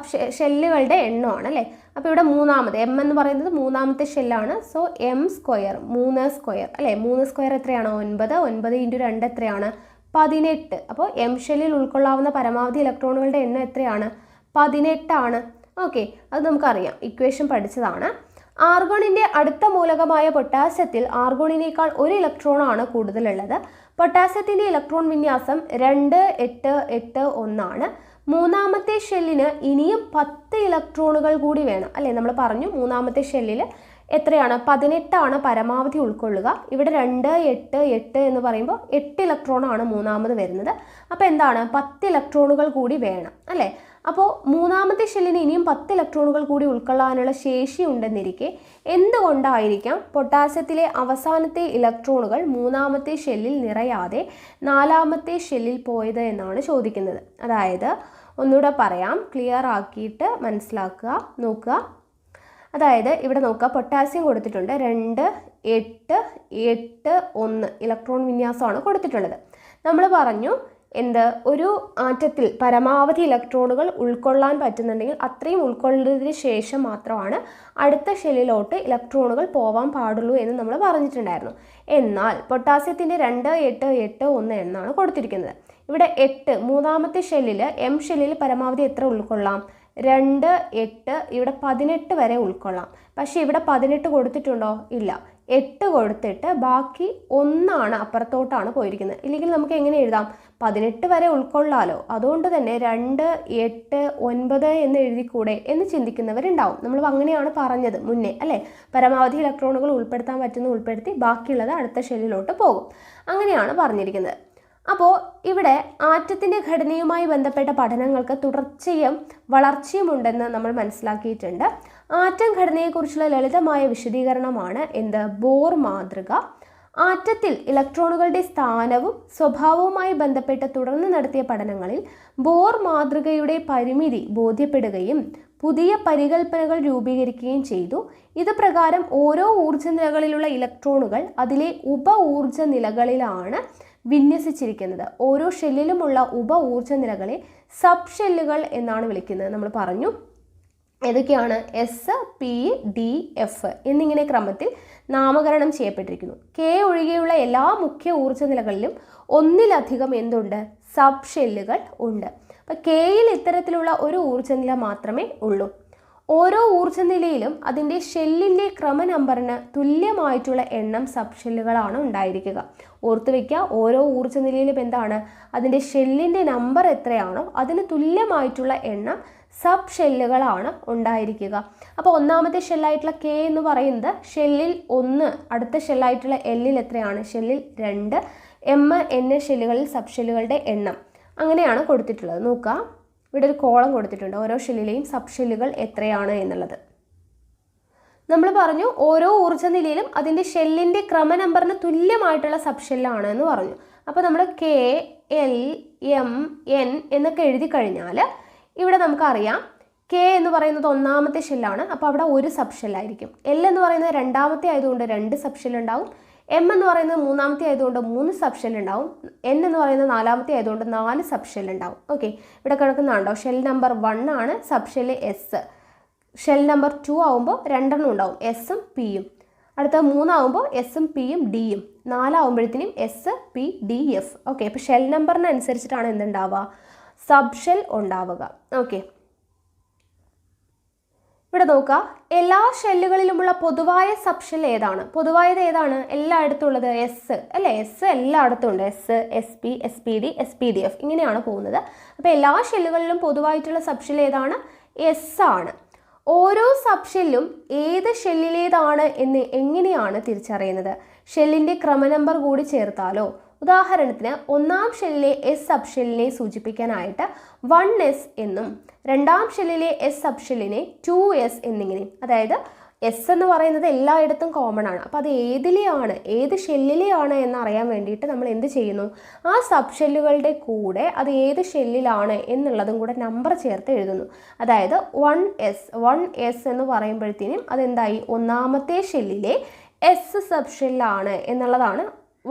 Speaker 1: ഷെല്ലുകളുടെ എണ്ണമാണ് അല്ലേ. അപ്പോൾ ഇവിടെ മൂന്നാമത് m എന്ന് പറയുന്നത് മൂന്നാമത്തെ ഷെല്ലാണ്. സോ m² 3² അല്ലേ. 3² എത്രയാണ്, 9. 9 × 2 എത്രയാണ്, 18. അപ്പോൾ എം ഷെല്ലിൽ ഉൾക്കൊള്ളാവുന്ന പരമാവധി ഇലക്ട്രോണുകളുടെ എണ്ണം എത്രയാണ്, 18 ആണ്. ഓക്കെ, അത് നമുക്കറിയാം, ഇക്വേഷൻ പഠിച്ചതാണ്. ആർഗോണിൻ്റെ അടുത്ത മൂലകമായ പൊട്ടാസ്യത്തിൽ ആർഗോണിനേക്കാൾ 1 ഇലക്ട്രോൺ ആണ് കൂടുതലുള്ളത്. പൊട്ടാസ്യത്തിൻ്റെ ഇലക്ട്രോൺ വിന്യാസം 2, 8, 8, 1 ആണ്. മൂന്നാമത്തെ ഷെല്ലിന് ഇനിയും 10 ഇലക്ട്രോണുകൾ കൂടി വേണം അല്ലേ. നമ്മൾ പറഞ്ഞു മൂന്നാമത്തെ ഷെല്ലിൽ എത്രയാണ്, 18 ആണ് പരമാവധി ഉൾക്കൊള്ളുക. ഇവിടെ 2, 8, 8 എന്ന് പറയുമ്പോൾ 8 ഇലക്ട്രോൺ ആണ് മൂന്നാമത് വരുന്നത്. അപ്പോൾ എന്താണ്, 10 ഇലക്ട്രോണുകൾ കൂടി വേണം അല്ലേ. അപ്പോൾ മൂന്നാമത്തെ ഷെല്ലിന് ഇനിയും 10 ഇലക്ട്രോണുകൾ കൂടി ഉൾക്കൊള്ളാനുള്ള ശേഷി ഉണ്ടെന്നിരിക്കെ എന്തുകൊണ്ടായിരിക്കാം പൊട്ടാസ്യത്തിലെ അവസാനത്തെ ഇലക്ട്രോണുകൾ മൂന്നാമത്തെ ഷെല്ലിൽ നിറയാതെ നാലാമത്തെ ഷെല്ലിൽ പോയത് എന്നാണ് ചോദിക്കുന്നത്. അതായത് ഒന്നുകൂടെ പറയാം, ക്ലിയർ ആക്കിയിട്ട് മനസ്സിലാക്കുക, നോക്കുക. അതായത് ഇവിടെ നോക്കുക, പൊട്ടാസ്യം കൊടുത്തിട്ടുണ്ട് 2, 8, 8, 1 ഇലക്ട്രോൺ വിന്യാസമാണ് കൊടുത്തിട്ടുള്ളത്. നമ്മൾ പറഞ്ഞു എന്ത്, ഒരു ആറ്റത്തിൽ പരമാവധി ഇലക്ട്രോണുകൾ ഉൾക്കൊള്ളാൻ പറ്റുന്നുണ്ടെങ്കിൽ അത്രയും ഉൾക്കൊള്ളുന്നതിന് ശേഷം മാത്രമാണ് അടുത്ത ഷെല്ലിലോട്ട് ഇലക്ട്രോണുകൾ പോവാൻ പാടുള്ളൂ എന്ന് നമ്മൾ പറഞ്ഞിട്ടുണ്ടായിരുന്നു. എന്നാൽ പൊട്ടാസ്യത്തിൻ്റെ 2, 8, 8, 1 എന്നാണ് കൊടുത്തിരിക്കുന്നത്. ഇവിടെ 8 മൂന്നാമത്തെ ഷെല്ലിൽ എം ഷെല്ലിൽ പരമാവധി എത്ര ഉൾക്കൊള്ളാം, 2, 8, ഇവിടെ 18 വരെ ഉൾക്കൊള്ളാം. പക്ഷേ ഇവിടെ 18 കൊടുത്തിട്ടുണ്ടോ, ഇല്ല. 8 കൊടുത്തിട്ട് ബാക്കി 1 അപ്പുറത്തോട്ടാണ് പോയിരിക്കുന്നത്. ഇല്ലെങ്കിൽ നമുക്ക് എങ്ങനെ എഴുതാം, 18 വരെ ഉൾക്കൊള്ളാലോ, അതുകൊണ്ട് തന്നെ 2, 8, 9 എന്ന് എഴുതിക്കൂടെ എന്ന് ചിന്തിക്കുന്നവരുണ്ടാവും. നമ്മൾ അങ്ങനെയാണ് പറഞ്ഞത് മുന്നേ അല്ലേ. പരമാവധി ഇലക്ട്രോണുകൾ ഉൾപ്പെടുത്താൻ പറ്റുന്ന ഉൾപ്പെടുത്തി ബാക്കിയുള്ളത് അടുത്ത ഷെല്ലിലോട്ട് പോകും, അങ്ങനെയാണ് പറഞ്ഞിരിക്കുന്നത്. അപ്പോൾ ഇവിടെ ആറ്റത്തിൻ്റെ ഘടനയുമായി ബന്ധപ്പെട്ട പഠനങ്ങൾക്ക് തുടർച്ചയും വളർച്ചയും ഉണ്ടെന്ന് നമ്മൾ മനസ്സിലാക്കിയിട്ടുണ്ട്. ആറ്റം ഘടനയെക്കുറിച്ചുള്ള ലളിതമായ വിശദീകരണമാണ് എന്ത്, ബോർ മാതൃക. ആറ്റത്തിൽ ഇലക്ട്രോണുകളുടെ സ്ഥാനവും സ്വഭാവവുമായി ബന്ധപ്പെട്ട് തുടർന്ന് നടത്തിയ പഠനങ്ങളിൽ ബോർ മാതൃകയുടെ പരിമിതി ബോധ്യപ്പെടുകയും പുതിയ പരികൽപ്പനകൾ രൂപീകരിക്കുകയും ചെയ്തു. ഇത് പ്രകാരം ഓരോ ഊർജ്ജ നിലകളിലുള്ള ഇലക്ട്രോണുകൾ അതിലെ ഉപ ഊർജ്ജ നിലകളിലാണ് വിന്യസിച്ചിരിക്കുന്നത്. ഓരോ ഷെല്ലിലുമുള്ള ഉപ ഊർജ്ജ നിലകളെ സബ് ഷെല്ലുകൾ എന്നാണ് വിളിക്കുന്നത്. നമ്മൾ പറഞ്ഞു ഏതൊക്കെയാണ്, എസ്, പി, ഡി, എഫ് എന്നിങ്ങനെ ക്രമത്തിൽ നാമകരണം ചെയ്യപ്പെട്ടിരിക്കുന്നു. കെ ഒഴികെയുള്ള എല്ലാ മുഖ്യ ഊർജ്ജ നിലകളിലും ഒന്നിലധികം എന്തുണ്ട്, സബ് ഷെല്ലുകൾ ഉണ്ട്. അപ്പം കെയിൽ ഇത്തരത്തിലുള്ള ഒരു ഊർജ്ജ നില മാത്രമേ ഉള്ളൂ. ഓരോ ഊർജ്ജ നിലയിലും അതിൻ്റെ ഷെല്ലിൻ്റെ ക്രമ നമ്പറിന് തുല്യമായിട്ടുള്ള എണ്ണം സബ് ഷെല്ലുകളാണ് ഉണ്ടായിരിക്കുക. ഓർത്തു വയ്ക്കുക, ഓരോ ഊർജ്ജ നിലയിലും എന്താണ്, അതിൻ്റെ ഷെല്ലിൻ്റെ നമ്പർ എത്രയാണോ അതിന് തുല്യമായിട്ടുള്ള എണ്ണം സബ് ഷെല്ലുകളാണ് ഉണ്ടായിരിക്കുക. അപ്പോൾ ഒന്നാമത്തെ ഷെല്ലായിട്ടുള്ള കെ എന്ന് പറയുന്നത് ഷെല്ലിൽ 1, അടുത്ത ഷെല്ലായിട്ടുള്ള എല്ലിൽ എത്രയാണ്, ഷെല്ലിൽ 2, എം, എൻ ഷെല്ലുകളിൽ സബ് ഷെല്ലുകളുടെ എണ്ണം അങ്ങനെയാണ് കൊടുത്തിട്ടുള്ളത്. നോക്കുക, ഇവിടെ ഒരു കോളം കൊടുത്തിട്ടുണ്ട്, ഓരോ ഷെല്ലിലെയും സബ് ഷെല്ലുകൾ എത്രയാണ് എന്നുള്ളത്. നമ്മൾ പറഞ്ഞു ഓരോ ഊർജ്ജ നിലയിലും അതിൻ്റെ ഷെല്ലിൻ്റെ ക്രമ നമ്പറിന് തുല്യമായിട്ടുള്ള സബ് ഷെല്ലാണ് എന്ന് പറഞ്ഞു. അപ്പോൾ നമ്മൾ കെ, എൽ, എം, എൻ എന്നൊക്കെ എഴുതി കഴിഞ്ഞാൽ ഇവിടെ നമുക്കറിയാം കെ എന്ന് പറയുന്നത് ഒന്നാമത്തെ ഷെല്ലാണ്, അപ്പോൾ അവിടെ ഒരു സബ് ഷെല്ലായിരിക്കും. എൽ എന്ന് പറയുന്നത് രണ്ടാമത്തെ ആയതുകൊണ്ട് 2 സബ് ഷെൽ ഉണ്ടാവും. എം എന്ന് പറയുന്നത് മൂന്നാമത്തെ ആയതുകൊണ്ട് 3 സബ് ഷെൽ ഉണ്ടാവും. എൻ എന്ന് പറയുന്നത് നാലാമത്തെ ആയതുകൊണ്ട് 4 സബ് ഷെൽ ഉണ്ടാവും. ഓക്കെ, ഇവിടെ കിടക്കുന്നുണ്ടോ, ഷെൽ നമ്പർ 1 ആണ് sub shell S. Shell number 2 ആകുമ്പോൾ 2 ഉണ്ടാവും, എസും പിയും. അടുത്ത 3 ആകുമ്പോൾ എസും പിയും ഡിയും. 4 ആകുമ്പോഴത്തേനും S, P, D, F. Okay, അപ്പോൾ ഷെൽ നമ്പറിനനുസരിച്ചിട്ടാണ് എന്തുണ്ടാവുക, സബ് ഷെൽ ഉണ്ടാവുക. ഓക്കെ, ഇവിടെ നോക്കുക, എല്ലാ ഷെല്ലുകളിലുമുള്ള പൊതുവായ സബ്ഷെൽ ഏതാണ്? പൊതുവായത് ഏതാണ്? എല്ലായിടത്തും ഉള്ളത് എസ് അല്ലേ? എസ് എല്ലായിടത്തും ഉണ്ട്. S, S P, S P D, S P D F ഇങ്ങനെയാണ് പോകുന്നത്. അപ്പോൾ എല്ലാ ഷെല്ലുകളിലും പൊതുവായിട്ടുള്ള സബ്ഷെൽ ഏതാണ്? എസ് ആണ്. ഓരോ സബ്ഷെല്ലും ഏത് ഷെല്ലിലേതാണ് എന്ന് എങ്ങനെയാണ് തിരിച്ചറിയുന്നത്? ഷെല്ലിൻ്റെ ക്രമനമ്പർ കൂടി ചേർത്താലോ? ഉദാഹരണത്തിന് ഒന്നാം ഷെല്ലിലെ എസ് സബ്ഷെല്ലിനെ സൂചിപ്പിക്കാനായിട്ട് 1s എന്നും രണ്ടാം ഷെല്ലിലെ എസ് സബ്ഷെല്ലിനെ 2s എന്നിങ്ങനെ. അതായത് എസ് എന്ന് പറയുന്നത് എല്ലായിടത്തും കോമൺ ആണ്. അപ്പോൾ അത് ഏതിലെയാണ്, ഏത് ഷെല്ലിലെയാണ് എന്നറിയാൻ വേണ്ടിയിട്ട് നമ്മൾ എന്ത് ചെയ്യുന്നു? ആ സബ്ഷെല്ലുകളുടെ കൂടെ അത് ഏത് ഷെല്ലിലാണ് എന്നുള്ളതും കൂടെ നമ്പർ ചേർത്ത് എഴുതുന്നു. അതായത് 1s എന്ന് പറയുമ്പോഴത്തേനും അതെന്തായി? ഒന്നാമത്തെ ഷെല്ലിലെ എസ് സബ്ഷെല്ലാണ് എന്നുള്ളതാണ്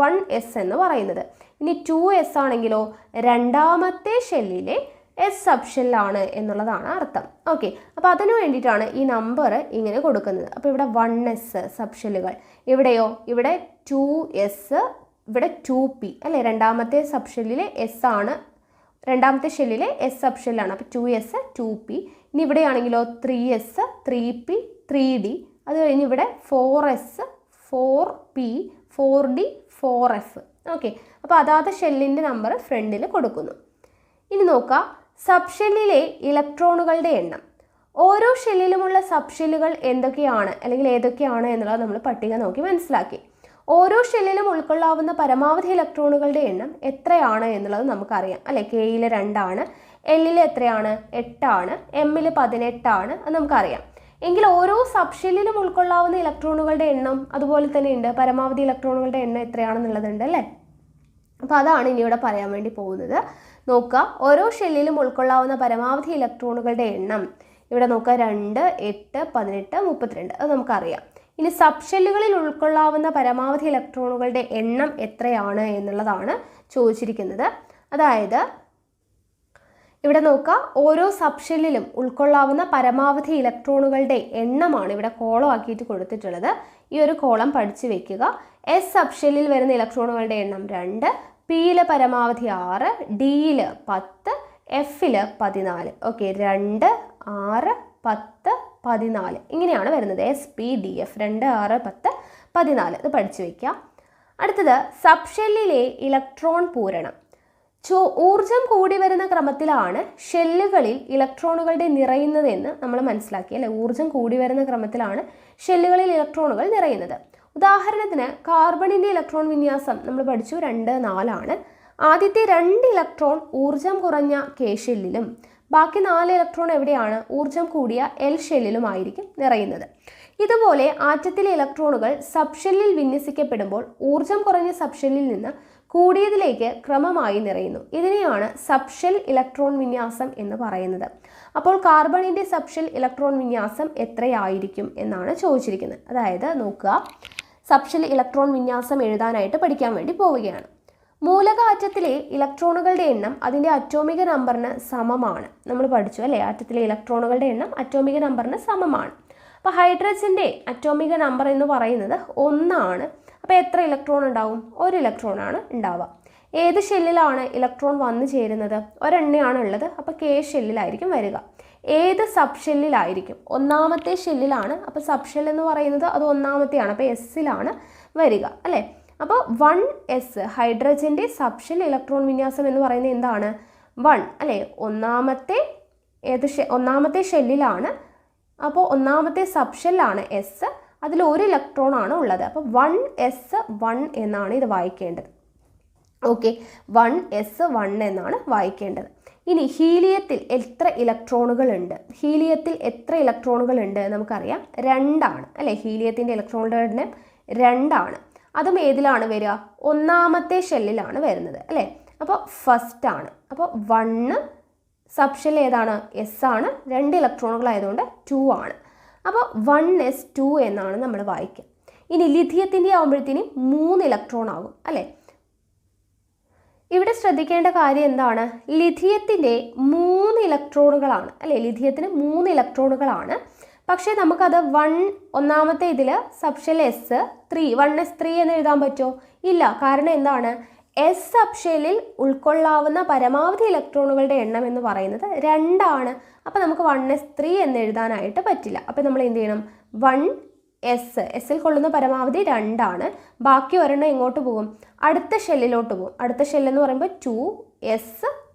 Speaker 1: 1s എന്ന് പറയുന്നത്. ഇനി 2s ആണെങ്കിലോ രണ്ടാമത്തെ ഷെല്ലിലെ എസ് സബ്ഷെല്ലാണ് എന്നുള്ളതാണ് അർത്ഥം. ഓക്കെ, അപ്പോൾ അതിനു വേണ്ടിയിട്ടാണ് ഈ നമ്പർ ഇങ്ങനെ കൊടുക്കുന്നത്. അപ്പോൾ ഇവിടെ 1s സബ്ഷെല്ലുകൾ, ഇവിടെയോ ഇവിടെ 2s, ഇവിടെ 2p അല്ലേ? രണ്ടാമത്തെ സബ്ഷെല്ലിലെ എസ് ആണ്, രണ്ടാമത്തെ ഷെല്ലിലെ എസ് സബ്ഷെല്ലാണ്. അപ്പോൾ 2s 2p. ഇനി ഇവിടെയാണെങ്കിലോ 3s 3p 3d. അത് കഴിഞ്ഞ് ഇവിടെ 4s 4p 4d 4f. Okay, അപ്പോൾ അതാത് ഷെല്ലിൻ്റെ നമ്പർ ഫ്രണ്ടിൽ കൊടുക്കുന്നു. ഇനി നോക്കാം, സബ്ഷെല്ലിലെ ഇലക്ട്രോണുകളുടെ എണ്ണം. ഓരോ ഷെല്ലിലുമുള്ള സബ്ഷെല്ലുകൾ എന്തൊക്കെയാണ് അല്ലെങ്കിൽ ഏതൊക്കെയാണ് എന്നുള്ളത് നമ്മൾ പട്ടിക നോക്കി മനസ്സിലാക്കി. ഓരോ ഷെല്ലിലും ഉൾക്കൊള്ളാവുന്ന പരമാവധി ഇലക്ട്രോണുകളുടെ എണ്ണം എത്രയാണ് എന്നുള്ളത് നമുക്കറിയാം അല്ലേ? കെയിൽ 2 ആണ്, എല്ലിൽ എത്രയാണ്? 8 ആണ്, എമ്മിൽ 18 ആണ്, അത് നമുക്കറിയാം. എങ്കിൽ ഓരോ സബ്ഷെല്ലിലും ഉൾക്കൊള്ളാവുന്ന ഇലക്ട്രോണുകളുടെ എണ്ണം അതുപോലെ തന്നെ ഉണ്ട്. പരമാവധി ഇലക്ട്രോണുകളുടെ എണ്ണം എത്രയാണെന്നുള്ളതുണ്ട് അല്ലേ? അപ്പോൾ അതാണ് ഇനി ഇവിടെ പറയാൻ വേണ്ടി പോകുന്നത്. നോക്കുക, ഓരോ ഷെല്ലിലും ഉൾക്കൊള്ളാവുന്ന പരമാവധി ഇലക്ട്രോണുകളുടെ എണ്ണം ഇവിടെ നോക്കുക 2, 8, 18, 32, അത് നമുക്കറിയാം. ഇനി സബ്ഷെല്ലുകളിൽ ഉൾക്കൊള്ളാവുന്ന പരമാവധി ഇലക്ട്രോണുകളുടെ എണ്ണം എത്രയാണ് എന്നുള്ളതാണ് ചോദിച്ചിരിക്കുന്നത്. അതായത് ഇവിടെ നോക്കുക, ഓരോ സബ്ഷെല്ലിലും ഉൾക്കൊള്ളാവുന്ന പരമാവധി ഇലക്ട്രോണുകളുടെ എണ്ണമാണ് ഇവിടെ കോളം ആക്കിയിട്ട് കൊടുത്തിട്ടുള്ളത്. ഈ ഒരു കോളം പഠിച്ചു വെക്കുക. എസ് സബ്ഷെല്ലിൽ വരുന്ന ഇലക്ട്രോണുകളുടെ എണ്ണം 2, പിയിൽ പരമാവധി 6, ഡിയിൽ 10, എഫിൽ 14. ഓക്കെ, 2, 6, 10, 14 ഇങ്ങനെയാണ് വരുന്നത്. എസ് പി ഡി എഫ് 2, 6, 10, 14 ഇത് പഠിച്ചു വയ്ക്കുക. അടുത്തത് സബ്ഷെല്ലിലെ ഇലക്ട്രോൺ പൂരണം. ഊർജം കൂടി വരുന്ന ക്രമത്തിലാണ് ഷെല്ലുകളിൽ ഇലക്ട്രോണുകളുടെ നിറയുന്നതെന്ന് നമ്മൾ മനസ്സിലാക്കി അല്ലേ? ഊർജം കൂടി വരുന്ന ക്രമത്തിലാണ് ഷെല്ലുകളിൽ ഇലക്ട്രോണുകൾ നിറയുന്നത്. ഉദാഹരണത്തിന് കാർബണിൻ്റെ ഇലക്ട്രോൺ വിന്യാസം നമ്മൾ പഠിച്ചു 2, 4 ആണ്. ആദ്യത്തെ 2 ഇലക്ട്രോൺ ഊർജം കുറഞ്ഞ കെ ഷെല്ലിലും ബാക്കി 4 ഇലക്ട്രോൺ എവിടെയാണ്? ഊർജം കൂടിയ എൽ ഷെല്ലിലുമായിരിക്കും നിറയുന്നത്. ഇതുപോലെ ആറ്റത്തിലെ ഇലക്ട്രോണുകൾ സബ്ഷെല്ലിൽ വിന്യസിക്കപ്പെടുമ്പോൾ ഊർജം കുറഞ്ഞ സബ്ഷെല്ലിൽ നിന്ന് കൂടിയതിലേക്ക് ക്രമമായി നിറയുന്നു. ഇതിനെയാണ് സബ്ഷെൽ ഇലക്ട്രോൺ വിന്യാസം എന്ന് പറയുന്നത്. അപ്പോൾ കാർബണിൻ്റെ സബ്ഷെൽ ഇലക്ട്രോൺ വിന്യാസം എത്രയായിരിക്കും എന്നാണ് ചോദിച്ചിരിക്കുന്നത്. അതായത് നോക്കുക, സബ്ഷെൽ ഇലക്ട്രോൺ വിന്യാസം എഴുതാനായിട്ട് പഠിക്കാൻ വേണ്ടി പോവുകയാണ്. മൂലക ആറ്റത്തിലെ ഇലക്ട്രോണുകളുടെ എണ്ണം അതിൻ്റെ അറ്റോമിക നമ്പറിന് സമമാണ്. നമ്മൾ പഠിച്ചു അല്ലേ? ആറ്റത്തിലെ ഇലക്ട്രോണുകളുടെ എണ്ണം അറ്റോമിക നമ്പറിന് സമമാണ്. അപ്പോൾ ഹൈഡ്രജൻ്റെ അറ്റോമിക നമ്പർ എന്ന് പറയുന്നത് 1 ആണ്. അപ്പോൾ എത്ര ഇലക്ട്രോൺ ഉണ്ടാവും? 1 ഇലക്ട്രോൺ ആണ് ഉണ്ടാവുക. ഏത് ഷെല്ലിലാണ് ഇലക്ട്രോൺ വന്നു ചേരുന്നത്? ഒരെണ്ണയാണ് ഉള്ളത്. അപ്പോൾ കെ ഷെല്ലിലായിരിക്കും വരിക. ഏത് സബ് ഷെല്ലിലായിരിക്കും? ഒന്നാമത്തെ ഷെല്ലിലാണ്. അപ്പോൾ സബ് ഷെൽ എന്ന് പറയുന്നത് അത് ഒന്നാമത്തെയാണ്. അപ്പോൾ എസ്സിലാണ് വരിക അല്ലേ? അപ്പോൾ 1s ഹൈഡ്രജൻ്റെ സബ് ഷെൽ ഇലക്ട്രോൺ വിന്യാസം എന്ന് പറയുന്നത് എന്താണ്? 1 അല്ലേ? ഒന്നാമത്തെ ഷെല്ലിലാണ്. അപ്പോൾ ഒന്നാമത്തെ സബ് ഷെല്ലാണ് എസ്. അതിൽ 1 ഇലക്ട്രോൺ ആണ് ഉള്ളത്. അപ്പോൾ 1s1 എന്നാണ് ഇത് വായിക്കേണ്ടത്. ഓക്കെ, 1s1 എന്നാണ് വായിക്കേണ്ടത്. ഇനി ഹീലിയത്തിൽ എത്ര ഇലക്ട്രോണുകൾ ഉണ്ട്? ഹീലിയത്തിൽ എത്ര ഇലക്ട്രോണുകൾ ഉണ്ട് നമുക്കറിയാം, 2 ആണ് അല്ലേ? ഹീലിയത്തിൻ്റെ ഇലക്ട്രോണുകളുടെ എണ്ണം 2 ആണ്. അതും ഏതിലാണ് വരിക? ഒന്നാമത്തെ ഷെല്ലിലാണ് വരുന്നത് അല്ലേ? അപ്പോൾ ഫസ്റ്റ് ആണ്. അപ്പോൾ 1 സബ് ഷെൽ ഏതാണ്? എസ് ആണ്. 2 ഇലക്ട്രോണുകൾ ആയതുകൊണ്ട് 2 ആണ്. അപ്പോൾ 1s2 എന്നാണ് നമ്മൾ വായിക്കുക. ഇനി ലിഥിയത്തിൻ്റെ ആകുമ്പോഴത്തേനും 3 ഇലക്ട്രോൺ ആകും അല്ലേ? ഇവിടെ ശ്രദ്ധിക്കേണ്ട കാര്യം എന്താണ്? ലിഥിയത്തിൻ്റെ 3 ഇലക്ട്രോണുകളാണ് അല്ലേ? ലിഥിയത്തിന് 3 ഇലക്ട്രോണുകളാണ്. പക്ഷേ നമുക്കത് ഒന്നാമത്തെ ഇതിൽ സബ്ഷെൽ എസ് 3 1s3 എന്ന് എഴുതാൻ പറ്റുമോ? ഇല്ല. കാരണം എന്താണ്? എസ് സബ്ഷെല്ലിൽ ഉൾക്കൊള്ളാവുന്ന പരമാവധി ഇലക്ട്രോണുകളുടെ എണ്ണം എന്ന് പറയുന്നത് 2 ആണ്. അപ്പോൾ നമുക്ക് 1s3 എന്ന് എഴുതാനായിട്ട് പറ്റില്ല. അപ്പോൾ നമ്മൾ എന്ത് ചെയ്യണം? 1s ൽ കൊള്ളുന്ന പരമാവധി 2 ആണ്. ബാക്കി ഒരെണ്ണം എങ്ങോട്ട് പോകും? അടുത്ത ഷെല്ലിലോട്ട് പോകും. അടുത്ത ഷെല്ലെന്ന് പറയുമ്പോൾ 2s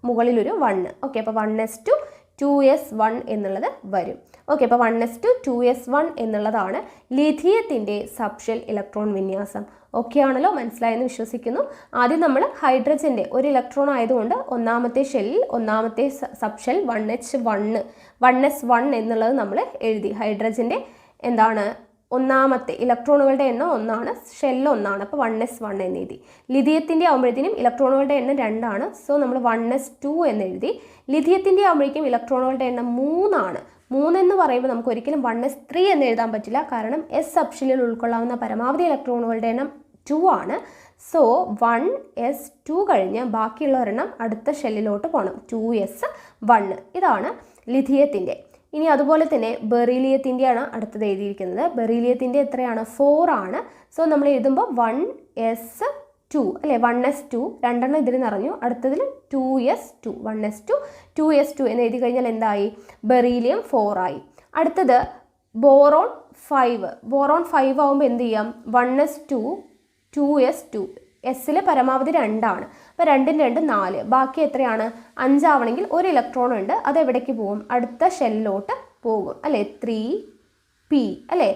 Speaker 1: മുകളിലൊരു 1. ഓക്കെ, അപ്പോൾ 1s2 2s1 എന്നുള്ളത് വരും. ഓക്കെ, അപ്പോൾ 1s2 2s1 എന്നുള്ളതാണ് ലിഥിയത്തിൻ്റെ സബ്ഷെൽ ഇലക്ട്രോൺ വിന്യാസം. ഓക്കെ ആണല്ലോ, മനസ്സിലായെന്ന് വിശ്വസിക്കുന്നു. ആദ്യം നമ്മൾ ഹൈഡ്രജൻ്റെ ഒരു ഇലക്ട്രോൺ ആയതുകൊണ്ട് ഒന്നാമത്തെ ഷെല്ലിൽ ഒന്നാമത്തെ സബ്ഷെൽ 1s1 എന്നുള്ളത് നമ്മൾ എഴുതി. ഹൈഡ്രജൻ്റെ എന്താണ് ഒന്നാമത്തെ ഇലക്ട്രോണുകളുടെ എണ്ണം 1 ആണ്, ഷെല്ല് 1 ആണ്, അപ്പോൾ 1s1 എന്ന് എഴുതി. ലിഥിയത്തിൻ്റെ ആകുമ്പോഴത്തേനും ഇലക്ട്രോണുകളുടെ എണ്ണം 2 ആണ്, സോ നമ്മൾ 1s2 എന്ന് എഴുതി. ലിഥിയത്തിൻ്റെ ആകുമ്പോഴേക്കും ഇലക്ട്രോണുകളുടെ എണ്ണം 3 ആണ്. 3 എന്ന് പറയുമ്പോൾ നമുക്ക് ഒരിക്കലും 1s3 എന്ന് എഴുതാൻ പറ്റില്ല, കാരണം എസ് സബ്ഷെല്ലിൽ ഉൾക്കൊള്ളാവുന്ന പരമാവധി ഇലക്ട്രോണുകളുടെ എണ്ണം 2 ആണ്. സോ 1s2 കഴിഞ്ഞ് ബാക്കിയുള്ള ഒരെണ്ണം അടുത്ത ഷെല്ലിലോട്ട് പോകണം, 2s1. ഇതാണ് ലിഥിയത്തിൻ്റെ. ഇനി അതുപോലെ തന്നെ ബെറീലിയത്തിൻ്റെയാണ് അടുത്തത് എഴുതിയിരിക്കുന്നത്. ബെറീലിയത്തിൻ്റെ എത്രയാണ്? 4 ആണ്. സോ നമ്മൾ എഴുതുമ്പോൾ 1s2 അല്ലേ, 1s2 രണ്ടെണ്ണം ഇതിൽ നിറഞ്ഞു, അടുത്തതിൽ 2s2 1s2 2s2 എന്ന് എഴുതി കഴിഞ്ഞാൽ എന്തായി? ബെറീലിയം 4 ആയി. അടുത്തത് ബോറോൺ 5. ബോറോൺ 5 ആകുമ്പോൾ എന്ത് ചെയ്യാം? 1s2 2s2 എസ്സിൽ പരമാവധി 2 ആണ്, അപ്പോൾ 2 2 4, ബാക്കി എത്രയാണ്? 5 ആവണമെങ്കിൽ ഒരു ഇലക്ട്രോൺ ഉണ്ട്, അത് എവിടേക്ക് പോകും? അടുത്ത ഷെല്ലിലോട്ട് പോകും അല്ലേ, 3p അല്ലേ,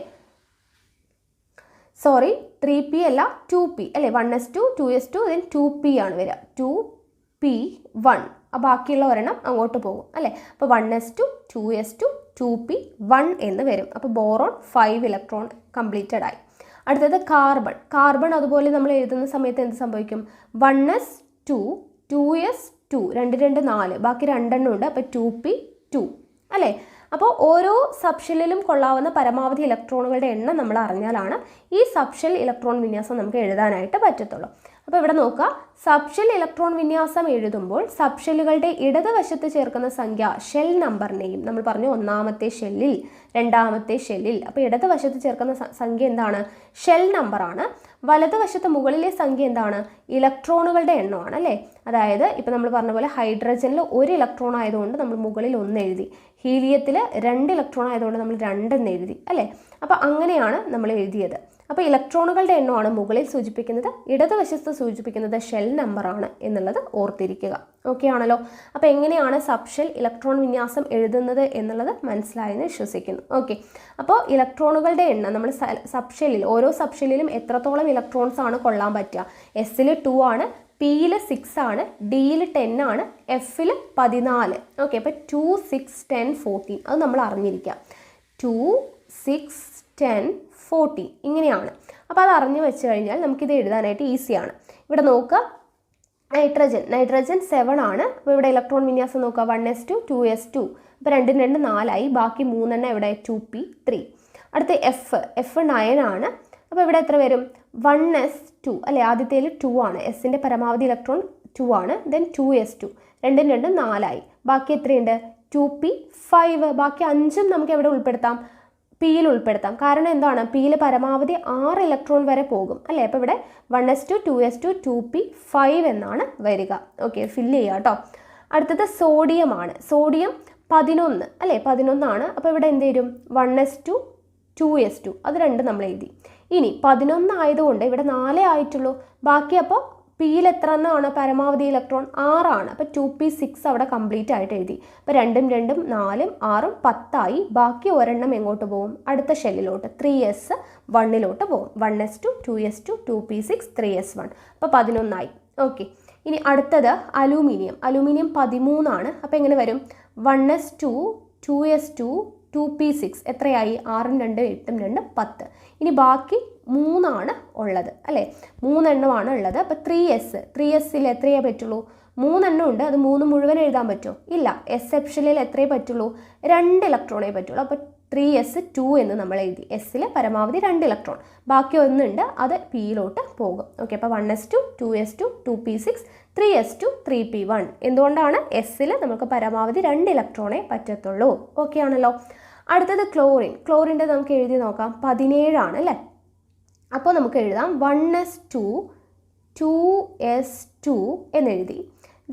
Speaker 1: സോറി 3p അല്ല 2p അല്ലേ, 1s2 2s2 then 2p ആണ് വരിക, 2p1. ബാക്കിയുള്ള ഒരെണ്ണം അങ്ങോട്ട് പോകും അല്ലേ, അപ്പോൾ 1s2 2s2 2p1 എന്ന് വരും. അപ്പോൾ ബോറോൺ 5 ഇലക്ട്രോൺ കംപ്ലീറ്റഡ് ആയി. അടുത്തത് കാർബൺ അതുപോലെ നമ്മൾ എഴുതുന്ന സമയത്ത് എന്ത് സംഭവിക്കും? 1s2 2s2 2 2 4, ബാക്കി 2 എണ്ണം ഉണ്ട്, അപ്പോൾ 2p2 അല്ലേ. അപ്പോൾ ഓരോ സബ്ഷെല്ലിലും കൊള്ളാവുന്ന പരമാവധി ഇലക്ട്രോണുകളുടെ എണ്ണം നമ്മൾ അറിഞ്ഞാലാണ് ഈ സബ്ഷെൽ ഇലക്ട്രോൺ വിന്യാസം നമുക്ക് എഴുതാനായിട്ട് പറ്റത്തുള്ളൂ. അപ്പോൾ ഇവിടെ നോക്കുക, സബ്ഷെൽ ഇലക്ട്രോൺ വിന്യാസം എഴുതുമ്പോൾ സബ്ഷെല്ലുകളുടെ ഇടതുവശത്ത് ചേർക്കുന്ന സംഖ്യ ഷെൽ നമ്പറിനെയും, നമ്മൾ പറഞ്ഞു ഒന്നാമത്തെ ഷെല്ലിൽ രണ്ടാമത്തെ ഷെല്ലിൽ, അപ്പോൾ ഇടതുവശത്ത് ചേർക്കുന്ന സംഖ്യ എന്താണ്? ഷെൽ നമ്പറാണ്. വലതുവശത്ത് മുകളിലെ സംഖ്യ എന്താണ്? ഇലക്ട്രോണുകളുടെ എണ്ണമാണ് അല്ലേ. അതായത് ഇപ്പോൾ നമ്മൾ പറഞ്ഞ പോലെ ഹൈഡ്രജനിൽ 1 ഇലക്ട്രോൺ ആയതുകൊണ്ട് നമ്മൾ മുകളിൽ 1 എഴുതി, ഹീലിയത്തിൽ 2 ഇലക്ട്രോൺ ആയതുകൊണ്ട് നമ്മൾ 2 എന്ന് എഴുതി അല്ലേ. അപ്പോൾ അങ്ങനെയാണ് നമ്മൾ എഴുതിയത്. അപ്പോൾ ഇലക്ട്രോണുകളുടെ എണ്ണമാണ് മുകളിൽ സൂചിപ്പിക്കുന്നത്, ഇടതുവശത്ത് സൂചിപ്പിക്കുന്നത് ഷെൽ നമ്പറാണ് എന്നുള്ളത് ഓർത്തിരിക്കുക. ഓക്കെ ആണല്ലോ. അപ്പോൾ എങ്ങനെയാണ് സബ്ഷെൽ ഇലക്ട്രോൺ വിന്യാസം എഴുതുന്നത് എന്നുള്ളത് മനസ്സിലായെന്ന് വിശ്വസിക്കുന്നു. ഓക്കെ, അപ്പോൾ ഇലക്ട്രോണുകളുടെ എണ്ണം നമ്മൾ സബ്ഷെല്ലിൽ ഓരോ സബ്ഷെല്ലിലും എത്രത്തോളം ഇലക്ട്രോൺസ് ആണ് കൊള്ളാൻ പറ്റുക? എസ്സിൽ 2 ആണ്, പിയിൽ 6 ആണ്, ഡിയിൽ 10 ആണ്, എഫിൽ 14. ഓക്കെ, അപ്പോൾ 2 6 10 14 അത് നമ്മൾ അറിഞ്ഞിരിക്കുക. 2 6 10 14 ഇങ്ങനെയാണ്. അപ്പോൾ അത് അറിഞ്ഞു വെച്ച് കഴിഞ്ഞാൽ നമുക്കിത് എഴുതാനായിട്ട് ഈസിയാണ്. ഇവിടെ നോക്കുക, നൈട്രജൻ 7 ആണ്. അപ്പോൾ ഇവിടെ ഇലക്ട്രോൺ വിന്യാസം നോക്കുക, 1s2 2s2, അപ്പോൾ 2 2 4 ആയി, ബാക്കി 3 എണ്ണം ഇവിടെ 2p3. അടുത്ത എഫ് 9 ആണ്. അപ്പോൾ ഇവിടെ എത്ര വരും? 1s2 അല്ലേ, ആദ്യത്തേൽ 2 ആണ്, എസിൻ്റെ പരമാവധി ഇലക്ട്രോൺ 2 ആണ്, ദെൻ 2s2 2 2 4 ആയി, ബാക്കി എത്രയുണ്ട്? 2p5. ബാക്കി 5ഉം നമുക്ക് എവിടെ ഉൾപ്പെടുത്താം? പിയിൽ ഉൾപ്പെടുത്താം. കാരണം എന്താണ്? പിയിൽ പരമാവധി 6 ഇലക്ട്രോൺ വരെ പോകും അല്ലേ. അപ്പോൾ ഇവിടെ 1s2 2s2 2p5 എന്നാണ് വരിക. ഓക്കെ, ഫില്ല് ചെയ്യുക കേട്ടോ. അടുത്തത് സോഡിയം ആണ്. സോഡിയം 11 അല്ലേ, 11 ആണ്. അപ്പോൾ ഇവിടെ എന്ത് വരും? 1s2 2s2 അത് 2 നമ്മൾ എഴുതി. ഇനി 11 ആയതുകൊണ്ട് ഇവിടെ 4 ആയിട്ടുള്ളൂ, ബാക്കി അപ്പോൾ പിയിൽ എത്ര എണ്ണമാണ് പരമാവധി ഇലക്ട്രോൺ? 6 ആണ്. അപ്പോൾ 2p6 അവിടെ കംപ്ലീറ്റ് ആയിട്ട് എഴുതി. അപ്പോൾ 2 2 4 6 10 ആയി, ബാക്കി ഒരെണ്ണം എങ്ങോട്ട് പോകും? അടുത്ത ഷെല്ലിലോട്ട് 3s1 പോകും. 1s2 2s2 2p6 3s1, അപ്പോൾ 11 ആയി. ഓക്കെ, ഇനി അടുത്തത് അലൂമിനിയം 13 ആണ്. അപ്പോൾ എങ്ങനെ വരും? 1s2 2s2 2p6 എത്രയായി? 6 2 8 2 10. ഇനി ബാക്കി 3 ആണ് ഉള്ളത് അല്ലേ, 3 എണ്ണമാണ് ഉള്ളത്. അപ്പോൾ 3sൽ എത്രയേ പറ്റുള്ളൂ? 3 എണ്ണം ഉണ്ട്, അത് 3 മുഴുവൻ എഴുതാൻ പറ്റുമോ? ഇല്ല. എസ് സെപ്ഷനിൽ എത്രയേ പറ്റുള്ളൂ? 2 ഇലക്ട്രോണേ പറ്റുള്ളൂ. അപ്പോൾ 3s2 എന്ന് നമ്മൾ എഴുതി. എസ്സിൽ പരമാവധി 2 ഇലക്ട്രോൺ, ബാക്കി 1 ഉണ്ട്, അത് പിയിലോട്ട് പോകും. ഓക്കെ, അപ്പോൾ 1s2 2s2 2p6 3s2 3p1. എന്തുകൊണ്ടാണ്? എസ്സിൽ നമുക്ക് പരമാവധി 2 ഇലക്ട്രോണേ പറ്റത്തുള്ളൂ. ഓക്കെ ആണല്ലോ. അടുത്തത് ക്ലോറിൻ്റെ നമുക്ക് എഴുതി നോക്കാം. 17 ആണ് അല്ലേ. അപ്പോൾ നമുക്ക് എഴുതാം 1s2 2s2 എന്നെഴുതി,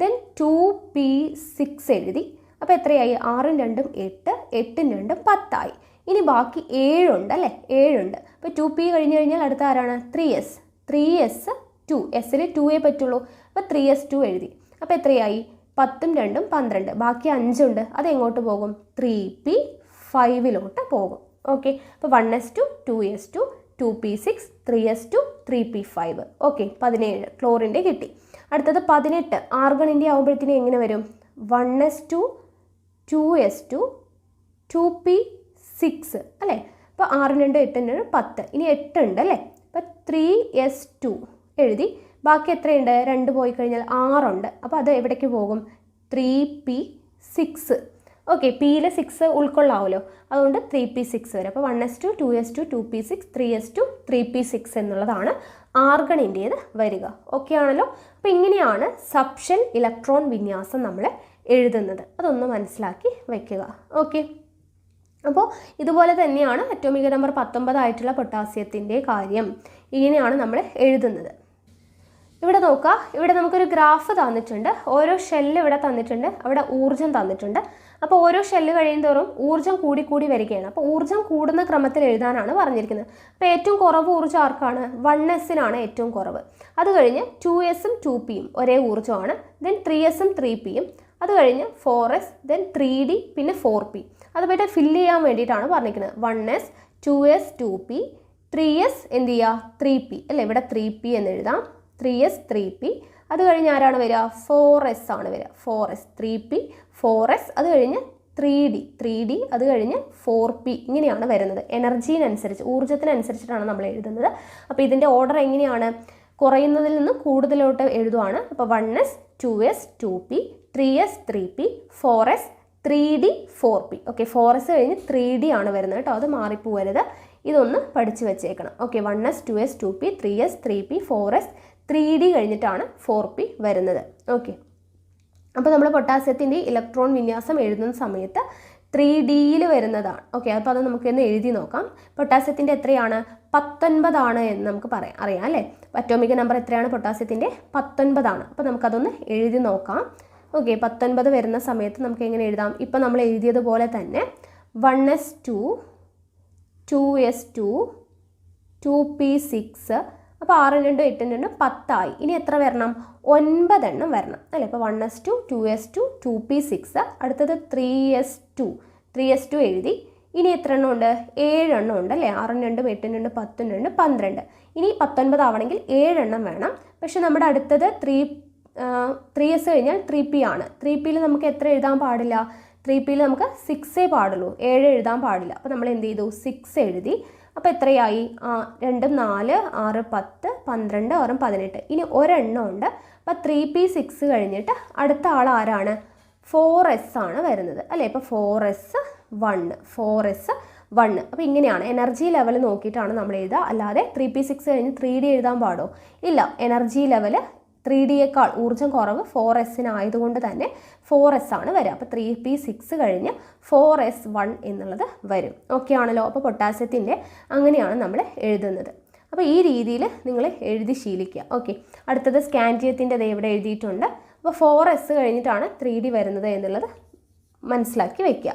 Speaker 1: ദെൻ 2p6 എഴുതി, അപ്പോൾ എത്രയായി? 6ഉം 2ഉം 8, 8ഉം 2ഉം 10 ആയി. ഇനി ബാക്കി 7 ഉണ്ട് അല്ലേ? 7 ഉണ്ട്. അപ്പോൾ 2p കഴിഞ്ഞ് കഴിഞ്ഞാൽ അടുത്ത ആരാണ്? 3s. 3s2, എസ്സിൽ 2 പറ്റുള്ളൂ. അപ്പോൾ 3s2 എഴുതി. അപ്പോൾ എത്രയായി? 10ഉം 2ഉം 12. ബാക്കി 5 ഉണ്ട്. അത് എങ്ങോട്ട് പോകും? 3p5 പോകും. ഓക്കെ, അപ്പോൾ 1s2, 2s2, 2p6, 3s2, 3p5. Okay, 17 ക്ലോറിൻ്റെ കിട്ടി. അടുത്തത് 18 ആർഗണിൻ്റെ ആകുമ്പോഴത്തേനും എങ്ങനെ വരും? 1s2, 2s2, 2p6 അല്ലേ? അപ്പോൾ 6ഉം 2ഉം 8ഉം 2ഉം 10. ഇനി 8 ഉണ്ട് അല്ലേ? അപ്പോൾ 3s2 എഴുതി. ബാക്കി എത്രയുണ്ട്? 2 പോയി കഴിഞ്ഞാൽ 6 ഉണ്ട്. അപ്പോൾ അത് എവിടേക്ക് പോകും? 3p6. ഓക്കെ, പിയിൽ 6 ഉൾക്കൊള്ളാമല്ലോ, അതുകൊണ്ട് 3p6 വരെ. അപ്പോൾ 1s2, 2s2, 2p6, 3s2, 3p6 എന്നുള്ളതാണ് ആർഗണിൻ്റേത് വരിക. ഓക്കെ ആണല്ലോ? അപ്പോൾ ഇങ്ങനെയാണ് സബ്ഷെൽ ഇലക്ട്രോൺ വിന്യാസം നമ്മൾ എഴുതുന്നത്. അതൊന്ന് മനസ്സിലാക്കി വയ്ക്കുക. ഓക്കെ, അപ്പോൾ ഇതുപോലെ തന്നെയാണ് അറ്റോമിക നമ്പർ 19 ആയിട്ടുള്ള പൊട്ടാസ്യത്തിൻ്റെ കാര്യം. ഇങ്ങനെയാണ് നമ്മൾ എഴുതുന്നത്. ഇവിടെ നോക്കുക, ഇവിടെ നമുക്കൊരു ഗ്രാഫ് തന്നിട്ടുണ്ട്. ഓരോ ഷെല്ല് ഇവിടെ തന്നിട്ടുണ്ട്, അവിടെ ഊർജ്ജം തന്നിട്ടുണ്ട്. അപ്പോൾ ഓരോ ഷെല്ല് കഴിയുന്തോറും ഊർജ്ജം കൂടി വരികയാണ്. അപ്പോൾ ഊർജ്ജം കൂടുന്ന ക്രമത്തിൽ എഴുതാനാണ് പറഞ്ഞിരിക്കുന്നത്. അപ്പോൾ ഏറ്റവും കുറവ് ഊർജ്ജം ആർക്കാണ്? 1s-നാണ് ഏറ്റവും കുറവ്. അത് കഴിഞ്ഞ് 2s-ഉം 2pയും ഒരേ ഊർജ്ജമാണ്. ദെൻ 3s-ഉം 3pയും. അത് കഴിഞ്ഞ് 4s, ദെൻ 3d, പിന്നെ 4p. അതുപോലെ ഫില്ല് ചെയ്യാൻ വേണ്ടിയിട്ടാണ് പറഞ്ഞിരിക്കുന്നത്. 1s, 2s, 2p, 3s എന്ത് ചെയ്യുക? 3p അല്ലേ? ഇവിടെ 3p എന്ന് എഴുതാം. 3s, 3p. അത് കഴിഞ്ഞ് ആരാണ് വരിക? 4s ആണ് വരിക. 4s, 3p, 4s. അത് കഴിഞ്ഞ് 3d, അത് കഴിഞ്ഞ് 4p. ഇങ്ങനെയാണ് വരുന്നത്. എനർജീനനുസരിച്ച്, ഊർജ്ജത്തിനനുസരിച്ചിട്ടാണ് നമ്മൾ എഴുതുന്നത്. അപ്പോൾ ഇതിൻ്റെ ഓർഡർ എങ്ങനെയാണ്? കുറയുന്നതിൽ നിന്ന് കൂടുതലോട്ട് എഴുതുവാണ്. അപ്പോൾ 1s, 2s, 2p, 3s, 3p, 4s, 3d, 4p. Okay, 4s കഴിഞ്ഞ് 3d ആണ് വരുന്നത് കേട്ടോ, അത് മാറിപ്പോവരുത്. ഇതൊന്ന് പഠിച്ചു വെച്ചേക്കണം. Okay, 1s, 2s, 2p, 3s, 3p, 4s, 3d കഴിഞ്ഞിട്ടാണ് 4p വരുന്നത്. ഓക്കെ, അപ്പോൾ നമ്മൾ പൊട്ടാസ്യത്തിൻ്റെ ഇലക്ട്രോൺ വിന്യാസം എഴുതുന്ന സമയത്ത് 3dയിൽ വരുന്നതാണ്. ഓക്കെ, അപ്പോൾ അത് നമുക്കൊന്ന് എഴുതി നോക്കാം. പൊട്ടാസ്യത്തിൻ്റെ എത്രയാണ്? 19 ആണ് എന്ന് നമുക്ക് അറിയാം അല്ലേ? അറ്റോമിക നമ്പർ എത്രയാണ് പൊട്ടാസ്യത്തിൻ്റെ? 19 ആണ്. അപ്പോൾ നമുക്കതൊന്ന് എഴുതി നോക്കാം. ഓക്കെ, 19 വരുന്ന സമയത്ത് നമുക്ക് എങ്ങനെ എഴുതാം? ഇപ്പം നമ്മൾ എഴുതിയതുപോലെ തന്നെ 1s2, 2s2, 2p6. അപ്പോൾ 6ഉം 2ഉം 8ഉം 2ഉം 10 ആയി. ഇനി എത്ര വരണം? 9 എണ്ണം വരണം അല്ലേ? അപ്പോൾ 1s2, 2s2, 2p6. അടുത്തത് 3s2 എഴുതി. ഇനി എത്ര എണ്ണം ഉണ്ട്? 7 എണ്ണം ഉണ്ട് അല്ലേ? 6ഉം 2ഉം 8ഉം 2ഉം 10ഉം 2ഉം 12. ഇനി 19 ആവണമെങ്കിൽ 7 എണ്ണം വേണം. പക്ഷെ നമ്മുടെ അടുത്തത് 3s കഴിഞ്ഞാൽ 3p ആണ്. 3pയിൽ നമുക്ക് എത്ര എഴുതാൻ പാടില്ല? 3pയിൽ നമുക്ക് 6 പാടുള്ളൂ, 7 എഴുതാൻ പാടില്ല. അപ്പോൾ നമ്മൾ എന്ത് ചെയ്തു? 6 എഴുതി. അപ്പോൾ എത്രയായി? 2ഉം 4, 6, 10, 12, 6, 18. ഇനി ഒരെണ്ണം ഉണ്ട്. അപ്പോൾ 3p6 കഴിഞ്ഞിട്ട് അടുത്ത ആൾ ആരാണ്? 4s ആണ് വരുന്നത് അല്ലേ? ഇപ്പോൾ 4s1. അപ്പോൾ ഇങ്ങനെയാണ് എനർജി ലെവൽ നോക്കിയിട്ടാണ് നമ്മൾ എഴുതുക. അല്ലാതെ 3p6 കഴിഞ്ഞ് 3d എഴുതാൻ പാടോ? ഇല്ല. എനർജി ലെവൽ 3dയേക്കാൾ ഊർജ്ജം കുറവ് 4s-നായതുകൊണ്ട് തന്നെ 4s ആണ് വരിക. അപ്പോൾ 3p6 കഴിഞ്ഞ് 4s1 എന്നുള്ളത് വരും. ഓക്കെ ആണല്ലോ? അപ്പോൾ പൊട്ടാസ്യത്തിൻ്റെ അങ്ങനെയാണ് നമ്മൾ എഴുതുന്നത്. അപ്പോൾ ഈ രീതിയിൽ നിങ്ങൾ എഴുതി ശീലിക്കുക. ഓക്കെ, അടുത്തത് സ്കാൻഡിയത്തിൻ്റെ ഇവിടെ എഴുതിയിട്ടുണ്ട്. അപ്പോൾ 4s കഴിഞ്ഞിട്ടാണ് 3d വരുന്നത് എന്നുള്ളത് മനസ്സിലാക്കി വയ്ക്കുക.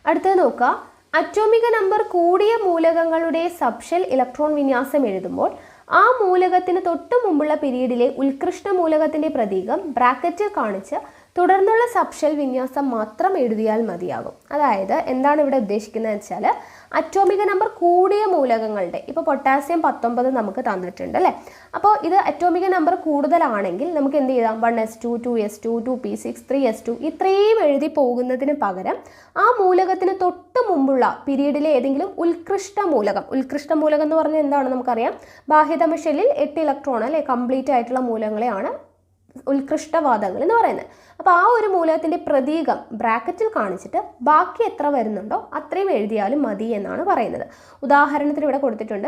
Speaker 1: അടുത്തത് നോക്കുക. അറ്റോമിക നമ്പർ കൂടിയ മൂലകങ്ങളുടെ സബ്ഷെൽ ഇലക്ട്രോൺ വിന്യാസം എഴുതുമ്പോൾ ആ മൂലകത്തിന് തൊട്ട് മുമ്പുള്ള പീരീഡിലെ ഉത്കൃഷ്ട മൂലകത്തിൻ്റെ പ്രതീകം ബ്രാക്കറ്റിൽ കാണിച്ച് തുടർന്നുള്ള സബ്ഷെൽ വിന്യാസം മാത്രം എഴുതിയാൽ മതിയാകും. അതായത് എന്താണ് ഇവിടെ ഉദ്ദേശിക്കുന്നത് വെച്ചാൽ അറ്റോമിക നമ്പർ കൂടിയ മൂലകങ്ങളുടെ, ഇപ്പോൾ പൊട്ടാസ്യം 19 നമുക്ക് തന്നിട്ടുണ്ട് അല്ലേ? അപ്പോൾ ഇത് അറ്റോമിക നമ്പർ കൂടുതലാണെങ്കിൽ നമുക്ക് എന്ത് ചെയ്യാം? 1s2, 2s2, 2p6, 3s2 ഇത്രയും എഴുതി പോകുന്നതിന് പകരം ആ മൂലകത്തിന് തൊട്ട് മുമ്പുള്ള പീരീഡിലെ ഏതെങ്കിലും ഉത്കൃഷ്ട മൂലകം എന്ന് പറഞ്ഞാൽ എന്താണ് നമുക്കറിയാം? ബാഹ്യതമ ഷെല്ലിൽ 8 ഇലക്ട്രോൺ അല്ലേ? കംപ്ലീറ്റ് ആയിട്ടുള്ള മൂലകങ്ങളെയാണ് ഉത്കൃഷ്ടവാദങ്ങൾ എന്ന് പറയുന്നത്. അപ്പോൾ ആ ഒരു മൂലകത്തിൻ്റെ പ്രതീകം ബ്രാക്കറ്റിൽ കാണിച്ചിട്ട് ബാക്കി എത്ര വരുന്നുണ്ടോ അത്രയും എഴുതിയാലും മതി എന്നാണ് പറയുന്നത്. ഉദാഹരണത്തിന് ഇവിടെ കൊടുത്തിട്ടുണ്ട്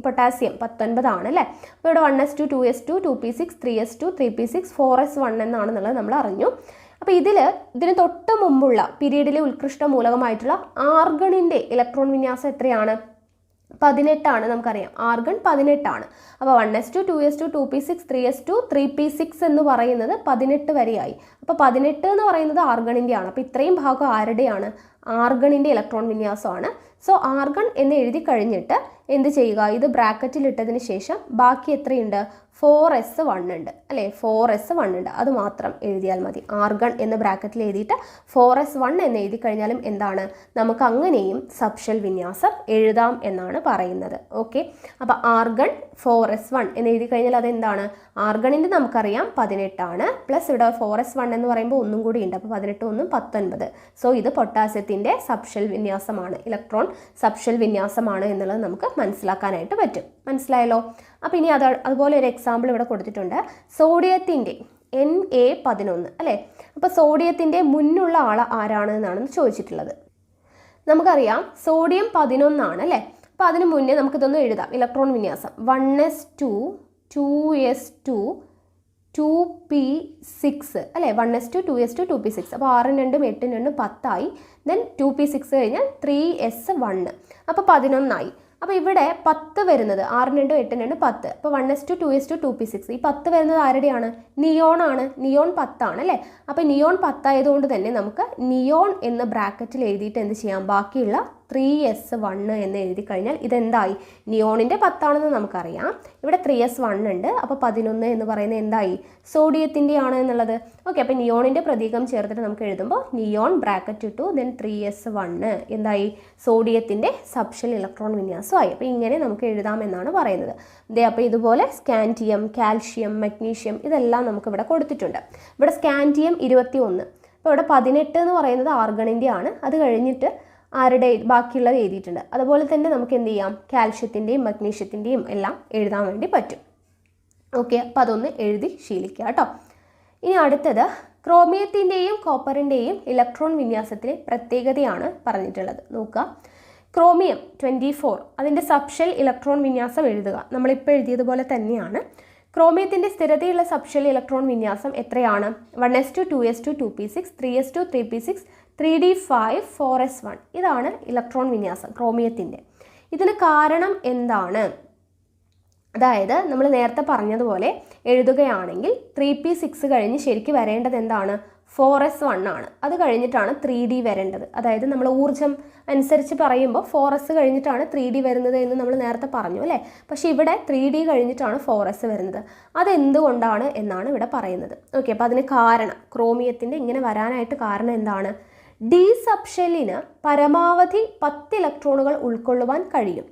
Speaker 1: പൊട്ടാസ്യം 19 ആണ് അല്ലേ? അപ്പോൾ ഇവിടെ 1s2, 2s2, 2p6, 3s2, 3p6, 4s1 എന്നാണെന്നുള്ളത് നമ്മൾ അറിഞ്ഞു. അപ്പോൾ ഇതിന് തൊട്ട് മുമ്പുള്ള പീരീഡിലെ ഉത്കൃഷ്ട മൂലകമായിട്ടുള്ള ആർഗണിൻ്റെ ഇലക്ട്രോൺ വിന്യാസം എത്രയാണ്? 18 നമുക്കറിയാം. ആർഗൺ 18. അപ്പോൾ 1s2 2s2 2p6 3s2 3p6 എന്ന് പറയുന്നത് 18 വരെയായി. അപ്പോൾ 18 എന്ന് പറയുന്നത് ആർഗണിൻ്റെ ആണ്. അപ്പോൾ ഇത്രയും ഭാഗം ആരുടെയാണ്? ആർഗണിൻ്റെ ഇലക്ട്രോൺ വിന്യാസമാണ്. സോ ആർഗൺ എന്ന് എഴുതി കഴിഞ്ഞിട്ട് എന്ത് ചെയ്യുക? ഇത് ബ്രാക്കറ്റിൽ ഇട്ടതിന് ശേഷം ബാക്കി എത്രയുണ്ട്? 4s1 ഉണ്ട് അല്ലേ? 4s1 ഉണ്ട്. അത് മാത്രം എഴുതിയാൽ മതി. ആർഗൺ എന്ന് ബ്രാക്കറ്റിൽ എഴുതിയിട്ട് 4s1 എന്ന് എഴുതി കഴിഞ്ഞാലും എന്താണ്? നമുക്ക് അങ്ങനെയും സബ്ഷെൽ വിന്യാസം എഴുതാം എന്നാണ് പറയുന്നത്. ഓക്കെ, അപ്പോൾ ആർഗൺ 4s1 എന്ന് എഴുതി കഴിഞ്ഞാൽ അതെന്താണ്? ആർഗണിൻ്റെ നമുക്കറിയാം 18 പ്ലസ് ഇവിടെ 4s1 എന്ന് പറയുമ്പോൾ ഒന്നും കൂടി ഉണ്ട്. അപ്പോൾ 18 1 19. സോ ഇത് പൊട്ടാസ്യത്തിൻ്റെ സബ്ഷെൽ വിന്യാസമാണ്, ഇലക്ട്രോൺ സബ്ഷെൽ വിന്യാസമാണ് എന്നുള്ളത് നമുക്ക് മനസ്സിലാക്കാനായിട്ട് പറ്റും. മനസ്സിലായല്ലോ? അപ്പോൾ ഇനി അതുപോലെ ഒരു എക്സാമ്പിൾ ഇവിടെ കൊടുത്തിട്ടുണ്ട്. സോഡിയത്തിൻ്റെ Na11 അല്ലേ? അപ്പോൾ സോഡിയത്തിൻ്റെ മുന്നുള്ള ആൾ ആരാണ് എന്നാണ് ചോദിച്ചിട്ടുള്ളത്. നമുക്കറിയാം സോഡിയം 11 അല്ലേ? അപ്പോൾ അതിന് മുന്നേ നമുക്കിതൊന്ന് എഴുതാം. ഇലക്ട്രോൺ വിന്യാസം 1s2 2s2 2p6 അല്ലേ? 1s2 2s2 2p6. അപ്പോൾ 6 2 8 2 10 ദെൻ 2p6 കഴിഞ്ഞാൽ 3s1. അപ്പോൾ 11 അപ്പോൾ ഇവിടെ 10 വരുന്നത് 6 2 8 2 10. അപ്പോൾ 1s2 2s2 2p6. ഈ 10 വരുന്നത് ആരുടെയാണ്? നിയോൺ ആണ്. നിയോൺ 10 അല്ലേ? അപ്പോൾ നിയോൺ 10 ആയതുകൊണ്ട് തന്നെ നമുക്ക് നിയോൺ എന്ന് ബ്രാക്കറ്റിൽ എഴുതിയിട്ട് എന്ത് ചെയ്യാം? ബാക്കിയുള്ള 3s1 എന്ന് എഴുതി കഴിഞ്ഞാൽ ഇതെന്തായി? നിയോണിൻ്റെ 10 നമുക്കറിയാം. ഇവിടെ 3s1 ഉണ്ട്. അപ്പോൾ 11 എന്ന് പറയുന്നത് എന്തായി? സോഡിയത്തിൻ്റെ ആണ് എന്നുള്ളത്. ഓക്കെ, അപ്പോൾ നിയോണിൻ്റെ പ്രതീകം ചേർത്തിട്ട് നമുക്ക് എഴുതുമ്പോൾ നിയോൺ ബ്രാക്കറ്റ് ഇട്ടു, ദെൻ 3s1 എന്തായി? സോഡിയത്തിൻ്റെ സബ്ഷെൽ ഇലക്ട്രോൺ വിന്യാസമായി. അപ്പോൾ ഇങ്ങനെ നമുക്ക് എഴുതാമെന്നാണ് പറയുന്നത്. അപ്പോൾ ഇതുപോലെ സ്കാൻഡിയം, കാൽഷ്യം, മഗ്നീഷ്യം ഇതെല്ലാം നമുക്കിവിടെ കൊടുത്തിട്ടുണ്ട്. ഇവിടെ സ്കാൻഡിയം 21. അപ്പോൾ ഇവിടെ 18 എന്ന് പറയുന്നത് ആർഗണിൻ്റെ ആണ്. അത് കഴിഞ്ഞിട്ട് ആരുടെ ബാക്കിയുള്ളത് എഴുതിയിട്ടുണ്ട്. അതുപോലെ തന്നെ നമുക്ക് എന്ത് ചെയ്യാം? കാൽഷ്യത്തിൻ്റെയും മഗ്നീഷ്യത്തിൻ്റെയും എല്ലാം എഴുതാൻ വേണ്ടി പറ്റും. ഓക്കെ, അപ്പോൾ അതൊന്ന് എഴുതി ശീലിക്കുക കേട്ടോ. ഇനി അടുത്തത് ക്രോമിയത്തിൻ്റെയും കോപ്പറിൻ്റെയും ഇലക്ട്രോൺ വിന്യാസത്തിലെ പ്രത്യേകതയാണ് പറഞ്ഞിട്ടുള്ളത്. നോക്കുക, ക്രോമിയം 24 അതിൻ്റെ സബ്ഷെൽ ഇലക്ട്രോൺ വിന്യാസം എഴുതുക. നമ്മളിപ്പോൾ എഴുതിയതുപോലെ തന്നെയാണ്. ക്രോമിയത്തിൻ്റെ സ്ഥിരതയുള്ള സബ്ഷെൽ ഇലക്ട്രോൺ വിന്യാസം എത്രയാണ്? 1s2 2s2 2p6 3s2 3p6 3d5 4s1. ഇതാണ് ഇലക്ട്രോൺ വിന്യാസം ക്രോമിയത്തിൻ്റെ. ഇതിന് കാരണം എന്താണ്? അതായത് നമ്മൾ നേരത്തെ പറഞ്ഞതുപോലെ എഴുതുകയാണെങ്കിൽ 3p6 കഴിഞ്ഞ് ശരിക്കും വരേണ്ടത് എന്താണ്? 4s1 ആണ്. അത് കഴിഞ്ഞിട്ടാണ് 3d വരേണ്ടത്. അതായത് നമ്മൾ ഊർജ്ജം അനുസരിച്ച് പറയുമ്പോൾ 4s കഴിഞ്ഞിട്ടാണ് 3d വരുന്നത് എന്ന് നമ്മൾ നേരത്തെ പറഞ്ഞു അല്ലേ? പക്ഷേ ഇവിടെ 3d കഴിഞ്ഞിട്ടാണ് 4s വരുന്നത്. അതെന്തുകൊണ്ടാണ് എന്നാണ് ഇവിടെ പറയുന്നത്. ഓക്കെ, അപ്പോൾ അതിന് കാരണം, ക്രോമിയത്തിൻ്റെ ഇങ്ങനെ വരാനായിട്ട് കാരണം എന്താണ്? ഡി സബ്ഷെല്ലിന് പരമാവധി 10 ഇലക്ട്രോണുകൾ ഉൾക്കൊള്ളുവാൻ കഴിയും.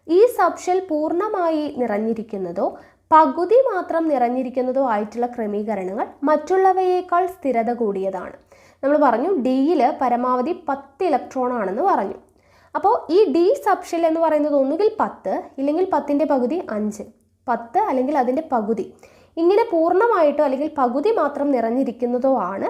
Speaker 1: ഈ സബ്ഷെൽ പൂർണ്ണമായി നിറഞ്ഞിരിക്കുന്നതോ പകുതി മാത്രം നിറഞ്ഞിരിക്കുന്നതോ ആയിട്ടുള്ള ക്രമീകരണങ്ങൾ മറ്റുള്ളവയേക്കാൾ സ്ഥിരത കൂടിയതാണ്. നമ്മൾ പറഞ്ഞു ഡിയിൽ പരമാവധി 10 ഇലക്ട്രോൺ ആണെന്ന് പറഞ്ഞു. അപ്പോൾ ഈ ഡി സബ്ഷെൽ എന്ന് പറയുന്നത് ഒന്നുകിൽ 10 ഇല്ലെങ്കിൽ 10ൻ്റെ പകുതി 5, 10 അല്ലെങ്കിൽ അതിൻ്റെ പകുതി, ഇങ്ങനെ പൂർണ്ണമായിട്ടോ അല്ലെങ്കിൽ പകുതി മാത്രം നിറഞ്ഞിരിക്കുന്നതോ ആണ്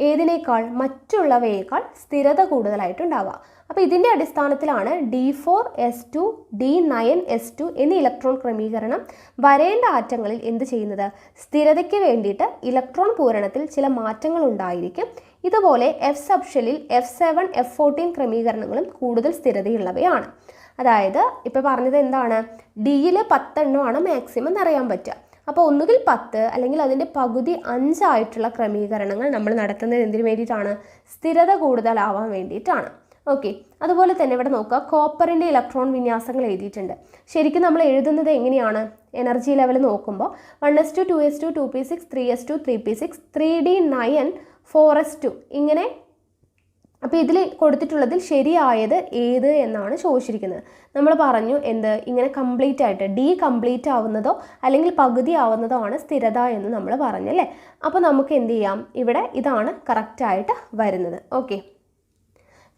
Speaker 1: ഏതിനേക്കാൾ? മറ്റുള്ളവയേക്കാൾ സ്ഥിരത കൂടുതലായിട്ടുണ്ടാവുക. അപ്പോൾ ഇതിൻ്റെ അടിസ്ഥാനത്തിലാണ് D4s2 D9s2 എന്നീ ഇലക്ട്രോൺ ക്രമീകരണം വരേണ്ട ആറ്റങ്ങളിൽ എന്ത് ചെയ്യുന്നത്? സ്ഥിരതയ്ക്ക് വേണ്ടിയിട്ട് ഇലക്ട്രോൺ പൂരണത്തിൽ ചില മാറ്റങ്ങൾ ഉണ്ടായിരിക്കും. ഇതുപോലെ എഫ് സബ്ഷെല്ലിൽ F7 F14 ക്രമീകരണങ്ങളും കൂടുതൽ സ്ഥിരതയുള്ളവയാണ്. അതായത് ഇപ്പോൾ പറഞ്ഞത് എന്താണ്? ഡിയിൽ 10 എണ്ണമാണ് മാക്സിമം നിറയാൻ പറ്റുക. അപ്പോൾ ഒന്നുകിൽ 10 അല്ലെങ്കിൽ അതിൻ്റെ പകുതി 5 ആയിട്ടുള്ള ക്രമീകരണങ്ങൾ നമ്മൾ നടത്തുന്നത് എന്തിനു വേണ്ടിയിട്ടാണ്? സ്ഥിരത കൂടുതലാവാൻ വേണ്ടിയിട്ടാണ്. ഓക്കെ, അതുപോലെ തന്നെ ഇവിടെ നോക്കുക, കോപ്പറിൻ്റെ ഇലക്ട്രോൺ വിന്യാസങ്ങൾ എഴുതിയിട്ടുണ്ട്. ശരിക്കും നമ്മൾ എഴുതുന്നത് എങ്ങനെയാണ്? എനർജി ലെവൽ നോക്കുമ്പോൾ 1s2 2s2 2p6 3s2 3p6 3d9 4s2 ഇങ്ങനെ. അപ്പോൾ ഇതിൽ കൊടുത്തിട്ടുള്ളതിൽ ശരിയായത് ഏത് എന്നാണ് ചോദിച്ചിരിക്കുന്നത്. നമ്മൾ പറഞ്ഞു എന്ത്? ഇങ്ങനെ കംപ്ലീറ്റ് ആയിട്ട് ഡി കംപ്ലീറ്റ് ആവുന്നതോ അല്ലെങ്കിൽ പകുതി ആവുന്നതോ ആണ് സ്ഥിരത എന്ന് നമ്മൾ പറഞ്ഞല്ലേ. അപ്പോൾ നമുക്ക് എന്ത് ചെയ്യാം? ഇവിടെ ഇതാണ് കറക്റ്റായിട്ട് വരുന്നത്. ഓക്കെ,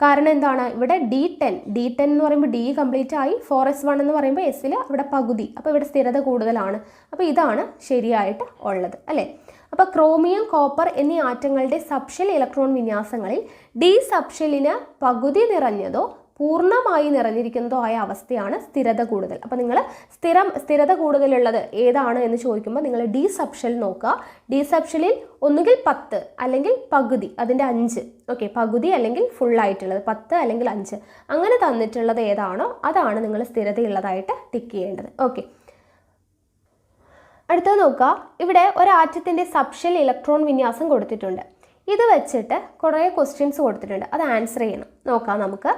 Speaker 1: കാരണം എന്താണ്? ഇവിടെ D10 എന്ന് പറയുമ്പോൾ ഡി കംപ്ലീറ്റ് ആയി, 4s1 എന്ന് പറയുമ്പോൾ എസ്സിൽ അവിടെ പകുതി, അപ്പോൾ ഇവിടെ സ്ഥിരത കൂടുതലാണ്. അപ്പോൾ ഇതാണ് ശരിയായിട്ട് ഉള്ളത് അല്ലേ. അപ്പോൾ ക്രോമിയം, കോപ്പർ എന്നീ ആറ്റങ്ങളുടെ സബ്ഷെൽ ഇലക്ട്രോൺ വിന്യാസങ്ങളിൽ ഡി സബ്ഷെല്ലിന് പകുതി നിറഞ്ഞതോ പൂർണ്ണമായി നിറഞ്ഞിരിക്കുന്നതോ ആയ അവസ്ഥയാണ് സ്ഥിരത കൂടുതൽ. അപ്പോൾ നിങ്ങൾ സ്ഥിരത കൂടുതലുള്ളത് ഏതാണ് എന്ന് ചോദിക്കുമ്പോൾ നിങ്ങൾ ഡി സബ്ഷെൽ നോക്കുക. ഡി സബ്ഷെല്ലിൽ ഒന്നുകിൽ 10 അല്ലെങ്കിൽ പകുതി, അതിൻ്റെ 5, ഓക്കെ, പകുതി അല്ലെങ്കിൽ ഫുള്ളായിട്ടുള്ളത് 10 അല്ലെങ്കിൽ 5 അങ്ങനെ തന്നിട്ടുള്ളത് ഏതാണോ അതാണ് നിങ്ങൾ സ്ഥിരതയുള്ളതായിട്ട് ടിക്ക് ചെയ്യേണ്ടത്. ഓക്കെ, അടുത്തത് നോക്കുക. ഇവിടെ ഒരു ആറ്റത്തിൻ്റെ സബ്ഷെൽ ഇലക്ട്രോൺ വിന്യാസം കൊടുത്തിട്ടുണ്ട്. ഇത് വെച്ചിട്ട് കുറേ ക്വസ്റ്റ്യൻസ് കൊടുത്തിട്ടുണ്ട്, അത് ആൻസർ ചെയ്യണം. നോക്കാം നമുക്ക്.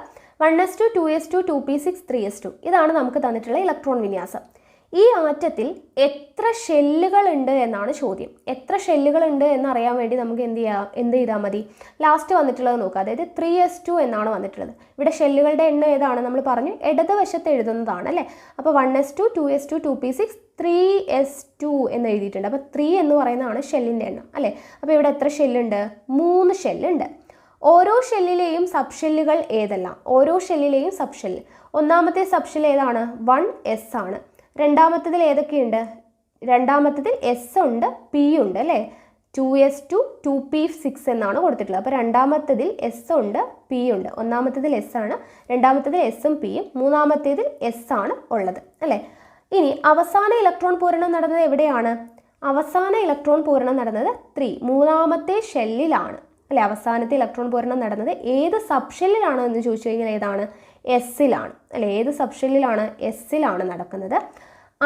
Speaker 1: 1s2 2s2 2p6 3s2 ഇതാണ് നമുക്ക് തന്നിട്ടുള്ള ഇലക്ട്രോൺ വിന്യാസം. ഈ ആറ്റത്തിൽ എത്ര ഷെല്ലുകൾ ഉണ്ട് എന്നാണ് ചോദ്യം. എത്ര ഷെല്ലുകൾ ഉണ്ട് എന്നറിയാൻ വേണ്ടി നമുക്ക് എന്ത് ചെയ്താൽ മതി? ലാസ്റ്റ് വന്നിട്ടുള്ളത് നോക്കുക. അതായത് 3s2 എന്നാണ് വന്നിട്ടുള്ളത്. ഇവിടെ ഷെല്ലുകളുടെ എണ്ണം ഏതാണ് നമ്മൾ പറഞ്ഞു? ഇടതുവശത്ത് എഴുതുന്നതാണ് അല്ലേ. അപ്പോൾ 1s2 2s2 2p6 3s2 എന്ന് എഴുതിയിട്ടുണ്ട്. അപ്പോൾ 3 എന്ന് പറയുന്നതാണ് ഷെല്ലിൻ്റെ എണ്ണം അല്ലേ. അപ്പോൾ ഇവിടെ എത്ര ഷെല്ലുണ്ട്? 3 ഷെല്ലുണ്ട്. ഓരോ ഷെല്ലിലെയും സബ്ഷെല്ലുകൾ ഏതെല്ലാം? ഓരോ ഷെല്ലിലെയും സബ്ഷെല്ല്, ഒന്നാമത്തെ സബ്ഷെൽ ഏതാണ്? 1s ആണ്. രണ്ടാമത്തതിൽ ഏതൊക്കെയുണ്ട്? രണ്ടാമത്തതിൽ എസ് ഉണ്ട്, പി ഉണ്ട് അല്ലേ. 2s2 2p6 എന്നാണ് കൊടുത്തിട്ടുള്ളത്. അപ്പോൾ രണ്ടാമത്തതിൽ എസ് ഉണ്ട്, പി ഉണ്ട്. ഒന്നാമത്തതിൽ എസ് ആണ്, രണ്ടാമത്തതിൽ എസും പിയും, മൂന്നാമത്തേതിൽ എസ് ആണ് ഉള്ളത് അല്ലേ. ഇനി അവസാന ഇലക്ട്രോൺ പൂരണം നടന്നത് എവിടെയാണ്? അവസാന ഇലക്ട്രോൺ പൂരണം നടന്നത് 3, മൂന്നാമത്തെ ഷെല്ലിലാണ് അല്ലേ. അവസാനത്തെ ഇലക്ട്രോൺ പൂരണം നടന്നത് ഏത് സബ്ഷെല്ലിലാണ് എന്ന് ചോദിച്ചു കഴിഞ്ഞാൽ ഏതാണ്? എസ്സിലാണ് അല്ലേ. ഏത് സബ്ഷെല്ലിലാണ്? എസ്സിലാണ് നടക്കുന്നത്.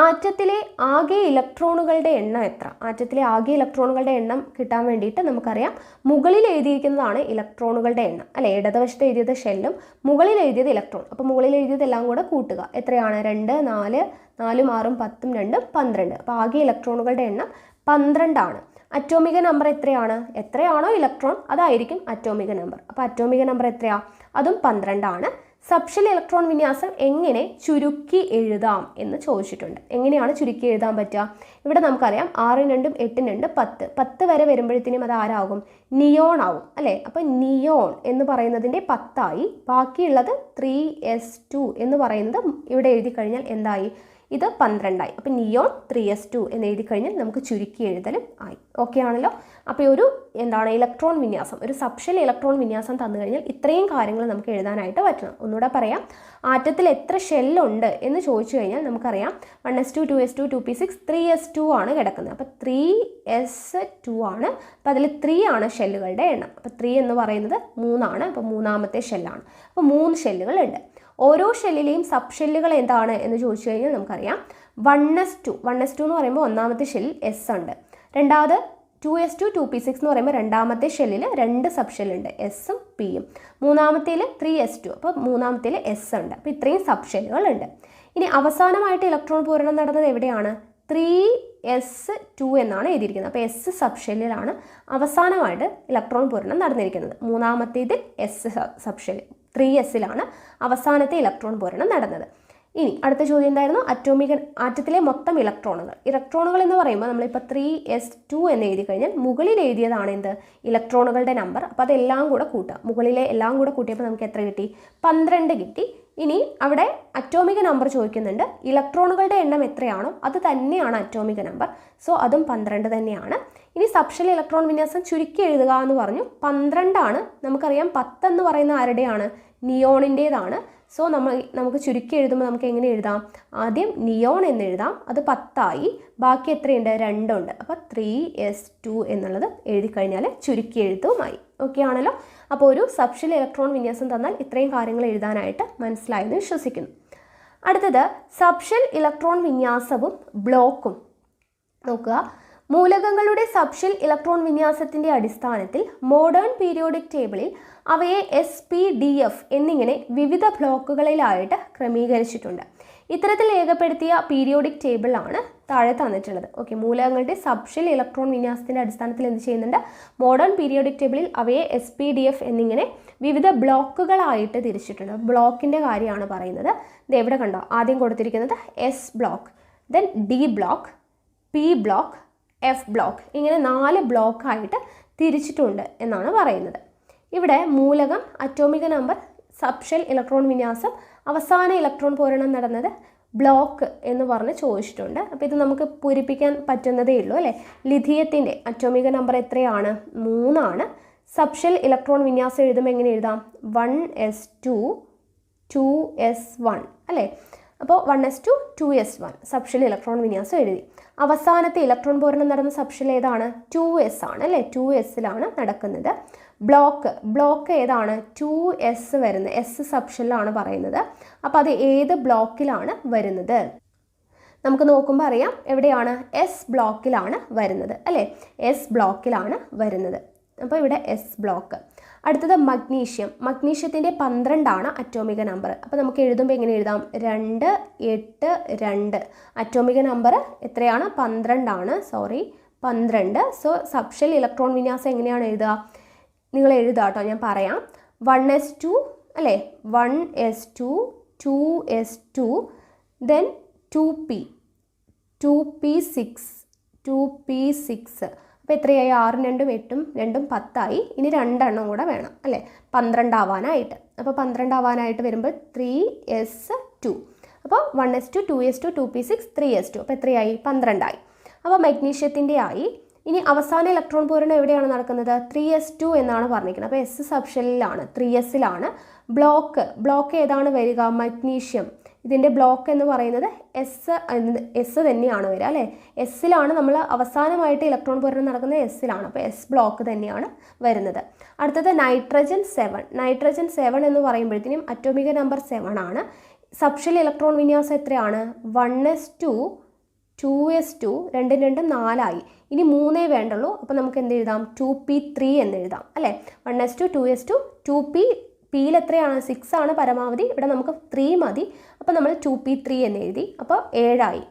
Speaker 1: ആറ്റത്തിലെ ആകെ ഇലക്ട്രോണുകളുടെ എണ്ണം എത്ര? ആറ്റത്തിലെ ആകെ ഇലക്ട്രോണുകളുടെ എണ്ണം കിട്ടാൻ വേണ്ടിയിട്ട് നമുക്കറിയാം, മുകളിൽ എഴുതിയിരിക്കുന്നതാണ് ഇലക്ട്രോണുകളുടെ എണ്ണം അല്ലേ. ഇടതുവശത്ത് എഴുതിയത് ഷെല്ലും മുകളിൽ എഴുതിയത് ഇലക്ട്രോൺ. അപ്പോൾ മുകളിൽ എഴുതിയതെല്ലാം കൂടെ കൂട്ടുക. എത്രയാണ്? 2 4 4 6 10 2 12. അപ്പോൾ ആകെ ഇലക്ട്രോണുകളുടെ എണ്ണം 12 ആണ്. അറ്റോമിക നമ്പർ എത്രയാണോ ഇലക്ട്രോൺ അതായിരിക്കും അറ്റോമിക നമ്പർ. അപ്പോൾ അറ്റോമിക നമ്പർ എത്രയാ? അതും 12 ആണ്. സബ്ഷെൽ ഇലക്ട്രോൺ വിന്യാസം എങ്ങനെ ചുരുക്കി എഴുതാം എന്ന് ചോദിച്ചിട്ടുണ്ട്. എങ്ങനെയാണ് ചുരുക്കി എഴുതാൻ പറ്റുക? ഇവിടെ നമുക്കറിയാം 6 2 8 2 10 10 വരെ വരുമ്പോഴത്തേനും അത് ആരാകും? നിയോൺ ആവും അല്ലേ. അപ്പോൾ നിയോൺ എന്ന് പറയുന്നതിൻ്റെ 10 ആയി. ബാക്കിയുള്ളത് 3s2 എന്ന് പറയുന്നത് ഇവിടെ എഴുതി കഴിഞ്ഞാൽ എന്തായി? ഇത് 12 ആയി. അപ്പോൾ നിയോൺ 3s2 എന്ന് എഴുതി കഴിഞ്ഞാൽ നമുക്ക് ചുരുക്കി എഴുതലും ആയി. ഓക്കെ ആണല്ലോ. അപ്പോൾ ഒരു ഇലക്ട്രോൺ വിന്യാസം, ഒരു സബ്ഷെൽ ഇലക്ട്രോൺ വിന്യാസം തന്നു കഴിഞ്ഞാൽ ഇത്രയും കാര്യങ്ങൾ നമുക്ക് എഴുതാനായിട്ട് പറ്റണം. ഒന്നുകൂടെ പറയാം, ആറ്റത്തിൽ എത്ര ഷെല്ലുണ്ട് എന്ന് ചോദിച്ചു കഴിഞ്ഞാൽ നമുക്കറിയാം 1s2 2s2 2p6 3s2 ആണ് കിടക്കുന്നത്. അപ്പോൾ 3s2 ആണ്. അപ്പോൾ അതിൽ 3 ആണ് ഷെല്ലുകളുടെ എണ്ണം. അപ്പോൾ 3 എന്ന് പറയുന്നത് 3 ആണ്. അപ്പോൾ മൂന്നാമത്തെ ഷെല്ലാണ്. അപ്പോൾ 3 ഷെല്ലുകളുണ്ട്. ഓരോ ഷെല്ലിലെയും സബ്ഷെല്ലുകൾ എന്താണ് എന്ന് ചോദിച്ചു കഴിഞ്ഞാൽ നമുക്കറിയാം 1s2 എന്ന് പറയുമ്പോൾ ഒന്നാമത്തെ ഷെല്ലിൽ എസ് ഉണ്ട്. രണ്ടാമത് 2s2 2p6 എന്ന് പറയുമ്പോൾ രണ്ടാമത്തെ ഷെല്ലിൽ 2 സബ്ഷെല്ലുണ്ട്, എസും പിയും. മൂന്നാമത്തേൽ 3s2, അപ്പോൾ മൂന്നാമത്തേൽ എസ് ഉണ്ട്. അപ്പോൾ ഇത്രയും സബ്ഷെല്ലുകളുണ്ട്. ഇനി അവസാനമായിട്ട് ഇലക്ട്രോൺ പൂരണം നടന്നത് എവിടെയാണ്? 3s2 എന്നാണ് എഴുതിയിരിക്കുന്നത്. അപ്പോൾ എസ് സബ്ഷെല്ലിലാണ് അവസാനമായിട്ട് ഇലക്ട്രോൺ പൂരണം നടന്നിരിക്കുന്നത്. മൂന്നാമത്തേതിൽ എസ് സബ്ഷെല്ല് 3sലാണ് അവസാനത്തെ ഇലക്ട്രോൺ പൂരണം നടന്നത്. ഇനി അടുത്ത ചോദ്യം എന്തായിരുന്നു? ആറ്റത്തിലെ മൊത്തം ഇലക്ട്രോണുകൾ എന്ന് പറയുമ്പോൾ നമ്മളിപ്പോൾ 3s2 എന്ന് എഴുതി കഴിഞ്ഞാൽ മുകളിൽ എഴുതിയതാണ് എന്ത്? ഇലക്ട്രോണുകളുടെ നമ്പർ. അപ്പോൾ അതെല്ലാം കൂടെ കൂട്ടുക. മുകളിലെ എല്ലാം കൂടെ കൂട്ടിയപ്പോൾ നമുക്ക് എത്ര കിട്ടി? 12 കിട്ടി. ഇനി അവിടെ അറ്റോമിക നമ്പർ ചോദിക്കുന്നുണ്ട്. ഇലക്ട്രോണുകളുടെ എണ്ണം എത്രയാണോ അത് തന്നെയാണ് അറ്റോമിക നമ്പർ. സോ അതും 12 തന്നെയാണ്. ഇനി സബ്ഷെൽ ഇലക്ട്രോൺ വിന്യാസം ചുരുക്കി എഴുതുക എന്ന് പറഞ്ഞു. 12 ആണ്. നമുക്കറിയാം 10 എന്ന് പറയുന്ന ആരുടെയാണ്? നിയോണിൻ്റേതാണ്. സോ നമുക്ക് ചുരുക്കി എഴുതുമ്പോൾ നമുക്ക് എങ്ങനെ എഴുതാം? ആദ്യം നിയോൺ എന്ന് എഴുതാം. അത് 10 ആയി. ബാക്കി എത്രയുണ്ട്? 2 ഉണ്ട്. അപ്പോൾ 3s2 എന്നുള്ളത് എഴുതി കഴിഞ്ഞാൽ ചുരുക്കി എഴുത്തുമായി. ഓക്കെ ആണല്ലോ. അപ്പോൾ ഒരു സബ്ഷെൽ ഇലക്ട്രോൺ വിന്യാസം തന്നാൽ ഇത്രയും കാര്യങ്ങൾ എഴുതാനായിട്ട് മനസ്സിലായെന്ന് വിശ്വസിക്കുന്നു. അടുത്തത് സബ്ഷെൽ ഇലക്ട്രോൺ വിന്യാസവും ബ്ലോക്കും നോക്കുക. മൂലകങ്ങളുടെ സബ്ഷെൽ ഇലക്ട്രോൺ വിന്യാസത്തിൻ്റെ അടിസ്ഥാനത്തിൽ മോഡേൺ പീരിയോഡിക് ടേബിളിൽ അവയെ SPDF എന്നിങ്ങനെ വിവിധ ബ്ലോക്കുകളിലായിട്ട് ക്രമീകരിച്ചിട്ടുണ്ട്. ഇത്തരത്തിൽ രേഖപ്പെടുത്തിയ പീരിയോഡിക് ടേബിളാണ് താഴെ തന്നിട്ടുള്ളത്. ഓക്കെ, മൂലകങ്ങളുടെ സബ്ഷെൽ ഇലക്ട്രോൺ വിന്യാസത്തിൻ്റെ അടിസ്ഥാനത്തിൽ എന്ത് ചെയ്യുന്നുണ്ട്? മോഡേൺ പീരിയോഡിക് ടേബിളിൽ അവയെ SPDF എന്നിങ്ങനെ വിവിധ ബ്ലോക്കുകളായിട്ട് തിരിച്ചിട്ടുണ്ട്. ബ്ലോക്കിൻ്റെ കാര്യമാണ് പറയുന്നത്. ഇത് എവിടെ കണ്ടോ? ആദ്യം കൊടുത്തിരിക്കുന്നത് S block, then D block, P block, F block, ഇങ്ങനെ 4 ബ്ലോക്കായിട്ട് തിരിച്ചിട്ടുണ്ട് എന്നാണ് പറയുന്നത്. ഇവിടെ മൂലകം, അറ്റോമിക നമ്പർ, സബ്ഷെൽ ഇലക്ട്രോൺ വിന്യാസം, അവസാന ഇലക്ട്രോൺ പൂരണം നടന്നത്, ബ്ലോക്ക് എന്ന് പറഞ്ഞ് ചോദിച്ചിട്ടുണ്ട്. അപ്പോൾ ഇത് നമുക്ക് പൂരിപ്പിക്കാൻ പറ്റുന്നതേ ഉള്ളൂ അല്ലേ. ലിഥിയത്തിൻ്റെ അറ്റോമിക നമ്പർ എത്രയാണ്? 3 ആണ്. സബ്ഷെൽ ഇലക്ട്രോൺ വിന്യാസം എഴുതുമ്പോൾ എങ്ങനെ എഴുതാം? 1s2 2s1 അല്ലേ? അപ്പോൾ 1s2 2s1 സബ്ഷെൽ ഇലക്ട്രോൺ വിന്യാസം എഴുതി. അവസാനത്തെ ഇലക്ട്രോൺ പൂരണം നടന്ന സബ്ഷെൽ ഏതാണ്? 2s ആണ് അല്ലേ? 2sലാണ് നടക്കുന്നത്. ബ്ലോക്ക് ഏതാണ്? 2s വരുന്നത്, എസ് സബ്ഷെല്ലാണ് പറയുന്നത്. അപ്പോൾ അത് ഏത് ബ്ലോക്കിലാണ് വരുന്നത്? നമുക്ക് നോക്കുമ്പോൾ അറിയാം എവിടെയാണ്? എസ് ബ്ലോക്കിലാണ് വരുന്നത് അല്ലേ? എസ് ബ്ലോക്കിലാണ് വരുന്നത്. അപ്പോൾ ഇവിടെ എസ് ബ്ലോക്ക്. അടുത്തത് മഗ്നീഷ്യത്തിൻ്റെ 12 അറ്റോമിക നമ്പർ. അപ്പോൾ നമുക്ക് എഴുതുമ്പോൾ എങ്ങനെ എഴുതാം? 2 8 2. അറ്റോമിക നമ്പർ എത്രയാണ്? 12. സോ സബ്ഷെൽ ഇലക്ട്രോൺ വിന്യാസം എങ്ങനെയാണ് എഴുതുക? നിങ്ങൾ എഴുതുക കേട്ടോ, ഞാൻ പറയാം. 1s2 അല്ലേ? 1s2 2s2 then 2p6. അപ്പോൾ എത്രയായി? 6 2 8 2 10 ഇനി 2 എണ്ണം കൂടെ വേണം അല്ലേ? 12 ആവാനായിട്ട്. അപ്പോൾ 12 ആവാനായിട്ട് വരുമ്പോൾ 3s2. അപ്പോൾ 1s2 2s2 2p6 3s2. അപ്പോൾ എത്രയായി? 12 അപ്പോൾ മഗ്നീഷ്യത്തിൻ്റെ ആയി. ഇനി അവസാന ഇലക്ട്രോൺ പൂരണം എവിടെയാണ് നടക്കുന്നത്? 3s2 എന്നാണ് പറഞ്ഞിരിക്കുന്നത്. അപ്പോൾ എസ് സബ്ഷെല്ലിലാണ്, 3sലാണ്. ബ്ലോക്ക് ഏതാണ് വരിക? മഗ്നീഷ്യം. ഇതിൻ്റെ ബ്ലോക്ക് എന്ന് പറയുന്നത് എസ് തന്നെയാണ് വരിക അല്ലേ? എസ്സിലാണ് നമ്മൾ അവസാനമായിട്ട് ഇലക്ട്രോൺ പൂരണം നടക്കുന്നത്, എസ്സിലാണ്. അപ്പോൾ എസ് ബ്ലോക്ക് തന്നെയാണ് വരുന്നത്. അടുത്തത് നൈട്രജൻ 7 എന്ന് പറയുമ്പോഴത്തേനും അറ്റോമിക നമ്പർ 7 ആണ്. സബ്ഷെൽ ഇലക്ട്രോൺ വിന്യാസം എത്രയാണ്? 1s2 2s2 2 2 4 ഇനി 3 വേണ്ടുള്ളൂ. അപ്പോൾ നമുക്ക് എന്ത് എഴുതാം? 2p3 എന്ന് എഴുതാം അല്ലേ? 1s2 2s2 2p പിയിൽ എത്രയാണ്? 6 ആണ് പരമാവധി. ഇവിടെ നമുക്ക് 3 മതി. അപ്പോൾ നമ്മൾ 2p3 എന്ന് എഴുതി. അപ്പോൾ 7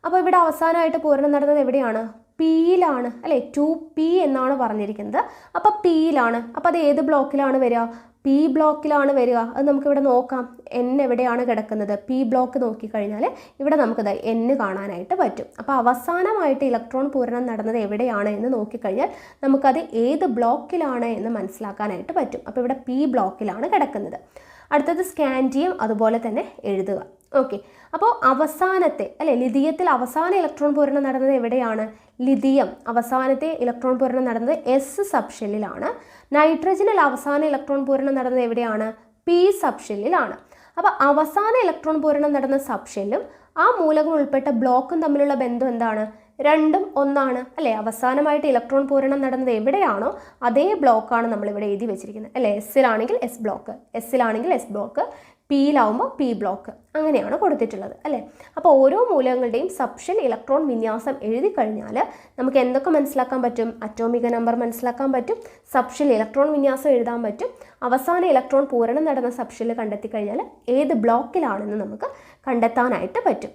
Speaker 1: അപ്പോൾ ഇവിടെ അവസാനമായിട്ട് പൂരണം നടന്നത് എവിടെയാണ്? പിയിലാണ് അല്ലേ? 2p എന്നാണ് പറഞ്ഞിരിക്കുന്നത്. അപ്പോൾ പിയിലാണ്. അപ്പോൾ അത് ഏത് ബ്ലോക്കിലാണ് വരിക? പി ബ്ലോക്കിലാണ് വരിക. അത് നമുക്കിവിടെ നോക്കാം. എൻ എവിടെയാണ് കിടക്കുന്നത്? പി ബ്ലോക്ക് നോക്കിക്കഴിഞ്ഞാൽ ഇവിടെ നമുക്കത് എൻ കാണാനായിട്ട് പറ്റും. അപ്പോൾ അവസാനമായിട്ട് ഇലക്ട്രോൺ പൂരണം നടന്നത് എവിടെയാണ് എന്ന് നോക്കിക്കഴിഞ്ഞാൽ നമുക്കത് ഏത് ബ്ലോക്കിലാണ് എന്ന് മനസ്സിലാക്കാനായിട്ട് പറ്റും. അപ്പോൾ ഇവിടെ പി ബ്ലോക്കിലാണ് കിടക്കുന്നത്. അടുത്തത് സ്കാൻഡിയം അതുപോലെ തന്നെ എഴുതുക. ഓക്കെ, അപ്പോൾ അവസാനത്തെ അല്ലേ ലിഥിയത്തിൽ അവസാന ഇലക്ട്രോൺ പൂരണം നടന്നത് എവിടെയാണ്? ലിഥിയം അവസാനത്തെ ഇലക്ട്രോൺ പൂരണം നടന്നത് എസ് സബ്ഷെല്ലിലാണ്. നൈട്രജനിൽ അവസാന ഇലക്ട്രോൺ പൂരണം നടന്നത് എവിടെയാണ്? പി സബ്ഷെല്ലിലാണ്. അപ്പോൾ അവസാന ഇലക്ട്രോൺ പൂരണം നടന്ന സബ്ഷെല്ലും ആ മൂലകം ഉൾപ്പെട്ട ബ്ലോക്കും തമ്മിലുള്ള ബന്ധം എന്താണ്? രണ്ടും ഒന്നാണ് അല്ലേ? അവസാനമായിട്ട് ഇലക്ട്രോൺ പൂരണം നടന്നത് എവിടെയാണോ അതേ ബ്ലോക്കാണ് നമ്മളിവിടെ എഴുതി വെച്ചിരിക്കുന്നത് അല്ലേ? എസ്സിലാണെങ്കിൽ എസ് ബ്ലോക്ക്, എസ്സിലാണെങ്കിൽ എസ് ബ്ലോക്ക്, പിയിലാവുമ്പോൾ പി ബ്ലോക്ക്, അങ്ങനെയാണ് കൊടുത്തിട്ടുള്ളത് അല്ലേ? അപ്പോൾ ഓരോ മൂലകങ്ങളുടെയും സബ്ഷെൽ ഇലക്ട്രോൺ വിന്യാസം എഴുതി കഴിഞ്ഞാൽ നമുക്ക് എന്തൊക്കെ മനസ്സിലാക്കാൻ പറ്റും? അറ്റോമിക നമ്പർ മനസ്സിലാക്കാൻ പറ്റും, സബ്ഷെൽ ഇലക്ട്രോൺ വിന്യാസം എഴുതാൻ പറ്റും, അവസാന ഇലക്ട്രോൺ പൂരണം നടന്ന സബ്ഷെൽ കണ്ടെത്തി കഴിഞ്ഞാൽ ഏത് ബ്ലോക്കിലാണെന്ന് നമുക്ക് കണ്ടെത്താനായിട്ട് പറ്റും.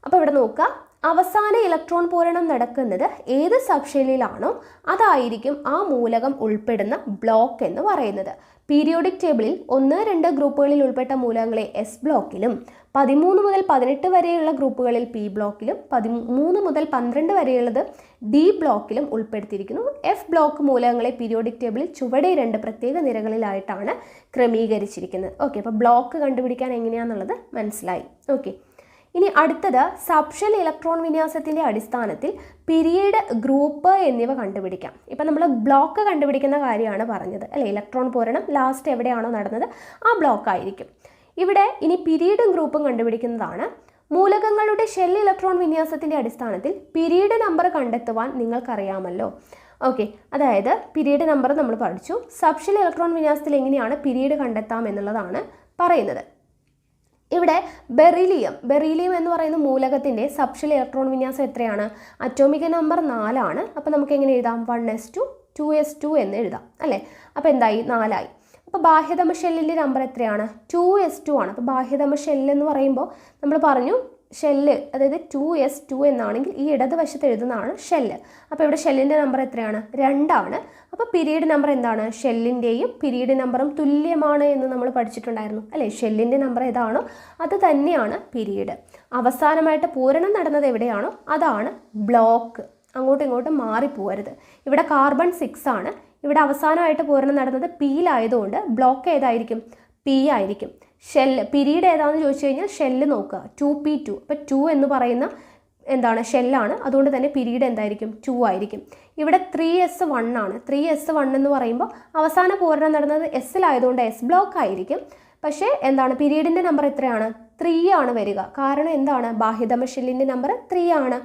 Speaker 1: അപ്പോൾ ഇവിടെ നോക്കുക, അവസാന ഇലക്ട്രോൺ പൂരണം നടക്കുന്നത് ഏത് സബ്ഷെല്ലിലാണോ അതായിരിക്കും ആ മൂലകം ഉൾപ്പെടുന്ന ബ്ലോക്ക് എന്ന് പറയുന്നത്. പീരിയോഡിക് ടേബിളിൽ 1, 2 ഗ്രൂപ്പുകളിൽ ഉൾപ്പെട്ട മൂലകങ്ങളെ എസ് ബ്ലോക്കിലും 13 മുതൽ 18 വരെയുള്ള ഗ്രൂപ്പുകളിൽ പി ബ്ലോക്കിലും 13 മുതൽ 12 വരെയുള്ളത് ഡി ബ്ലോക്കിലും ഉൾപ്പെടുത്തിയിരിക്കുന്നു. എഫ് ബ്ലോക്ക് മൂലകങ്ങളെ പീരിയോഡിക് ടേബിളിൽ ചുവടെ 2 പ്രത്യേക നിരകളിലായിട്ടാണ് ക്രമീകരിച്ചിരിക്കുന്നത്. ഓക്കെ, അപ്പോൾ ബ്ലോക്ക് കണ്ടുപിടിക്കാൻ എങ്ങനെയാണെന്നുള്ളത് മനസ്സിലായി. ഓക്കെ, ഇനി അടുത്തത് സബ്ഷെൽ ഇലക്ട്രോൺ വിന്യാസത്തിൻ്റെ അടിസ്ഥാനത്തിൽ പീരിയഡ്, ഗ്രൂപ്പ് എന്നിവ കണ്ടുപിടിക്കാം. ഇപ്പം നമ്മൾ ബ്ലോക്ക് കണ്ടുപിടിക്കുന്ന കാര്യമാണ് പറഞ്ഞത് അല്ലേ? ഇലക്ട്രോൺ പൂരണം ലാസ്റ്റ് എവിടെയാണോ നടന്നത് ആ ബ്ലോക്ക് ആയിരിക്കും. ഇവിടെ ഇനി പീരിയഡും ഗ്രൂപ്പും കണ്ടുപിടിക്കുന്നതാണ്. മൂലകങ്ങളുടെ ഷെൽ ഇലക്ട്രോൺ വിന്യാസത്തിൻ്റെ അടിസ്ഥാനത്തിൽ പീരിയഡ് നമ്പർ കണ്ടെത്തുവാൻ നിങ്ങൾക്കറിയാമല്ലോ. ഓക്കെ, അതായത് പീരിയഡ് നമ്പർ നമ്മൾ പഠിച്ചു. സബ്ഷെൽ ഇലക്ട്രോൺ വിന്യാസത്തിൽ എങ്ങനെയാണ് പീരിയഡ് കണ്ടെത്താം എന്നുള്ളതാണ് പറയുന്നത്. ഇവിടെ ബെറീലിയം എന്ന് പറയുന്ന മൂലകത്തിൻ്റെ സബ്ഷെൽ ഇലക്ട്രോൺ വിന്യാസം എത്രയാണ്? അറ്റോമിക നമ്പർ 4 ആണ്. അപ്പോൾ നമുക്ക് എങ്ങനെ എഴുതാം? 1s2 2s2 എന്ന് എഴുതാം അല്ലേ? അപ്പോൾ എന്തായി? 4 അപ്പോൾ ബാഹ്യതമ ഷെല്ലിൻ്റെ നമ്പർ എത്രയാണ്? 2s2 ആണ്. അപ്പോൾ ബാഹ്യതമ ഷെല്ല് എന്ന് പറയുമ്പോൾ നമ്മൾ പറഞ്ഞു ഷെല്ല്, അതായത് 2s2 എന്നാണെങ്കിൽ ഈ ഇടതുവശത്ത് എഴുതുന്നതാണ് ഷെല്ല്. അപ്പോൾ ഇവിടെ ഷെല്ലിൻ്റെ നമ്പർ എത്രയാണ്? 2 ആണ്. അപ്പോൾ പീരീഡ് നമ്പർ എന്താണ്? ഷെല്ലിൻ്റെയും പീരീഡ് നമ്പറും തുല്യമാണ് എന്ന് നമ്മൾ പഠിച്ചിട്ടുണ്ടായിരുന്നു അല്ലേ? ഷെല്ലിൻ്റെ നമ്പർ ഏതാണോ അത് തന്നെയാണ് പീരീഡ്. അവസാനമായിട്ട് പൂരണം നടന്നത് എവിടെയാണോ അതാണ് ബ്ലോക്ക്. അങ്ങോട്ടും ഇങ്ങോട്ടും മാറിപ്പോകരുത്. ഇവിടെ കാർബൺ 6 ആണ്. ഇവിടെ അവസാനമായിട്ട് പൂരണം നടന്നത് പിയിലായതുകൊണ്ട് ബ്ലോക്ക് ഏതായിരിക്കും? പി ആയിരിക്കും. ഷെല്ല് പീരീഡ് ഏതാണെന്ന് ചോദിച്ചു കഴിഞ്ഞാൽ ഷെല്ല് നോക്കുക, 2p2. അപ്പോൾ 2 എന്ന് പറയുന്ന എന്താണ്? ഷെല്ലാണ്. അതുകൊണ്ട് തന്നെ പീരീഡ് എന്തായിരിക്കും? 2 ആയിരിക്കും. ഇവിടെ 3s1 ആണ്. 3s1 എന്ന് പറയുമ്പോൾ അവസാന പൂരണം നടന്നത് എസ്സിലായതുകൊണ്ട് എസ് ബ്ലോക്ക് ആയിരിക്കും. പക്ഷേ എന്താണ് പീരീഡിൻ്റെ നമ്പർ എത്രയാണ്? 3 ആണ് വരിക. കാരണം എന്താണ്? ബാഹ്യതമ ഷെല്ലിൻ്റെ നമ്പർ 3 ആണ്.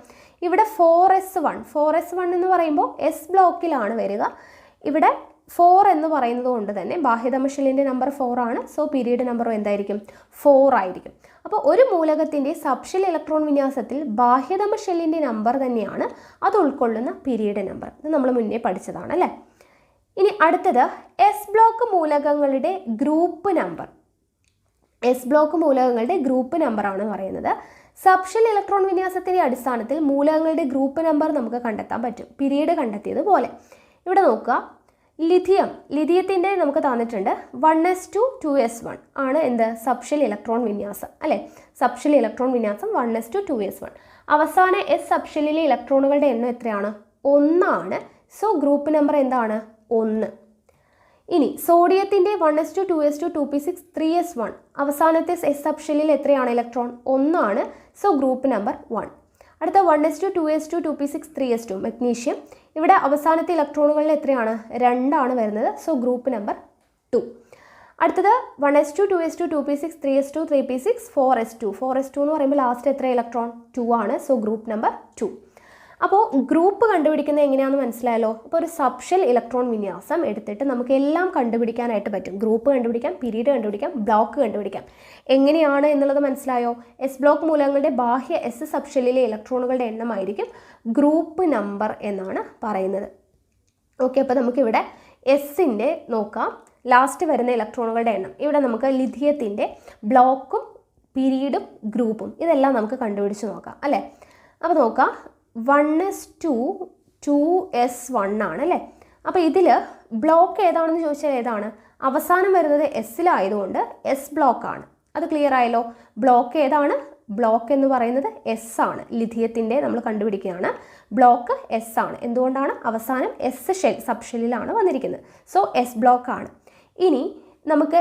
Speaker 1: ഇവിടെ 4s1 എന്ന് പറയുമ്പോൾ എസ് ബ്ലോക്കിലാണ് വരിക. ഇവിടെ 4 എന്ന് പറയുന്നത് കൊണ്ട് തന്നെ ബാഹ്യതമ ഷെല്ലിൻ്റെ നമ്പർ 4 ആണ്. സോ പീരീഡ് നമ്പറും എന്തായിരിക്കും? 4 ആയിരിക്കും. അപ്പോൾ ഒരു മൂലകത്തിൻ്റെ സബ്ഷെൽ ഇലക്ട്രോൺ വിന്യാസത്തിൽ ബാഹ്യതമ ഷെല്ലിൻ്റെ നമ്പർ തന്നെയാണ് അത് ഉൾക്കൊള്ളുന്ന പീരീഡ് നമ്പർ. ഇത് നമ്മൾ മുന്നേ പഠിച്ചതാണ് അല്ലേ. ഇനി അടുത്തത് എസ് ബ്ലോക്ക് മൂലകങ്ങളുടെ ഗ്രൂപ്പ് നമ്പർ. എസ് ബ്ലോക്ക് മൂലകങ്ങളുടെ ഗ്രൂപ്പ് നമ്പറാണ് പറയുന്നത്. സബ്ഷെൽ ഇലക്ട്രോൺ വിന്യാസത്തിൻ്റെ അടിസ്ഥാനത്തിൽ മൂലകങ്ങളുടെ ഗ്രൂപ്പ് നമ്പർ നമുക്ക് കണ്ടെത്താൻ പറ്റും, പീരീഡ് കണ്ടെത്തിയതുപോലെ. ഇവിടെ നോക്കുക, ലിഥിയത്തിൻ്റെ നമുക്ക് തന്നിട്ടുണ്ട് 1s2 2s1 ആണ് എന്ത്? സബ്ഷെൽ ഇലക്ട്രോൺ വിന്യാസം അല്ലേ. സബ്ഷെൽ ഇലക്ട്രോൺ വിന്യാസം 1s2 2s1. അവസാന എസ് സബ്ഷെല്ലിലെ ഇലക്ട്രോണുകളുടെ എണ്ണം എത്രയാണ്? 1 ആണ്. സോ ഗ്രൂപ്പ് നമ്പർ എന്താണ്? 1. ഇനി സോഡിയത്തിൻ്റെ 1s2 2s2 2p6 3s1 അവസാനത്തെ എസ് സബ്ഷെല്ലിൽ എത്രയാണ് ഇലക്ട്രോൺ? 1 ആണ്. So group number 1. അടുത്ത 1s2 2s2 2p6 3s2 magnesium. ഇവിടെ അവസാനത്തെ ഇലക്ട്രോണുകളിൽ എത്രയാണ്? 2 ആണ് വരുന്നത്. So group number 2. അടുത്തത് 1s2 2s2 2p6 3s2 3p6 4s2 എന്ന് പറയുമ്പോൾ ലാസ്റ്റ് എത്ര ഇലക്ട്രോൺ? 2 ആണ്. So group number 2. അപ്പോൾ ഗ്രൂപ്പ് കണ്ടുപിടിക്കുന്നത് എങ്ങനെയാണെന്ന് മനസ്സിലായല്ലോ. അപ്പോൾ ഒരു സബ്ഷെൽ ഇലക്ട്രോൺ വിന്യാസം എടുത്തിട്ട് നമുക്ക് എല്ലാം കണ്ടുപിടിക്കാനായിട്ട് പറ്റും. ഗ്രൂപ്പ് കണ്ടുപിടിക്കാം, പീരീഡ് കണ്ടുപിടിക്കാം, ബ്ലോക്ക് കണ്ടുപിടിക്കാം. എങ്ങനെയാണ് എന്നുള്ളത് മനസ്സിലായോ? എസ് ബ്ലോക്ക് മൂലകങ്ങളുടെ ബാഹ്യ എസ് സബ്ഷെല്ലിലെ ഇലക്ട്രോണുകളുടെ എണ്ണമായിരിക്കും ഗ്രൂപ്പ് നമ്പർ എന്നാണ് പറയുന്നത്. ഓക്കെ, അപ്പോൾ നമുക്കിവിടെ എസിൻ്റെ നോക്കാം, ലാസ്റ്റ് വരുന്ന ഇലക്ട്രോണുകളുടെ എണ്ണം. ഇവിടെ നമുക്ക് ലിഥിയത്തിൻ്റെ ബ്ലോക്കും പീരീഡും ഗ്രൂപ്പും ഇതെല്ലാം നമുക്ക് കണ്ടുപിടിച്ച് നോക്കാം അല്ലേ. അപ്പോൾ നോക്കാം, 1s2 2s1 ആണ് അല്ലേ. അപ്പോൾ ഇതിൽ ബ്ലോക്ക് ഏതാണെന്ന് ചോദിച്ചാൽ ഏതാണ്? അവസാനം വരുന്നത് എസ്സിലായതുകൊണ്ട് എസ് ബ്ലോക്കാണ്. അത് ക്ലിയർ ആയല്ലോ. ബ്ലോക്ക് ഏതാണ്? ബ്ലോക്ക് എന്ന് പറയുന്നത് എസ് ആണ്. ലിഥിയത്തിൻ്റെ നമ്മൾ കണ്ടുപിടിക്കുകയാണ്. ബ്ലോക്ക് എസ് ആണ്. എന്തുകൊണ്ടാണ്? അവസാനം എസ് സബ്ഷെല്ലിലാണ് വന്നിരിക്കുന്നത്. സോ എസ് ബ്ലോക്കാണ്. ഇനി നമുക്ക്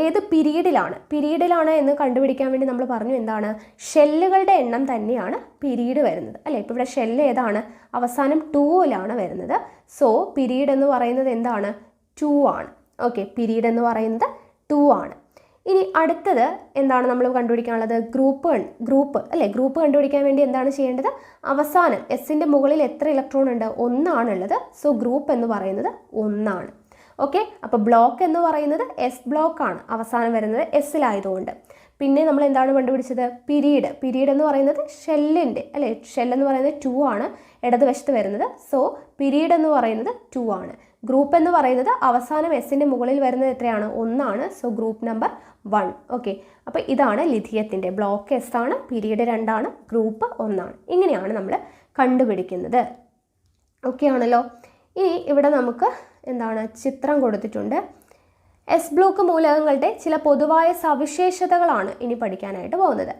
Speaker 1: ഏത് പീരീഡിലാണ് എന്ന് കണ്ടുപിടിക്കാൻ വേണ്ടി നമ്മൾ പറഞ്ഞു എന്താണ്? ഷെല്ലുകളുടെ എണ്ണം തന്നെയാണ് പീരീഡ് വരുന്നത് അല്ലേ. ഇപ്പോൾ ഇവിടെ ഷെല്ല് ഏതാണ്? അവസാനം 2ലാണ് വരുന്നത്. സോ പീരീഡ് എന്ന് പറയുന്നത് എന്താണ്? 2 ആണ്. ഓക്കെ, പീരീഡ് എന്ന് പറയുന്നത് 2 ആണ്. ഇനി അടുത്തത് എന്താണ് നമ്മൾ കണ്ടുപിടിക്കാനുള്ളത്? ഗ്രൂപ്പ് അല്ലേ. ഗ്രൂപ്പ് കണ്ടുപിടിക്കാൻ വേണ്ടി എന്താണ് ചെയ്യേണ്ടത്? അവസാനം എസിൻ്റെ മുകളിൽ എത്ര ഇലക്ട്രോൺ ഉണ്ട്? 1 ആണുള്ളത്. സോ ഗ്രൂപ്പ് എന്ന് പറയുന്നത് 1 ആണ്. ഓക്കെ, അപ്പോൾ ബ്ലോക്ക് എന്ന് പറയുന്നത് എസ് ബ്ലോക്കാണ്, അവസാനം വരുന്നത് എസ്സിലായതുകൊണ്ട്. പിന്നെ നമ്മൾ എന്താണ് കണ്ടുപിടിച്ചത്? പീരീഡ് എന്ന് പറയുന്നത് ഷെല്ലിൻ്റെ അല്ലേ. ഷെല്ലെന്ന് പറയുന്നത് 2 ആണ് ഇടതുവശത്ത് വരുന്നത്. സോ പീരീഡ് എന്ന് പറയുന്നത് 2 ആണ്. ഗ്രൂപ്പ് എന്ന് പറയുന്നത് അവസാനം എസിൻ്റെ മുകളിൽ വരുന്നത് എത്രയാണ്? 1 ആണ്. So group number 1. ഓക്കെ, അപ്പോൾ ഇതാണ് ലിഥിയത്തിൻ്റെ ബ്ലോക്ക് എസ് ആണ്, പീരീഡ് 2 ആണ്, ഗ്രൂപ്പ് 1 ആണ്. ഇങ്ങനെയാണ് നമ്മൾ കണ്ടുപിടിക്കുന്നത്. ഓക്കെ ആണല്ലോ. ഇനി ഇവിടെ നമുക്ക് ചിത്രം കൊടുത്തിട്ടുണ്ട്. എസ് ബ്ലോക്ക് മൂലകങ്ങളുടെ ചില പൊതുവായ സവിശേഷതകളാണ് ഇനി പഠിക്കാനായിട്ട് പോകുന്നത്.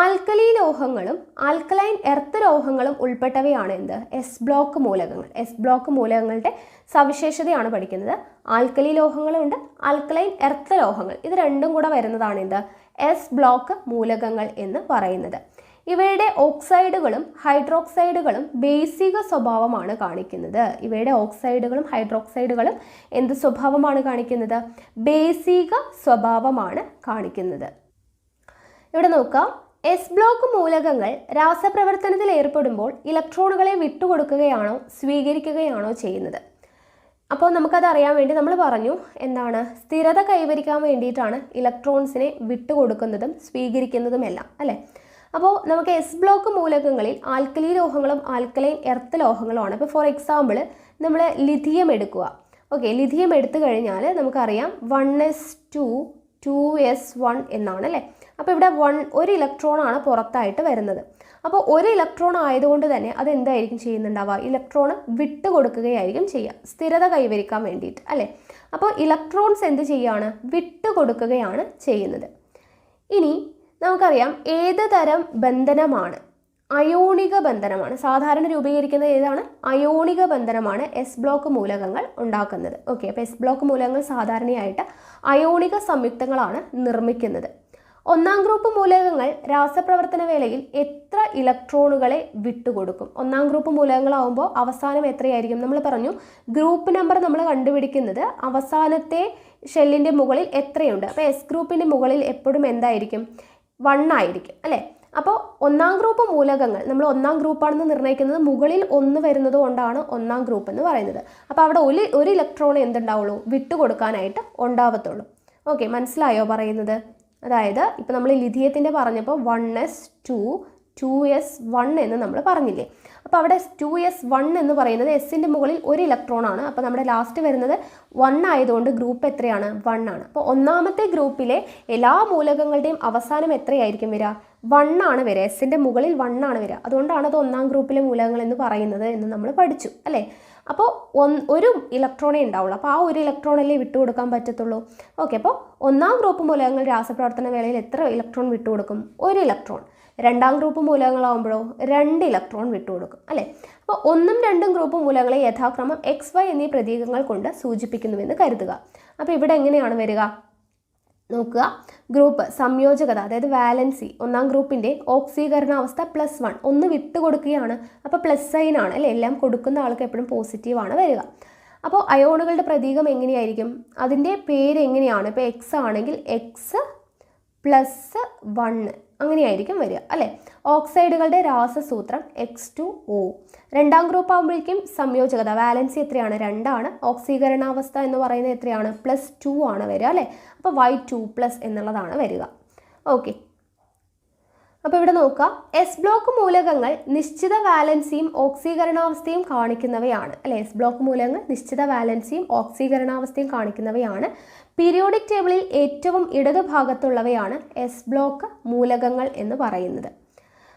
Speaker 1: ആൽക്കലി ലോഹങ്ങളും ആൽക്കലൈൻ എർത്ത് ലോഹങ്ങളും ഉൾപ്പെട്ടവയാണ് എസ് ബ്ലോക്ക് മൂലകങ്ങൾ. എസ് ബ്ലോക്ക് മൂലകങ്ങളുടെ സവിശേഷതയാണ് പഠിക്കുന്നത്. ആൽക്കലി ലോഹങ്ങളുണ്ട്, ആൽക്കലൈൻ എർത്ത് ലോഹങ്ങൾ, ഇത് രണ്ടും കൂടെ വരുന്നതാണ് എസ് ബ്ലോക്ക് മൂലകങ്ങൾ എന്ന് പറയുന്നത്. ഇവയുടെ ഓക്സൈഡുകളും ഹൈഡ്രോക്സൈഡുകളും ബേസിക സ്വഭാവമാണ് കാണിക്കുന്നത്. ഇവയുടെ ഓക്സൈഡുകളും ഹൈഡ്രോക്സൈഡുകളും എന്ത് സ്വഭാവമാണ് കാണിക്കുന്നത്? ബേസിക സ്വഭാവമാണ് കാണിക്കുന്നത്. ഇവിടെ നോക്കാം, എസ് ബ്ലോക്ക് മൂലകങ്ങൾ രാസപ്രവർത്തനത്തിൽ ഏർപ്പെടുമ്പോൾ ഇലക്ട്രോണുകളെ വിട്ടുകൊടുക്കുകയാണോ സ്വീകരിക്കുകയാണോ ചെയ്യുന്നത്? അപ്പോൾ നമുക്കത് അറിയാൻ വേണ്ടി നമ്മൾ പറഞ്ഞു സ്ഥിരത കൈവരിക്കാൻ വേണ്ടിയിട്ടാണ് ഇലക്ട്രോൺസിനെ വിട്ടുകൊടുക്കുന്നതും സ്വീകരിക്കുന്നതുമെല്ലാം അല്ലേ. അപ്പോൾ നമുക്ക് എസ് ബ്ലോക്ക് മൂലകങ്ങളിൽ ആൽക്കലി ലോഹങ്ങളും ആൽക്കലൈൻ എർത്ത് ലോഹങ്ങളുമാണ്. ഇപ്പോൾ ഫോർ എക്സാമ്പിൾ നമ്മൾ ലിഥിയം എടുക്കുക. ഓക്കെ, ലിഥിയം എടുത്തു കഴിഞ്ഞാൽ നമുക്കറിയാം 1s2 2s1 എന്നാണ് അല്ലേ. അപ്പോൾ ഇവിടെ ഒരു ഇലക്ട്രോൺ ആണ് പുറത്തായിട്ട് വരുന്നത്. അപ്പോൾ ഒരു ഇലക്ട്രോൺ ആയതുകൊണ്ട് തന്നെ അത് എന്തായിരിക്കും ചെയ്യുന്നുണ്ടാവുക? ഇലക്ട്രോൺ വിട്ടുകൊടുക്കുകയായിരിക്കും ചെയ്യുക, സ്ഥിരത കൈവരിക്കാൻ വേണ്ടിയിട്ട് അല്ലേ. അപ്പോൾ ഇലക്ട്രോൺസ് എന്ത് ചെയ്യുകയാണ്? വിട്ടുകൊടുക്കുകയാണ് ചെയ്യുന്നത്. ഇനി നമുക്കറിയാം ഏത് തരം ബന്ധനമാണ്? അയോണിക ബന്ധനമാണ്. സാധാരണ രൂപീകരിക്കുന്നത് ഏതാണ്? അയോണിക ബന്ധനമാണ് എസ് ബ്ലോക്ക് മൂലകങ്ങൾ ഉണ്ടാക്കുന്നത്. ഓക്കെ, അപ്പോൾ എസ് ബ്ലോക്ക് മൂലകങ്ങൾ സാധാരണയായിട്ട് അയോണിക സംയുക്തങ്ങളാണ് നിർമ്മിക്കുന്നത്. ഒന്നാം ഗ്രൂപ്പ് മൂലകങ്ങൾ രാസപ്രവർത്തന വേളയിൽ എത്ര ഇലക്ട്രോണുകളെ വിട്ടുകൊടുക്കും? ഒന്നാം ഗ്രൂപ്പ് മൂലകങ്ങളാവുമ്പോൾ അവസാനം എത്രയായിരിക്കും? നമ്മൾ പറഞ്ഞു ഗ്രൂപ്പ് നമ്പർ നമ്മൾ കണ്ടുപിടിക്കുന്നത് അവസാനത്തെ ഷെല്ലിൻ്റെ മുകളിൽ എത്രയുണ്ട്. അപ്പോൾ എസ് ഗ്രൂപ്പിൻ്റെ മുകളിൽ എപ്പോഴും എന്തായിരിക്കും? 1 ആയിരിക്കും അല്ലേ? അപ്പോൾ ഒന്നാം ഗ്രൂപ്പ് മൂലകങ്ങൾ നമ്മൾ ഒന്നാം ഗ്രൂപ്പാണെന്ന് നിർണ്ണയിക്കുന്നത് മുകളിൽ 1 വരുന്നത് കൊണ്ടാണ് ഒന്നാം ഗ്രൂപ്പ് എന്ന് പറയുന്നത്. അപ്പോൾ അവിടെ ഒരു ഇലക്ട്രോൺ എന്തുണ്ടാവുള്ളൂ? വിട്ടുകൊടുക്കാനായിട്ട് ഉണ്ടാവത്തുള്ളൂ. ഓക്കെ, മനസ്സിലായോ പറയുന്നത്? അതായത് ഇപ്പോൾ നമ്മൾ ലിഥിയത്തിൻ്റെ പറഞ്ഞപ്പോൾ 1s2 2s1 എന്ന് നമ്മൾ പറഞ്ഞില്ലേ? അപ്പോൾ അവിടെ 2s1 എന്ന് പറയുന്നത് എസിൻ്റെ മുകളിൽ ഒരു ഇലക്ട്രോൺ ആണ്. അപ്പോൾ നമ്മുടെ ലാസ്റ്റ് വരുന്നത് 1 ആയതുകൊണ്ട് ഗ്രൂപ്പ് എത്രയാണ്? 1 ആണ്. അപ്പോൾ ഒന്നാമത്തെ ഗ്രൂപ്പിലെ എല്ലാ മൂലകങ്ങളുടെയും അവസാനം എത്രയായിരിക്കും വരിക? 1 ആണ് വരിക. എസിൻ്റെ മുകളിൽ 1 ആണ് വരിക. അതുകൊണ്ടാണ് അത് ഒന്നാം ഗ്രൂപ്പിലെ മൂലകങ്ങൾ എന്ന് പറയുന്നത് എന്ന് നമ്മൾ പഠിച്ചു അല്ലേ? അപ്പോൾ ഒരു ഇലക്ട്രോണേ ഉണ്ടാവുള്ളൂ. അപ്പോൾ ആ ഒരു ഇലക്ട്രോണല്ലേ വിട്ടുകൊടുക്കാൻ പറ്റത്തുള്ളൂ. ഓക്കെ, അപ്പോൾ ഒന്നാം ഗ്രൂപ്പ് മൂലകങ്ങൾ രാസപ്രവർത്തന വേളയിൽ എത്ര ഇലക്ട്രോൺ വിട്ടുകൊടുക്കും? ഒരു ഇലക്ട്രോൺ. രണ്ടാം ഗ്രൂപ്പ് മൂലകങ്ങളാവുമ്പോഴോ 2 ഇലക്ട്രോൺ വിട്ടുകൊടുക്കും അല്ലേ? അപ്പോൾ 1ഉം 2ഉം ഗ്രൂപ്പ് മൂലകങ്ങളെ യഥാക്രമം XY എന്നീ പ്രതീകങ്ങൾ കൊണ്ട് സൂചിപ്പിക്കുന്നുവെന്ന് കരുതുക. അപ്പോൾ ഇവിടെ എങ്ങനെയാണ് വരിക നോക്കുക. ഗ്രൂപ്പ് സംയോജകത, അതായത് വാലൻസി, ഒന്നാം ഗ്രൂപ്പിൻ്റെ ഓക്സീകരണാവസ്ഥ +1, 1 വിട്ടുകൊടുക്കുകയാണ്. അപ്പോൾ പ്ലസ് സൈൻ ആണ് അല്ലേ? എല്ലാം കൊടുക്കുന്ന ആൾക്ക് എപ്പോഴും പോസിറ്റീവാണ് വരിക. അപ്പോൾ അയോണുകളുടെ പ്രതീകം എങ്ങനെയായിരിക്കും? അതിൻ്റെ പേര് എങ്ങനെയാണ്? ഇപ്പോൾ X ആണെങ്കിൽ X+1 അങ്ങനെയായിരിക്കും വരിക അല്ലേ? ഓക്സൈഡുകളുടെ രാസസൂത്രം X2O. രണ്ടാം ഗ്രൂപ്പ് ആകുമ്പോഴേക്കും സംയോജകത വാലൻസി എത്രയാണ്? 2 ആണ്. ഓക്സീകരണാവസ്ഥ എന്ന് പറയുന്നത് എത്രയാണ്? +2 ആണ് വരിക അല്ലേ? അപ്പോൾ Y2+ എന്നുള്ളതാണ് വരിക. ഓക്കെ, അപ്പോൾ ഇവിടെ നോക്കുക. എസ് ബ്ലോക്ക് മൂലകങ്ങൾ നിശ്ചിത വാലൻസിയും ഓക്സീകരണാവസ്ഥയും കാണിക്കുന്നവയാണ് അല്ലേ? എസ് ബ്ലോക്ക് മൂലകങ്ങൾ നിശ്ചിത വാലൻസിയും ഓക്സീകരണാവസ്ഥയും കാണിക്കുന്നവയാണ്. പീരിയോഡിക് ടേബിളിൽ ഏറ്റവും ഇടതുഭാഗത്തുള്ളവയാണ് എസ് ബ്ലോക്ക് മൂലകങ്ങൾ എന്ന് പറയുന്നത്.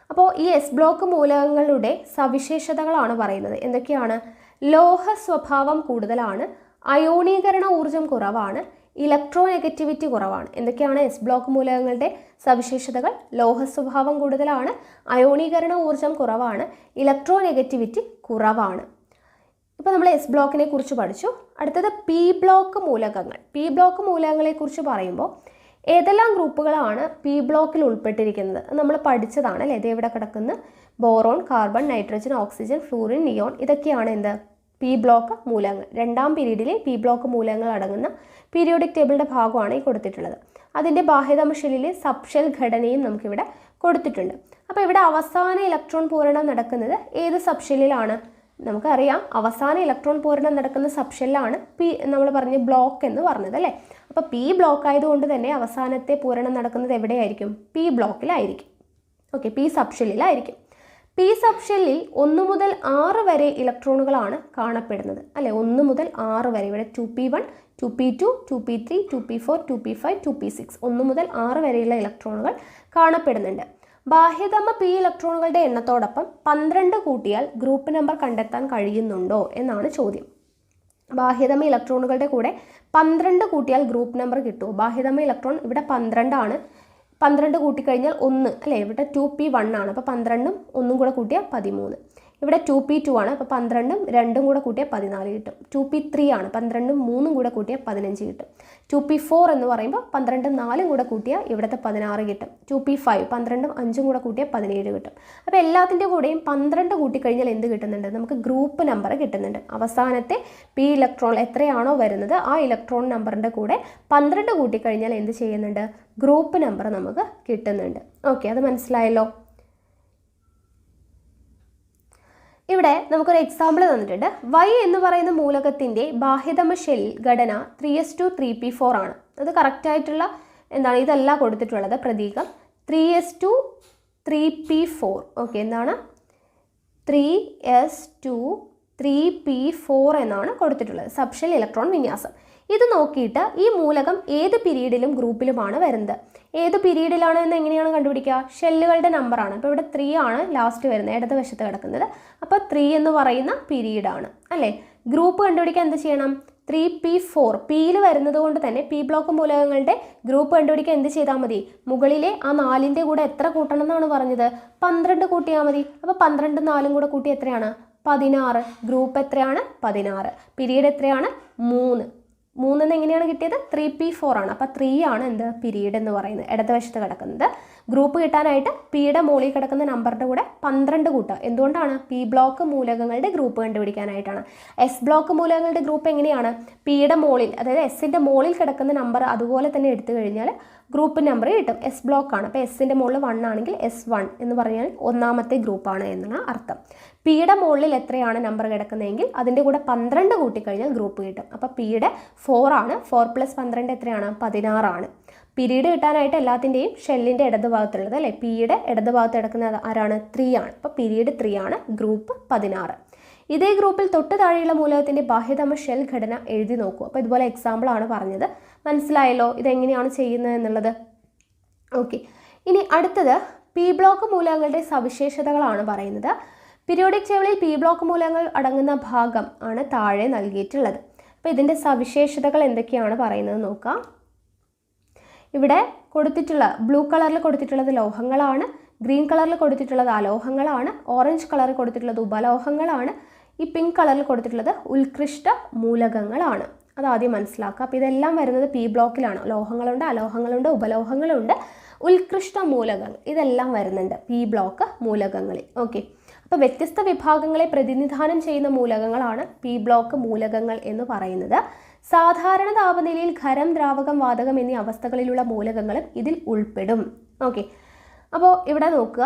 Speaker 1: അപ്പോൾ ഈ എസ് ബ്ലോക്ക് മൂലകങ്ങളുടെ സവിശേഷതകളാണ് പറയുന്നത്. എന്തൊക്കെയാണ്? ലോഹ സ്വഭാവം കൂടുതലാണ്, അയോണീകരണ ഊർജം കുറവാണ്, ഇലക്ട്രോ നെഗറ്റിവിറ്റി കുറവാണ്. എന്തൊക്കെയാണ് എസ് ബ്ലോക്ക് മൂലകങ്ങളുടെ സവിശേഷതകൾ? ലോഹ സ്വഭാവം കൂടുതലാണ്, അയോണീകരണ ഊർജം കുറവാണ്, ഇലക്ട്രോ നെഗറ്റിവിറ്റി കുറവാണ്. ഇപ്പോൾ നമ്മൾ എസ് ബ്ലോക്കിനെ കുറിച്ച് പഠിച്ചു. അടുത്തത് പി ബ്ലോക്ക് മൂലകങ്ങൾ. പി ബ്ലോക്ക് മൂലകങ്ങളെ കുറിച്ച് പറയുമ്പോൾ ഏതെല്ലാം ഗ്രൂപ്പുകളാണ് പി ബ്ലോക്കിൽ ഉൾപ്പെട്ടിരിക്കുന്നത് നമ്മൾ പഠിച്ചതാണ് അല്ലേ? ഇത് എവിടെ കിടക്കുന്ന boron, carbon, nitrogen, oxygen, fluorine, neon, ഇതൊക്കെയാണ് എന്ത്? പി ബ്ലോക്ക് മൂലകങ്ങൾ. രണ്ടാം പീരീഡിലെ പി ബ്ലോക്ക് മൂലകങ്ങൾ അടങ്ങുന്ന പീരിയോഡിക് ടേബിളിൻ്റെ ഭാഗമാണ് ഈ കൊടുത്തിട്ടുള്ളത്. അതിൻ്റെ ബാഹ്യതമ ഷെല്ലിലെ സബ്ഷെൽ ഘടനയും നമുക്കിവിടെ കൊടുത്തിട്ടുണ്ട്. അപ്പോൾ ഇവിടെ അവസാന ഇലക്ട്രോൺ പൂരണം നടക്കുന്നത് ഏത് സബ്ഷെല്ലിലാണ്? നമുക്കറിയാം അവസാന ഇലക്ട്രോൺ പൂരണം നടക്കുന്ന സബ്ഷെല്ലാണ് നമ്മൾ പറഞ്ഞ ബ്ലോക്ക് എന്ന് പറഞ്ഞത് അല്ലേ? അപ്പോൾ പി ബ്ലോക്ക് ആയതുകൊണ്ട് തന്നെ അവസാനത്തെ പൂരണം നടക്കുന്നത് എവിടെയായിരിക്കും? പി ബ്ലോക്കിലായിരിക്കും. ഓക്കെ, പി സബ്ഷെല്ലിലായിരിക്കും. പി സബ്ഷെല്ലിൽ 1 മുതൽ 6 വരെ ഇലക്ട്രോണുകളാണ് കാണപ്പെടുന്നത് അല്ലേ? 1 മുതൽ 6 വരെ. ഇവിടെ 2p1, 2p2, 2p3, 2p4, 2p5, 2p6 1 മുതൽ 6 വരെയുള്ള ഇലക്ട്രോണുകൾ കാണപ്പെടുന്നുണ്ട്. ബാഹ്യതമ പി ഇലക്ട്രോണുകളുടെ എണ്ണത്തോടൊപ്പം 12 കൂട്ടിയാൽ ഗ്രൂപ്പ് നമ്പർ കണ്ടെത്താൻ കഴിയുന്നുണ്ടോ എന്നാണ് ചോദ്യം. ബാഹ്യതമ ഇലക്ട്രോണുകളുടെ കൂടെ 12 കൂട്ടിയാൽ ഗ്രൂപ്പ് നമ്പർ കിട്ടുമോ? ബാഹ്യതമ ഇലക്ട്രോൺ ഇവിടെ 12 ആണ്. 12 കൂട്ടിക്കഴിഞ്ഞാൽ 1 അല്ലേ? ഇവിടെ 2p1 ആണ്. അപ്പോൾ 12ഉം 1ഉം കൂടെ കൂട്ടിയാൽ 13. ഇവിടെ 2p2 ആണ്. അപ്പോൾ 12ഉം 2ഉം കൂടെ കൂട്ടിയാൽ 14 കിട്ടും. 2p3 ആണ്. 12ഉം 3ഉം കൂടെ കൂട്ടിയാൽ 15 കിട്ടും. 2p4 എന്ന് പറയുമ്പോൾ 12ഉം 4ഉം കൂടെ കൂട്ടിയാൽ ഇവിടുത്തെ 16 കിട്ടും. 2p5 12ഉം 5ഉം കൂടെ കൂട്ടിയാൽ 17 കിട്ടും. അപ്പോൾ എല്ലാത്തിൻ്റെ കൂടെയും 12 കൂട്ടിക്കഴിഞ്ഞാൽ എന്ത് കിട്ടുന്നുണ്ട്? നമുക്ക് ഗ്രൂപ്പ് നമ്പർ കിട്ടുന്നുണ്ട്. അവസാനത്തെ പി ഇലക്ട്രോൺ എത്രയാണോ വരുന്നത് ആ ഇലക്ട്രോൺ നമ്പറിൻ്റെ കൂടെ 12 കൂട്ടിക്കഴിഞ്ഞാൽ എന്ത് ചെയ്യുന്നുണ്ട്? ഗ്രൂപ്പ് നമ്പർ നമുക്ക് കിട്ടുന്നുണ്ട്. ഓക്കെ, അത് മനസ്സിലായല്ലോ. ഇവിടെ നമുക്കൊരു എക്സാമ്പിൾ തന്നിട്ടുണ്ട്. Y എന്ന് പറയുന്ന മൂലകത്തിൻ്റെ ബാഹ്യതമ ഷെൽ ഘടന 3s2 3p4 ആണ്. അത് കറക്റ്റായിട്ടുള്ള എന്താണ്? ഇതല്ല കൊടുത്തിട്ടുള്ളത് പ്രതീകം. 3s2 3p4. ഓക്കെ, എന്താണ്? 3s2 3p4 എന്നാണ് കൊടുത്തിട്ടുള്ളത് സബ്ഷെൽ ഇലക്ട്രോൺ വിന്യാസം. ഇത് നോക്കിയിട്ട് ഈ മൂലകം ഏത് പീരീഡിലും ഗ്രൂപ്പിലുമാണ് വരുന്നത്. ഏത് പീരീഡിലാണ് എന്ന് എങ്ങനെയാണ് കണ്ടുപിടിക്കുക? ഷെല്ലുകളുടെ നമ്പറാണ്. അപ്പോൾ ഇവിടെ 3 ആണ് ലാസ്റ്റ് വരുന്നത്, ഇടതുവശത്ത് കിടക്കുന്നത്. അപ്പോൾ 3 എന്ന് പറയുന്ന പീരീഡാണ് അല്ലേ? ഗ്രൂപ്പ് കണ്ടുപിടിക്കാൻ എന്ത് ചെയ്യണം? 3p4 പിയിൽ വരുന്നത് കൊണ്ട് തന്നെ പി ബ്ലോക്ക് മൂലകങ്ങളുടെ ഗ്രൂപ്പ് കണ്ടുപിടിക്കാൻ എന്ത് ചെയ്താൽ മതി? മുകളിലെ ആ 4ൻ്റെ കൂടെ എത്ര കൂട്ടണം എന്നാണ് പറഞ്ഞത്? 12 കൂട്ടിയാൽ മതി. അപ്പോൾ 12ഉം 4ഉം കൂടെ കൂട്ടി എത്രയാണ്? 16. ഗ്രൂപ്പ് എത്രയാണ്? 16. പീരീഡ് എത്രയാണ്? 3. 3 എങ്ങനെയാണ് കിട്ടിയത്? 3p4 ആണ്. അപ്പോൾ 3 ആണ് എന്ത് പീരീഡ് എന്ന് പറയുന്നത്, ഇടതുവശത്ത് കിടക്കുന്നത്. ഗ്രൂപ്പ് കിട്ടാനായിട്ട് പിയുടെ മുകളിൽ കിടക്കുന്ന നമ്പറിൻ്റെ കൂടെ 12 കൂട്ടുക. എന്തുകൊണ്ടാണ്? പി ബ്ലോക്ക് മൂലകങ്ങളുടെ ഗ്രൂപ്പ് കണ്ടുപിടിക്കാനായിട്ടാണ്. എസ് ബ്ലോക്ക് മൂലകങ്ങളുടെ ഗ്രൂപ്പ് എങ്ങനെയാണ്? പിയുടെ മുകളിൽ, അതായത് എസിൻ്റെ മുകളിൽ കിടക്കുന്ന നമ്പർ അതുപോലെ തന്നെ എടുത്തു കഴിഞ്ഞാൽ ഗ്രൂപ്പ് നമ്പർ കിട്ടും. എസ് ബ്ലോക്ക് ആണ്. അപ്പോൾ എസിൻ്റെ മുകളിൽ 1 ആണെങ്കിൽ S1 എന്ന് പറഞ്ഞാൽ ഒന്നാമത്തെ ഗ്രൂപ്പാണ് എന്നാണ് അർത്ഥം. പിയുടെ മുകളിൽ എത്രയാണ് നമ്പർ കിടക്കുന്നതെങ്കിൽ അതിൻ്റെ കൂടെ 12 കൂട്ടിക്കഴിഞ്ഞാൽ ഗ്രൂപ്പ് കിട്ടും. അപ്പോൾ പിയുടെ 4 ആണ്. 4 + 12 എത്രയാണ്? 16 ആണ്. പീരീഡ് കിട്ടാനായിട്ട് എല്ലാത്തിൻ്റെയും ഷെല്ലിൻ്റെ ഇടതുഭാഗത്തുള്ളത് അല്ലേ, പിയുടെ ഇടതുഭാഗത്ത് കിടക്കുന്നത് ആരാണ്? 3 ആണ്. അപ്പോൾ പീരീഡ് 3 ആണ്, ഗ്രൂപ്പ് 16. ഇതേ ഗ്രൂപ്പിൽ തൊട്ട് താഴെയുള്ള മൂലകത്തിൻ്റെ ബാഹ്യതമ ഷെൽ ഘടന എഴുതി നോക്കൂ. അപ്പോൾ ഇതുപോലെ എക്സാമ്പിളാണ് പറഞ്ഞത്. മനസ്സിലായല്ലോ ഇതെങ്ങനെയാണ് ചെയ്യുന്നത് എന്നുള്ളത്? ഓക്കെ, ഇനി അടുത്തത് പി ബ്ലോക്ക് മൂലകങ്ങളുടെ സവിശേഷതകളാണ് പറയുന്നത്. പീരിയോഡിക് ടേബിളിൽ പി ബ്ലോക്ക് മൂലകങ്ങൾ അടങ്ങുന്ന ഭാഗം ആണ് താഴെ നൽകിയിട്ടുള്ളത്. അപ്പോൾ ഇതിൻ്റെ സവിശേഷതകൾ എന്തൊക്കെയാണ് പറയുന്നത് നോക്കാം. ഇവിടെ കൊടുത്തിട്ടുള്ള ബ്ലൂ കളറിൽ കൊടുത്തിട്ടുള്ളത് ലോഹങ്ങളാണ്, ഗ്രീൻ കളറിൽ കൊടുത്തിട്ടുള്ളത് അലോഹങ്ങളാണ്, ഓറഞ്ച് കളറിൽ കൊടുത്തിട്ടുള്ളത് ഉപലോഹങ്ങളാണ്, ഈ പിങ്ക് കളറിൽ കൊടുത്തിട്ടുള്ളത് ഉത്കൃഷ്ട മൂലകങ്ങളാണ്. അതാദ്യം മനസ്സിലാക്കുക. അപ്പോൾ ഇതെല്ലാം വരുന്നത് പി ബ്ലോക്കിലാണ്. ലോഹങ്ങളുണ്ട്, അലോഹങ്ങളുണ്ട്, ഉപലോഹങ്ങളുണ്ട്, ഉത്കൃഷ്ട മൂലകങ്ങൾ ഇതെല്ലാം വരുന്നുണ്ട് പി ബ്ലോക്ക് മൂലകങ്ങളിൽ. ഓക്കെ, അപ്പോൾ വ്യത്യസ്ത വിഭാഗങ്ങളെ പ്രതിനിധാനം ചെയ്യുന്ന മൂലകങ്ങളാണ് പി ബ്ലോക്ക് മൂലകങ്ങൾ എന്ന് പറയുന്നത്. സാധാരണ താപനിലയിൽ ഖരം, ദ്രാവകം, വാതകം എന്നീ അവസ്ഥകളിലുള്ള മൂലകങ്ങളും ഇതിൽ ഉൾപ്പെടും. ഓക്കെ, അപ്പോൾ ഇവിടെ നോക്കുക,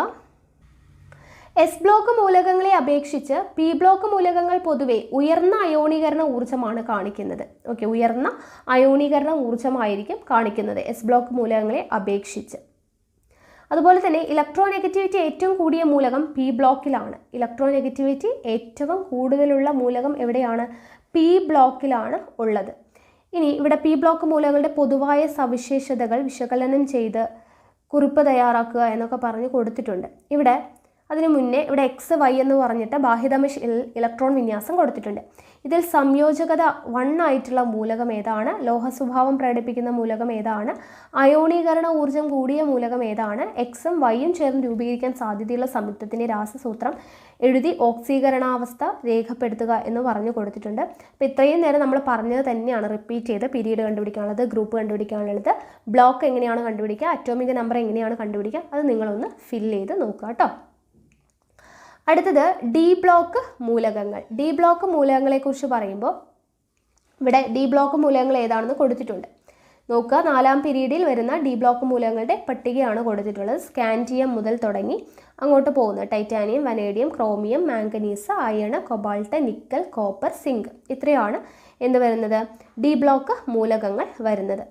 Speaker 1: എസ് ബ്ലോക്ക് മൂലകങ്ങളെ അപേക്ഷിച്ച് പി ബ്ലോക്ക് മൂലകങ്ങൾ പൊതുവെ ഉയർന്ന അയോണീകരണ ഊർജ്ജമാണ് കാണിക്കുന്നത്. ഓക്കെ, ഉയർന്ന അയോണീകരണ ഊർജ്ജമായിരിക്കും കാണിക്കുന്നത് എസ് ബ്ലോക്ക് മൂലകങ്ങളെ അപേക്ഷിച്ച്. അതുപോലെ തന്നെ ഇലക്ട്രോനെഗറ്റിവിറ്റി ഏറ്റവും കൂടിയ മൂലകം പി ബ്ലോക്കിലാണ്. ഇലക്ട്രോനെഗറ്റിവിറ്റി ഏറ്റവും കൂടുതലുള്ള മൂലകം എവിടെയാണ്? പി ബ്ലോക്കിലാണ് ഉള്ളത്. ഇനി ഇവിടെ പി ബ്ലോക്ക് മൂലകങ്ങളുടെ പൊതുവായ സവിശേഷതകൾ വിശകലനം ചെയ്ത് കുറിപ്പ് തയ്യാറാക്കുക എന്നൊക്കെ പറഞ്ഞ് കൊടുത്തിട്ടുണ്ട്. ഇവിടെ അതിനു മുന്നേ ഇവിടെ എക്സ് വൈ എന്ന് പറഞ്ഞിട്ട് ബാഹ്യതമ ഇലക്ട്രോൺ വിന്യാസം കൊടുത്തിട്ടുണ്ട്. ഇതിൽ സംയോജകത 1 ആയിട്ടുള്ള മൂലകം ഏതാണ്? ലോഹ സ്വഭാവം പ്രകടിപ്പിക്കുന്ന മൂലകം ഏതാണ്? അയോണീകരണ ഊർജ്ജം കൂടിയ മൂലകം ഏതാണ്? എക്സും വൈയും ചേർന്ന് രൂപീകരിക്കാൻ സാധ്യതയുള്ള സംയുക്തത്തിൻ്റെ രാസസൂത്രം എഴുതി ഓക്സീകരണാവസ്ഥ രേഖപ്പെടുത്തുക എന്ന് പറഞ്ഞു കൊടുത്തിട്ടുണ്ട്. അപ്പോൾ ഇത്രയും നേരം നമ്മൾ പറഞ്ഞത് തന്നെയാണ് റിപ്പീറ്റ് ചെയ്ത് പീരീഡ് കണ്ടുപിടിക്കാനുള്ളത്, ഗ്രൂപ്പ് കണ്ടുപിടിക്കാനുള്ളത്, ബ്ലോക്ക് എങ്ങനെയാണ് കണ്ടുപിടിക്കുക, അറ്റോമിക് നമ്പർ എങ്ങനെയാണ് കണ്ടുപിടിക്കുക, അത് നിങ്ങളൊന്ന് ഫില്ല് ചെയ്ത് നോക്കുക കേട്ടോ. അടുത്തത് ഡി ബ്ലോക്ക് മൂലകങ്ങൾ. ഡി ബ്ലോക്ക് മൂലകങ്ങളെക്കുറിച്ച് പറയുമ്പോൾ ഇവിടെ ഡി ബ്ലോക്ക് മൂലകങ്ങൾ ഏതാണെന്ന് കൊടുത്തിട്ടുണ്ട്. നോക്കുക, 4ാം പീരീഡിൽ വരുന്ന ഡി ബ്ലോക്ക് മൂലകങ്ങളുടെ പട്ടികയാണ് കൊടുത്തിട്ടുള്ളത്. സ്കാൻഡിയം മുതൽ തുടങ്ങി അങ്ങോട്ട് പോകുന്നത് titanium, vanadium, chromium, manganese, iron, cobalt, nickel, copper, zinc ഇത്രയാണ് എന്ത് വരുന്നത്? ഡി ബ്ലോക്ക് മൂലകങ്ങൾ വരുന്നത്.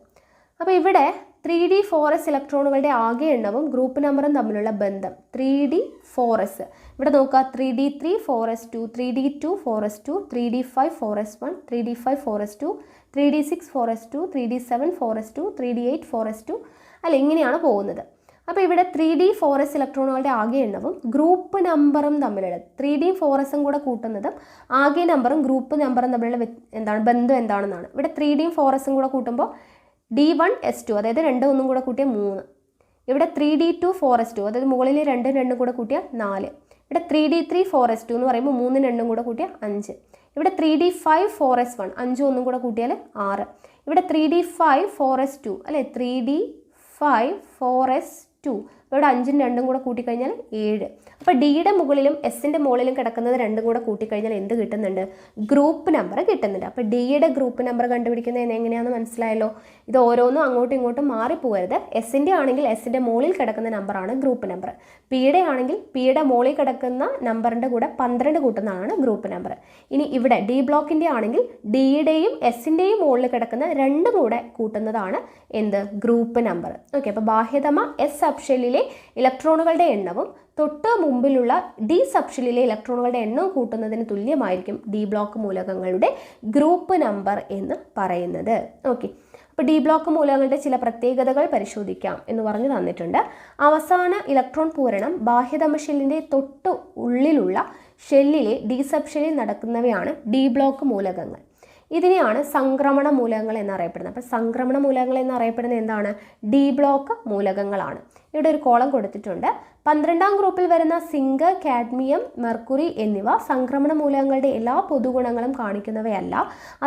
Speaker 1: അപ്പോൾ ഇവിടെ 3D 4s ഇലക്ട്രോണുകളുടെ ആകെ എണ്ണവും ഗ്രൂപ്പ് നമ്പറും തമ്മിലുള്ള ബന്ധം 3D 4s. ഇവിടെ നോക്കുക, 3D3 4s2, 3D2 4s2, 3D5 4s1, 3D5 4s2, 3D6 4s2, 3D7 4s2, 3D8 4s2 അല്ല, ഇങ്ങനെയാണ് പോകുന്നത്. അപ്പോൾ ഇവിടെ 3D 4s ഇലക്ട്രോണുകളുടെ ആകെ എണ്ണവും ഗ്രൂപ്പ് നമ്പറും തമ്മിലുള്ള 3D 4sഉം കൂടെ കൂട്ടുന്നതും ആകെ നമ്പറും ഗ്രൂപ്പ് നമ്പറും തമ്മിലുള്ള ബന്ധം എന്താണെന്നാണ്. ഇവിടെ 3D 4sഉം കൂടെ കൂട്ടുമ്പോൾ D1S2, അതായത് 2 1 കൂടെ കൂട്ടിയാൽ 3. ഇവിടെ 3D2 4s2, അതായത് മുകളിൽ 2 2 കൂടെ കൂട്ടിയാൽ 4. ഇവിടെ 3D3 4s2 എന്ന് പറയുമ്പോൾ 3 2 കൂടെ കൂട്ടിയാൽ 5. ഇവിടെ 3D5 4s1, 5 1 കൂടെ കൂട്ടിയാൽ 6. ഇവിടെ 3D5 4s2 അല്ലെ, 3D5 4s2 ഇവിടെ 5ഉം 2ഉം കൂടെ കൂട്ടിക്കഴിഞ്ഞാൽ 7. അപ്പോൾ ഡിയുടെ മുകളിലും എസിൻ്റെ മുകളിലും കിടക്കുന്നത് 2ഉം കൂടെ കൂട്ടിക്കഴിഞ്ഞാൽ എന്ത് കിട്ടുന്നുണ്ട്? ഗ്രൂപ്പ് നമ്പർ കിട്ടുന്നുണ്ട്. അപ്പോൾ ഡിയുടെ ഗ്രൂപ്പ് നമ്പർ കണ്ടുപിടിക്കുന്നത് എങ്ങനെയാണെന്ന് മനസ്സിലായല്ലോ. ഇത് ഓരോന്നും അങ്ങോട്ടും ഇങ്ങോട്ടും മാറിപ്പോകരുത്. എസിൻ്റെ ആണെങ്കിൽ എസിൻ്റെ മുകളിൽ കിടക്കുന്ന നമ്പറാണ് ഗ്രൂപ്പ് നമ്പർ. പിയുടെ ആണെങ്കിൽ പിയുടെ മുകളിൽ കിടക്കുന്ന നമ്പറിൻ്റെ കൂടെ 12 കൂട്ടുന്നതാണ് ഗ്രൂപ്പ് നമ്പർ. ഇനി ഇവിടെ ഡി ബ്ലോക്കിൻ്റെ ആണെങ്കിൽ ഡിയുടെയും എസിൻ്റെയും മുകളിൽ കിടക്കുന്ന 2 കൂടെ കൂട്ടുന്നതാണ് എന്ത്? Group number. ഓക്കെ, അപ്പോൾ ബാഹ്യതമ എസ് സബ്ഷെല്ലിലെ ഇലക്ട്രോണുകളുടെ എണ്ണവും തൊട്ട് മുമ്പിലുള്ള ഡി സബ്ഷെല്ലിലെ ഇലക്ട്രോണുകളുടെ എണ്ണവും കൂട്ടുന്നതിന് തുല്യമായിരിക്കും ഡി ബ്ലോക്ക് മൂലകങ്ങളുടെ ഗ്രൂപ്പ് നമ്പർ എന്ന് പറയുന്നത്. ഓക്കെ, അപ്പോൾ ഡി ബ്ലോക്ക് മൂലകങ്ങളുടെ ചില പ്രത്യേകതകൾ പരിശോധിക്കാം എന്ന് പറഞ്ഞു തന്നിട്ടുണ്ട്. അവസാന ഇലക്ട്രോൺ പൂരണം ബാഹ്യതമ ഷെല്ലിൻ്റെ തൊട്ട് ഉള്ളിലുള്ള ഷെല്ലിലെ ഡി സബ്ഷെല്ലിൽ നടക്കുന്നവയാണ് ഡി ബ്ലോക്ക് മൂലകങ്ങൾ. ഇതിനെയാണ് സംക്രമണ മൂലകങ്ങൾ എന്നറിയപ്പെടുന്നത്. അപ്പോൾ സംക്രമണ മൂലകങ്ങൾ എന്നറിയപ്പെടുന്നത് എന്താണ്? ഡി ബ്ലോക്ക് മൂലകങ്ങളാണ്. ഇവിടെ ഒരു കോളം കൊടുത്തിട്ടുണ്ട്. 12ാം ഗ്രൂപ്പിൽ വരുന്ന സിങ്ക്, കാഡ്മിയം, മെർക്കുറി എന്നിവ സംക്രമണ മൂലകങ്ങളുടെ എല്ലാ പൊതുഗുണങ്ങളും കാണിക്കുന്നവയല്ല.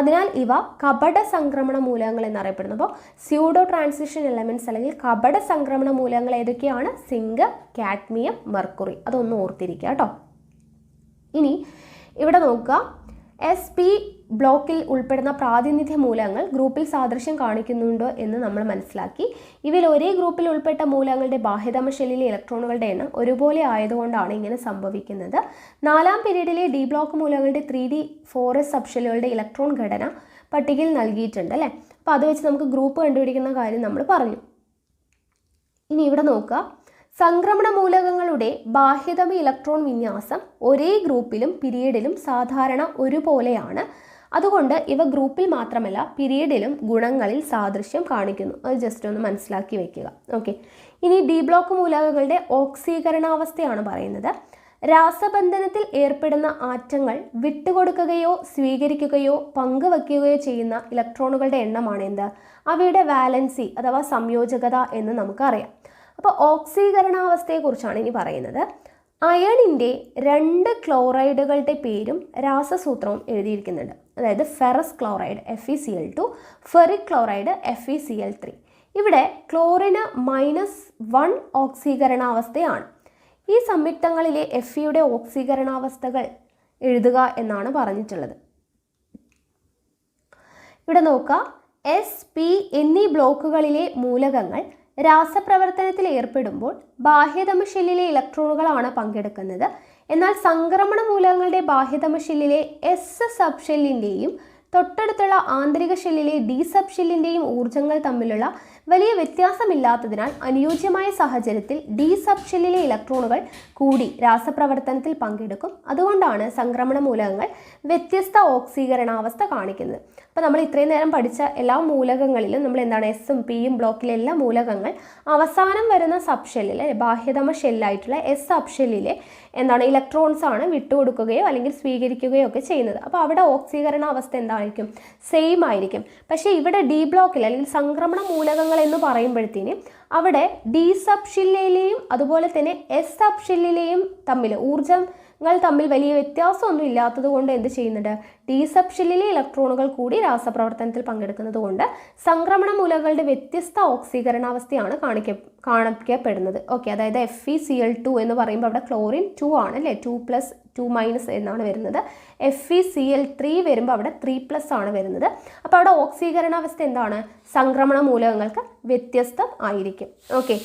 Speaker 1: അതിനാൽ ഇവ കപട സംക്രമണ മൂലകങ്ങൾ എന്നറിയപ്പെടുന്നു. അപ്പോൾ സ്യൂഡോ ട്രാൻസിഷൻ എലമെന്റ്സ് അല്ലെങ്കിൽ കപട സംക്രമണ മൂലകങ്ങൾ ഏതൊക്കെയാണ്? Zinc, cadmium, mercury. അതൊന്ന് ഓർത്തിരിക്കുക കേട്ടോ. ഇനി ഇവിടെ നോക്കുക, SP ബ്ലോക്കിൽ ഉൾപ്പെടുന്ന പ്രാതിനിധ്യ മൂലകങ്ങൾ ഗ്രൂപ്പിൽ സാദൃശ്യം കാണിക്കുന്നുണ്ടോ എന്ന് നമ്മൾ മനസ്സിലാക്കി. ഇവയിൽ ഒരേ ഗ്രൂപ്പിൽ ഉൾപ്പെട്ട മൂലകങ്ങളുടെ ബാഹ്യതമ ഷെല്ലിലെ ഇലക്ട്രോണുകളുടെ എണ്ണം ഒരുപോലെ ആയതുകൊണ്ടാണ് ഇങ്ങനെ സംഭവിക്കുന്നത്. 4ാം പീരീഡിലെ ഡി ബ്ലോക്ക് മൂലകങ്ങളുടെ 3D 4s സബ്ഷെല്ലുകളുടെ ഇലക്ട്രോൺ ഘടന പട്ടികയിൽ നൽകിയിട്ടുണ്ട് അല്ലേ. അപ്പോൾ അത് വെച്ച് നമുക്ക് ഗ്രൂപ്പ് കണ്ടുപിടിക്കുന്ന കാര്യം നമ്മൾ പറഞ്ഞു. ഇനി ഇവിടെ നോക്കുക, സംക്രമണ മൂലകങ്ങളുടെ ബാഹ്യതമ ഇലക്ട്രോൺ വിന്യാസം ഒരേ ഗ്രൂപ്പിലും പീരീഡിലും സാധാരണ ഒരുപോലെയാണ്. അതുകൊണ്ട് ഇവ ഗ്രൂപ്പിൽ മാത്രമല്ല പീരീഡിലും ഗുണങ്ങളിൽ സാദൃശ്യം കാണിക്കുന്നു. അത് ജസ്റ്റ് ഒന്ന് മനസ്സിലാക്കി വെക്കുക. ഓക്കെ, ഇനി ഡി ബ്ലോക്ക് മൂലകങ്ങളുടെ ഓക്സീകരണാവസ്ഥയാണ് പറയുന്നത്. രാസബന്ധനത്തിൽ ഏർപ്പെടുന്ന ആറ്റങ്ങൾ വിട്ടുകൊടുക്കുകയോ സ്വീകരിക്കുകയോ പങ്കുവയ്ക്കുകയോ ചെയ്യുന്ന ഇലക്ട്രോണുകളുടെ എണ്ണമാണ് എന്ത്? അവയുടെ വാലൻസി അഥവാ സംയോജകത എന്ന് നമുക്കറിയാം. അപ്പോൾ ഓക്സീകരണാവസ്ഥയെക്കുറിച്ചാണ് ഇനി പറയുന്നത്. അയണിൻ്റെ 2 ക്ലോറൈഡുകളുടെ പേരും രാസസൂത്രവും എഴുതിയിരിക്കുന്നുണ്ട്. അതായത് ferrous chloride FeCl2, ferric chloride FeCl3. ഇവിടെ ക്ലോറിന് -1 ഓക്സീകരണാവസ്ഥയാണ്. ഈ സംയുക്തങ്ങളിലെ Feയുടെ ഓക്സീകരണാവസ്ഥകൾ എഴുതുക എന്നാണ് പറഞ്ഞിട്ടുള്ളത്. ഇവിടെ നോക്കുക, SP എന്നീ ബ്ലോക്കുകളിലെ മൂലകങ്ങൾ രാസപ്രവർത്തനത്തിൽ ഏർപ്പെടുമ്പോൾ ബാഹ്യതമ ഷെല്ലിലെ ഇലക്ട്രോണുകളാണ് പങ്കെടുക്കുന്നത്. എന്നാൽ സംക്രമണ മൂലകങ്ങളുടെ ബാഹ്യതമ ഷെല്ലിലെ S സബ് ഷെല്ലിൻ്റെയും തൊട്ടടുത്തുള്ള ആന്തരിക ഷെല്ലിലെ D സബ് ഷെല്ലിൻ്റെയും ഊർജ്ജങ്ങൾ തമ്മിലുള്ള വലിയ വ്യത്യാസമില്ലാത്തതിനാൽ അനുയോജ്യമായ സാഹചര്യത്തിൽ D സബ് ഷെല്ലിലെ ഇലക്ട്രോണുകൾ കൂടി രാസപ്രവർത്തനത്തിൽ പങ്കെടുക്കും. അതുകൊണ്ടാണ് സംക്രമണ മൂലകങ്ങൾ വ്യത്യസ്ത ഓക്സീകരണാവസ്ഥ കാണിക്കുന്നത്. അപ്പോൾ നമ്മൾ ഇത്രയും നേരം പഠിച്ച എല്ലാ മൂലകങ്ങളിലും നമ്മൾ എന്താണ് എസും പിയും ബ്ലോക്കിലെ എല്ലാ മൂലകങ്ങൾ അവസാനം വരുന്ന സബ് ഷെല്ലിലെ ബാഹ്യതമ ഷെല്ലായിട്ടുള്ള S സബ് ഷെല്ലിലെ എന്താണ് ഇലക്ട്രോൺസ് ആണ് വിട്ടുകൊടുക്കുകയോ അല്ലെങ്കിൽ സ്വീകരിക്കുകയോ ഒക്കെ ചെയ്യുന്നത്. അപ്പോൾ അവിടെ ഓക്സീകരണാവസ്ഥ എന്തായിരിക്കും? സെയിം ആയിരിക്കും. പക്ഷേ ഇവിടെ ഡി ബ്ലോക്കിൽ അല്ലെങ്കിൽ സംക്രമണ മൂലകങ്ങൾ എന്ന് പറയുമ്പോഴത്തേന് അവിടെ D സബ് ഷെല്ലിലെയും അതുപോലെ തന്നെ S സബ് ഷെല്ലിലെയും തമ്മിൽ ഊർജ്ജങ്ങൾ തമ്മിൽ വലിയ വ്യത്യാസമൊന്നും ഇല്ലാത്തത് കൊണ്ട് എന്ത് ചെയ്യുന്നുണ്ട്? D സബ് ഷെല്ലിലെ ഇലക്ട്രോണുകൾ കൂടി രാസപ്രവർത്തനത്തിൽ പങ്കെടുക്കുന്നത് കൊണ്ട് സംക്രമണ മൂലകങ്ങളുടെ വ്യത്യസ്ത ഓക്സീകരണാവസ്ഥയാണ് കാണിക്കപ്പെടുന്നത്. ഓക്കെ, അതായത് FeCl2 എന്ന് പറയുമ്പോൾ അവിടെ ക്ലോറിൻ 2 ആണ് അല്ലേ, 2+2- എന്നാണ് വരുന്നത്. FeCl3 വരുമ്പോൾ അവിടെ 3+ ആണ് വരുന്നത്. അപ്പോൾ അവിടെ ഓക്സീകരണാവസ്ഥ എന്താണ്? സംക്രമണ മൂലകങ്ങൾക്ക് വ്യത്യസ്തം ആയിരിക്കും. ഓക്കെ,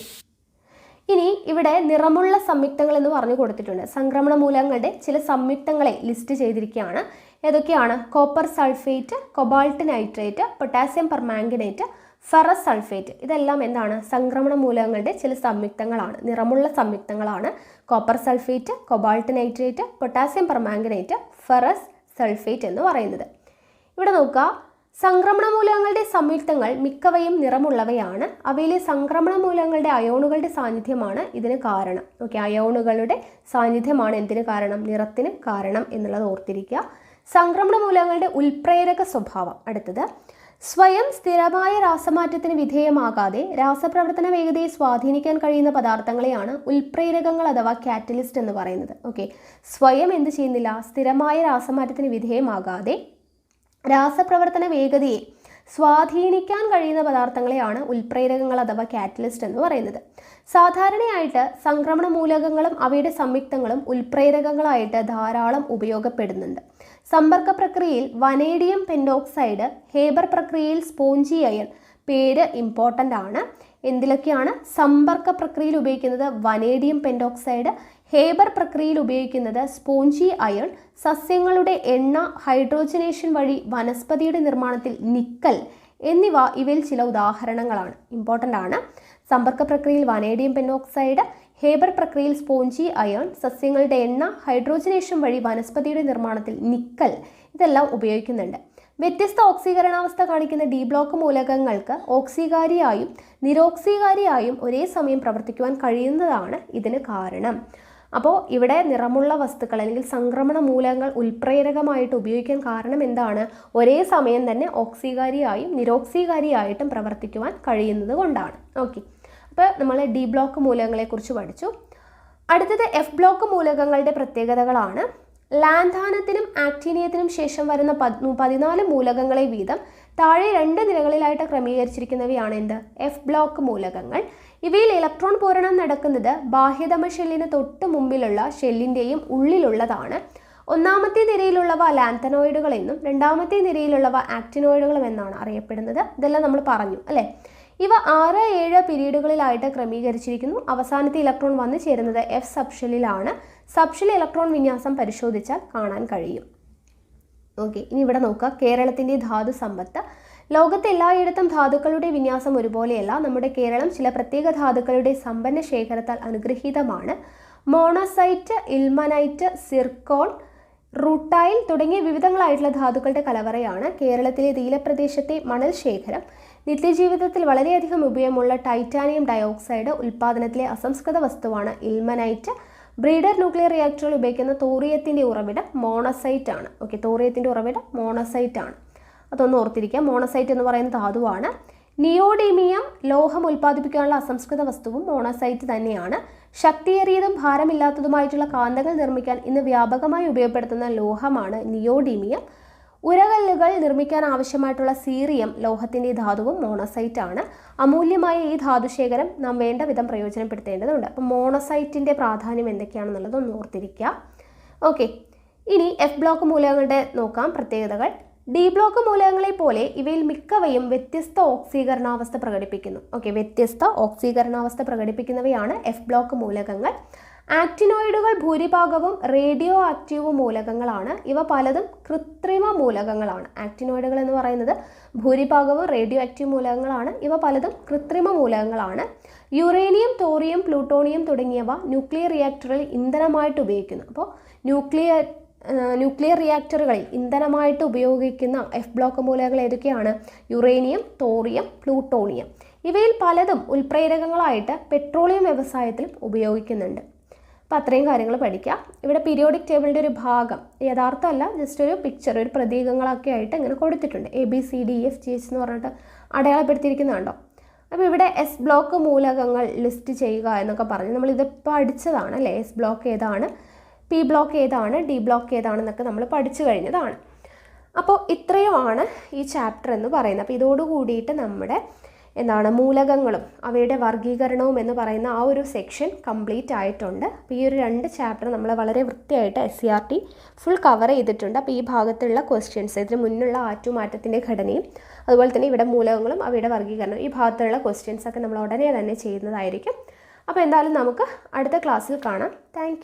Speaker 1: ഇനി ഇവിടെ നിറമുള്ള സംയുക്തങ്ങൾ എന്ന് പറഞ്ഞു കൊടുത്തിട്ടുണ്ട്. സംക്രമണ മൂലകങ്ങളുടെ ചില സംയുക്തങ്ങളെ ലിസ്റ്റ് ചെയ്തിരിക്കുകയാണ്. ഏതൊക്കെയാണ്? Copper sulphate, cobalt nitrate, potassium permanganate, ferrous sulphate. ഇതെല്ലാം എന്താണ്? സംക്രമണ മൂലകങ്ങളുടെ ചില സംയുക്തങ്ങളാണ്, നിറമുള്ള സംയുക്തങ്ങളാണ്. Copper sulphate, cobalt nitrate, potassium permanganate, ferrous sulphate എന്ന് പറയുന്നത്. ഇവിടെ നോക്കുക, സംക്രമണ മൂലകങ്ങളുടെ സംയുക്തങ്ങൾ മിക്കവയും നിറമുള്ളവയാണ്. അവയിലെ സംക്രമണ മൂലകങ്ങളുടെ അയോണുകളുടെ സാന്നിധ്യമാണ് ഇതിന് കാരണം. ഓക്കെ, അയോണുകളുടെ സാന്നിധ്യമാണ് എന്തിന് കാരണം? നിറത്തിന് കാരണം എന്നുള്ളത് ഓർത്തിരിക്കുക. സംക്രമണ മൂലകങ്ങളുടെ ഉൽപ്രേരക സ്വഭാവം. അടുത്തത്, സ്വയം സ്ഥിരമായ രാസമാറ്റത്തിന് വിധേയമാകാതെ രാസപ്രവർത്തന വേഗതയെ സ്വാധീനിക്കാൻ കഴിയുന്ന പദാർത്ഥങ്ങളെയാണ് ഉൽപ്രേരകങ്ങൾ അഥവാ കാറ്റലിസ്റ്റ് എന്ന് പറയുന്നത്. ഓക്കെ, സ്വയം എന്ത് ചെയ്യുന്നില്ല? സ്ഥിരമായ രാസമാറ്റത്തിന് വിധേയമാകാതെ രാസപ്രവർത്തന വേഗതയെ സ്വാധീനിക്കാൻ കഴിയുന്ന പദാർത്ഥങ്ങളെയാണ് ഉൽപ്രേരകങ്ങൾ അഥവാ കാറ്റലിസ്റ്റ് എന്ന് പറയുന്നത്. സാധാരണയായിട്ട് സംക്രമണ മൂലകങ്ങളും അവയുടെ സംയുക്തങ്ങളും ഉൽപ്രേരകങ്ങളായിട്ട് ധാരാളം ഉപയോഗപ്പെടുന്നുണ്ട്. സമ്പർക്ക പ്രക്രിയയിൽ വനേഡിയം പെന്റോക്സൈഡ്, ഹേബർ പ്രക്രിയയിൽ സ്പോഞ്ചി അയൺ. പേര് ഇമ്പോർട്ടൻ്റ് ആണ്. എന്തിലൊക്കെയാണ് സമ്പർക്ക പ്രക്രിയയിൽ ഉപയോഗിക്കുന്നത്? Vanadium pentoxide. ഹേബർ പ്രക്രിയയിൽ ഉപയോഗിക്കുന്നത് സ്പോഞ്ചി അയൺ. സസ്യങ്ങളുടെ എണ്ണ ഹൈഡ്രോജനേഷൻ വഴി വനസ്പതിയുടെ നിർമ്മാണത്തിൽ നിക്കൽ എന്നിവ ഇവയിൽ ചില ഉദാഹരണങ്ങളാണ്. ഇമ്പോർട്ടൻ്റ് ആണ്. സമ്പർക്ക പ്രക്രിയയിൽ വനേഡിയം പെന്റോക്സൈഡ്, ഹേബർ പ്രക്രിയയിൽ സ്പോഞ്ചി അയൺ, സസ്യങ്ങളുടെ എണ്ണ ഹൈഡ്രോജനേഷൻ വഴി വനസ്പതിയുടെ നിർമ്മാണത്തിൽ നിക്കൽ, ഇതെല്ലാം ഉപയോഗിക്കുന്നുണ്ട്. വ്യത്യസ്ത ഓക്സീകരണാവസ്ഥ കാണിക്കുന്ന ഡി ബ്ലോക്ക് മൂലകങ്ങൾക്ക് ഓക്സീകാരിയായും നിരോക്സീകാരിയായും ഒരേ സമയം പ്രവർത്തിക്കുവാൻ കഴിയുന്നതാണ് ഇതിന് കാരണം. അപ്പോൾ ഇവിടെ നിറമുള്ള വസ്തുക്കൾ അല്ലെങ്കിൽ സംക്രമണ മൂലകങ്ങൾ ഉൽപ്രേരകമായിട്ട് ഉപയോഗിക്കാൻ കാരണം എന്താണ്? ഒരേ സമയം തന്നെ ഓക്സീകാരിയായും നിരോക്സീകാരിയായിട്ടും പ്രവർത്തിക്കുവാൻ കഴിയുന്നത് കൊണ്ടാണ്. ഓക്കെ, അപ്പോൾ നമ്മൾ ഡി ബ്ലോക്ക് മൂലകങ്ങളെക്കുറിച്ച് പഠിച്ചു. അടുത്തത് എഫ് ബ്ലോക്ക് മൂലകങ്ങളുടെ പ്രത്യേകതകളാണ്. ലാന്ധാനത്തിനും ആക്ടീനിയത്തിനും ശേഷം വരുന്ന 14 മൂലകങ്ങളെ വീതം താഴെ 2 നിരകളിലായിട്ട് ക്രമീകരിച്ചിരിക്കുന്നവയാണ് എന്ത്? എഫ് ബ്ലോക്ക് മൂലകങ്ങൾ. ഇവയിൽ ഇലക്ട്രോൺ പൂരണം നടക്കുന്നത് ബാഹ്യതമ ഷെല്ലിന് തൊട്ട് മുമ്പിലുള്ള ഷെല്ലിൻ്റെയും ഉള്ളിലുള്ളതാണ്. ഒന്നാമത്തെ നിരയിലുള്ളവ ലാന്തനോയിഡുകൾ എന്നും രണ്ടാമത്തെ നിരയിലുള്ളവ ആക്ടിനോയിഡുകളും എന്നാണ് അറിയപ്പെടുന്നത്. ഇതെല്ലാം നമ്മൾ പറഞ്ഞു അല്ലേ. ഇവ 6, 7 പീരീഡുകളിലായിട്ട് ക്രമീകരിച്ചിരിക്കുന്നു. അവസാനത്തെ ഇലക്ട്രോൺ വന്നു ചേരുന്നത് എഫ് സബ്ഷെല്ലിലാണ്. സബ്ഷെൽ ഇലക്ട്രോൺ വിന്യാസം പരിശോധിച്ചാൽ കാണാൻ കഴിയും. ഓക്കെ, ഇനി ഇവിടെ നോക്കുക, കേരളത്തിൻ്റെ ധാതു സമ്പത്ത്. ലോകത്തെ എല്ലായിടത്തും ധാതുക്കളുടെ വിന്യാസം ഒരുപോലെയല്ല. നമ്മുടെ കേരളം ചില പ്രത്യേക ധാതുക്കളുടെ സമ്പന്ന ശേഖരത്താൽ അനുഗ്രഹീതമാണ്. മോണസൈറ്റ്, ഇൽമനൈറ്റ്, സിർക്കോൺ, റൂട്ടൈൽ തുടങ്ങിയ വിവിധങ്ങളായിട്ടുള്ള ധാതുക്കളുടെ കലവറയാണ് കേരളത്തിലെ തീരപ്രദേശത്തെ മണൽ ശേഖരം. നിത്യജീവിതത്തിൽ വളരെയധികം ഉപയോഗമുള്ള ടൈറ്റാനിയം ഡയോക്സൈഡ് ഉൽപ്പാദനത്തിലെ അസംസ്കൃത വസ്തുവാണ് ഇൽമനൈറ്റ്. ബ്രീഡർ ന്യൂക്ലിയർ റിയാക്ടറുകൾ ഉപയോഗിക്കുന്ന തോറിയത്തിൻ്റെ ഉറവിടം മോണസൈറ്റ് ആണ്. ഓക്കെ, തോറിയത്തിൻ്റെ ഉറവിടം മോണസൈറ്റ് ആണ്. അതൊന്ന് ഓർത്തിരിക്കുക. മോണസൈറ്റ് എന്ന് പറയുന്ന ധാതുവാണ്. നിയോഡീമിയം ലോഹം ഉൽപ്പാദിപ്പിക്കാനുള്ള അസംസ്കൃത വസ്തുവും മോണസൈറ്റ് തന്നെയാണ്. ശക്തിയേറിയതും ഭാരമില്ലാത്തതുമായിട്ടുള്ള കാന്തങ്ങൾ നിർമ്മിക്കാൻ ഇന്ന് വ്യാപകമായി ഉപയോഗപ്പെടുത്തുന്ന ലോഹമാണ് നിയോഡീമിയം. ഉരകല്ലുകൾ നിർമ്മിക്കാൻ ആവശ്യമായിട്ടുള്ള സീറിയം ലോഹത്തിൻ്റെ ധാതുവും മോണസൈറ്റ് ആണ്. അമൂല്യമായ ഈ ധാതുശേഖരം നാം വേണ്ട വിധം പ്രയോജനപ്പെടുത്തേണ്ടതുണ്ട്. അപ്പം മോണസൈറ്റിൻ്റെ പ്രാധാന്യം എന്തൊക്കെയാണെന്നുള്ളത് ഒന്ന് ഓർത്തിരിക്കുക. ഓക്കെ, ഇനി എഫ് ബ്ലോക്ക് മൂലകങ്ങളുടെ നോക്കാം പ്രത്യേകതകൾ. ഡി ബ്ലോക്ക് മൂലകങ്ങളെ പോലെ ഇവയിൽ മിക്കവയും വ്യത്യസ്ത ഓക്സീകരണാവസ്ഥ പ്രകടിപ്പിക്കുന്നു. ഓക്കെ, വ്യത്യസ്ത ഓക്സീകരണാവസ്ഥ പ്രകടിപ്പിക്കുന്നവയാണ് എഫ് ബ്ലോക്ക് മൂലകങ്ങൾ. ആക്ടിനോയിഡുകൾ ഭൂരിഭാഗവും റേഡിയോ ആക്റ്റീവ് മൂലകങ്ങളാണ്. ഇവ പലതും കൃത്രിമ മൂലകങ്ങളാണ്. ആക്ടിനോയിഡുകൾ എന്ന് പറയുന്നത് ഭൂരിഭാഗവും റേഡിയോ ആക്റ്റീവ് മൂലകങ്ങളാണ്. ഇവ പലതും കൃത്രിമ മൂലകങ്ങളാണ്. യുറേനിയം, തോറിയം, പ്ലൂട്ടോണിയം തുടങ്ങിയവ ന്യൂക്ലിയർ റിയാക്ടറുകളിൽ ഇന്ധനമായിട്ട് ഉപയോഗിക്കുന്നു. അപ്പോൾ ന്യൂക്ലിയർ റിയാക്ടറുകളിൽ ഇന്ധനമായിട്ട് ഉപയോഗിക്കുന്ന എഫ് ബ്ലോക്ക് മൂലകങ്ങൾ ഏതൊക്കെയാണ്? Uranium, thorium, plutonium. ഇവയിൽ പലതും ഉൽപ്രേരകങ്ങളായിട്ട് പെട്രോളിയം വ്യവസായത്തിലും ഉപയോഗിക്കുന്നുണ്ട്. അപ്പോൾ അത്രയും കാര്യങ്ങൾ പഠിക്കുക. ഇവിടെ പീരിയോഡിക് ടേബിളിൻ്റെ ഒരു ഭാഗം, യഥാർത്ഥമല്ല, ജസ്റ്റ് ഒരു പിക്ചർ, ഒരു പ്രതീകങ്ങളൊക്കെ ആയിട്ട് ഇങ്ങനെ കൊടുത്തിട്ടുണ്ട്. ABCDEFGH എന്ന് പറഞ്ഞിട്ട് അടയാളപ്പെടുത്തിയിരിക്കുന്നുണ്ടോ? അപ്പോൾ ഇവിടെ എസ് ബ്ലോക്ക് മൂലകങ്ങൾ ലിസ്റ്റ് ചെയ്യുക എന്നൊക്കെ പറഞ്ഞ് നമ്മളിത് പഠിച്ചതാണ് അല്ലേ. എസ് ബ്ലോക്ക് ഏതാണ്, പി ബ്ലോക്ക് ഏതാണ്, ഡി ബ്ലോക്ക് ഏതാണെന്നൊക്കെ നമ്മൾ പഠിച്ചു കഴിഞ്ഞതാണ്. അപ്പോൾ ഇത്രയുമാണ് ഈ ചാപ്റ്റർ എന്ന് പറയുന്നത്. അപ്പോൾ ഇതോടുകൂടിയിട്ട് നമ്മുടെ മൂലകങ്ങളും അവയുടെ വർഗീകരണവും എന്ന് പറയുന്ന ആ ഒരു സെക്ഷൻ കംപ്ലീറ്റ് ആയിട്ടുണ്ട്. അപ്പോൾ ഈ ഒരു 2 ചാപ്റ്റർ നമ്മൾ വളരെ വൃത്തിയായിട്ട് SCERT ഫുൾ കവർ ചെയ്തിട്ടുണ്ട്. അപ്പോൾ ഈ ഭാഗത്തുള്ള ക്വസ്റ്റ്യൻസ്, ഇതിന് മുന്നുള്ള ആറ്റുമാറ്റത്തിൻ്റെ ഘടനയും അതുപോലെ തന്നെ ഇവിടെ മൂലകങ്ങളും അവയുടെ വർഗീകരണവും, ഈ ഭാഗത്തുള്ള ക്വസ്റ്റ്യൻസൊക്കെ നമ്മൾ ഉടനെ തന്നെ ചെയ്യുന്നതായിരിക്കും. അപ്പോൾ എന്തായാലും നമുക്ക് അടുത്ത ക്ലാസ്സിൽ കാണാം. താങ്ക്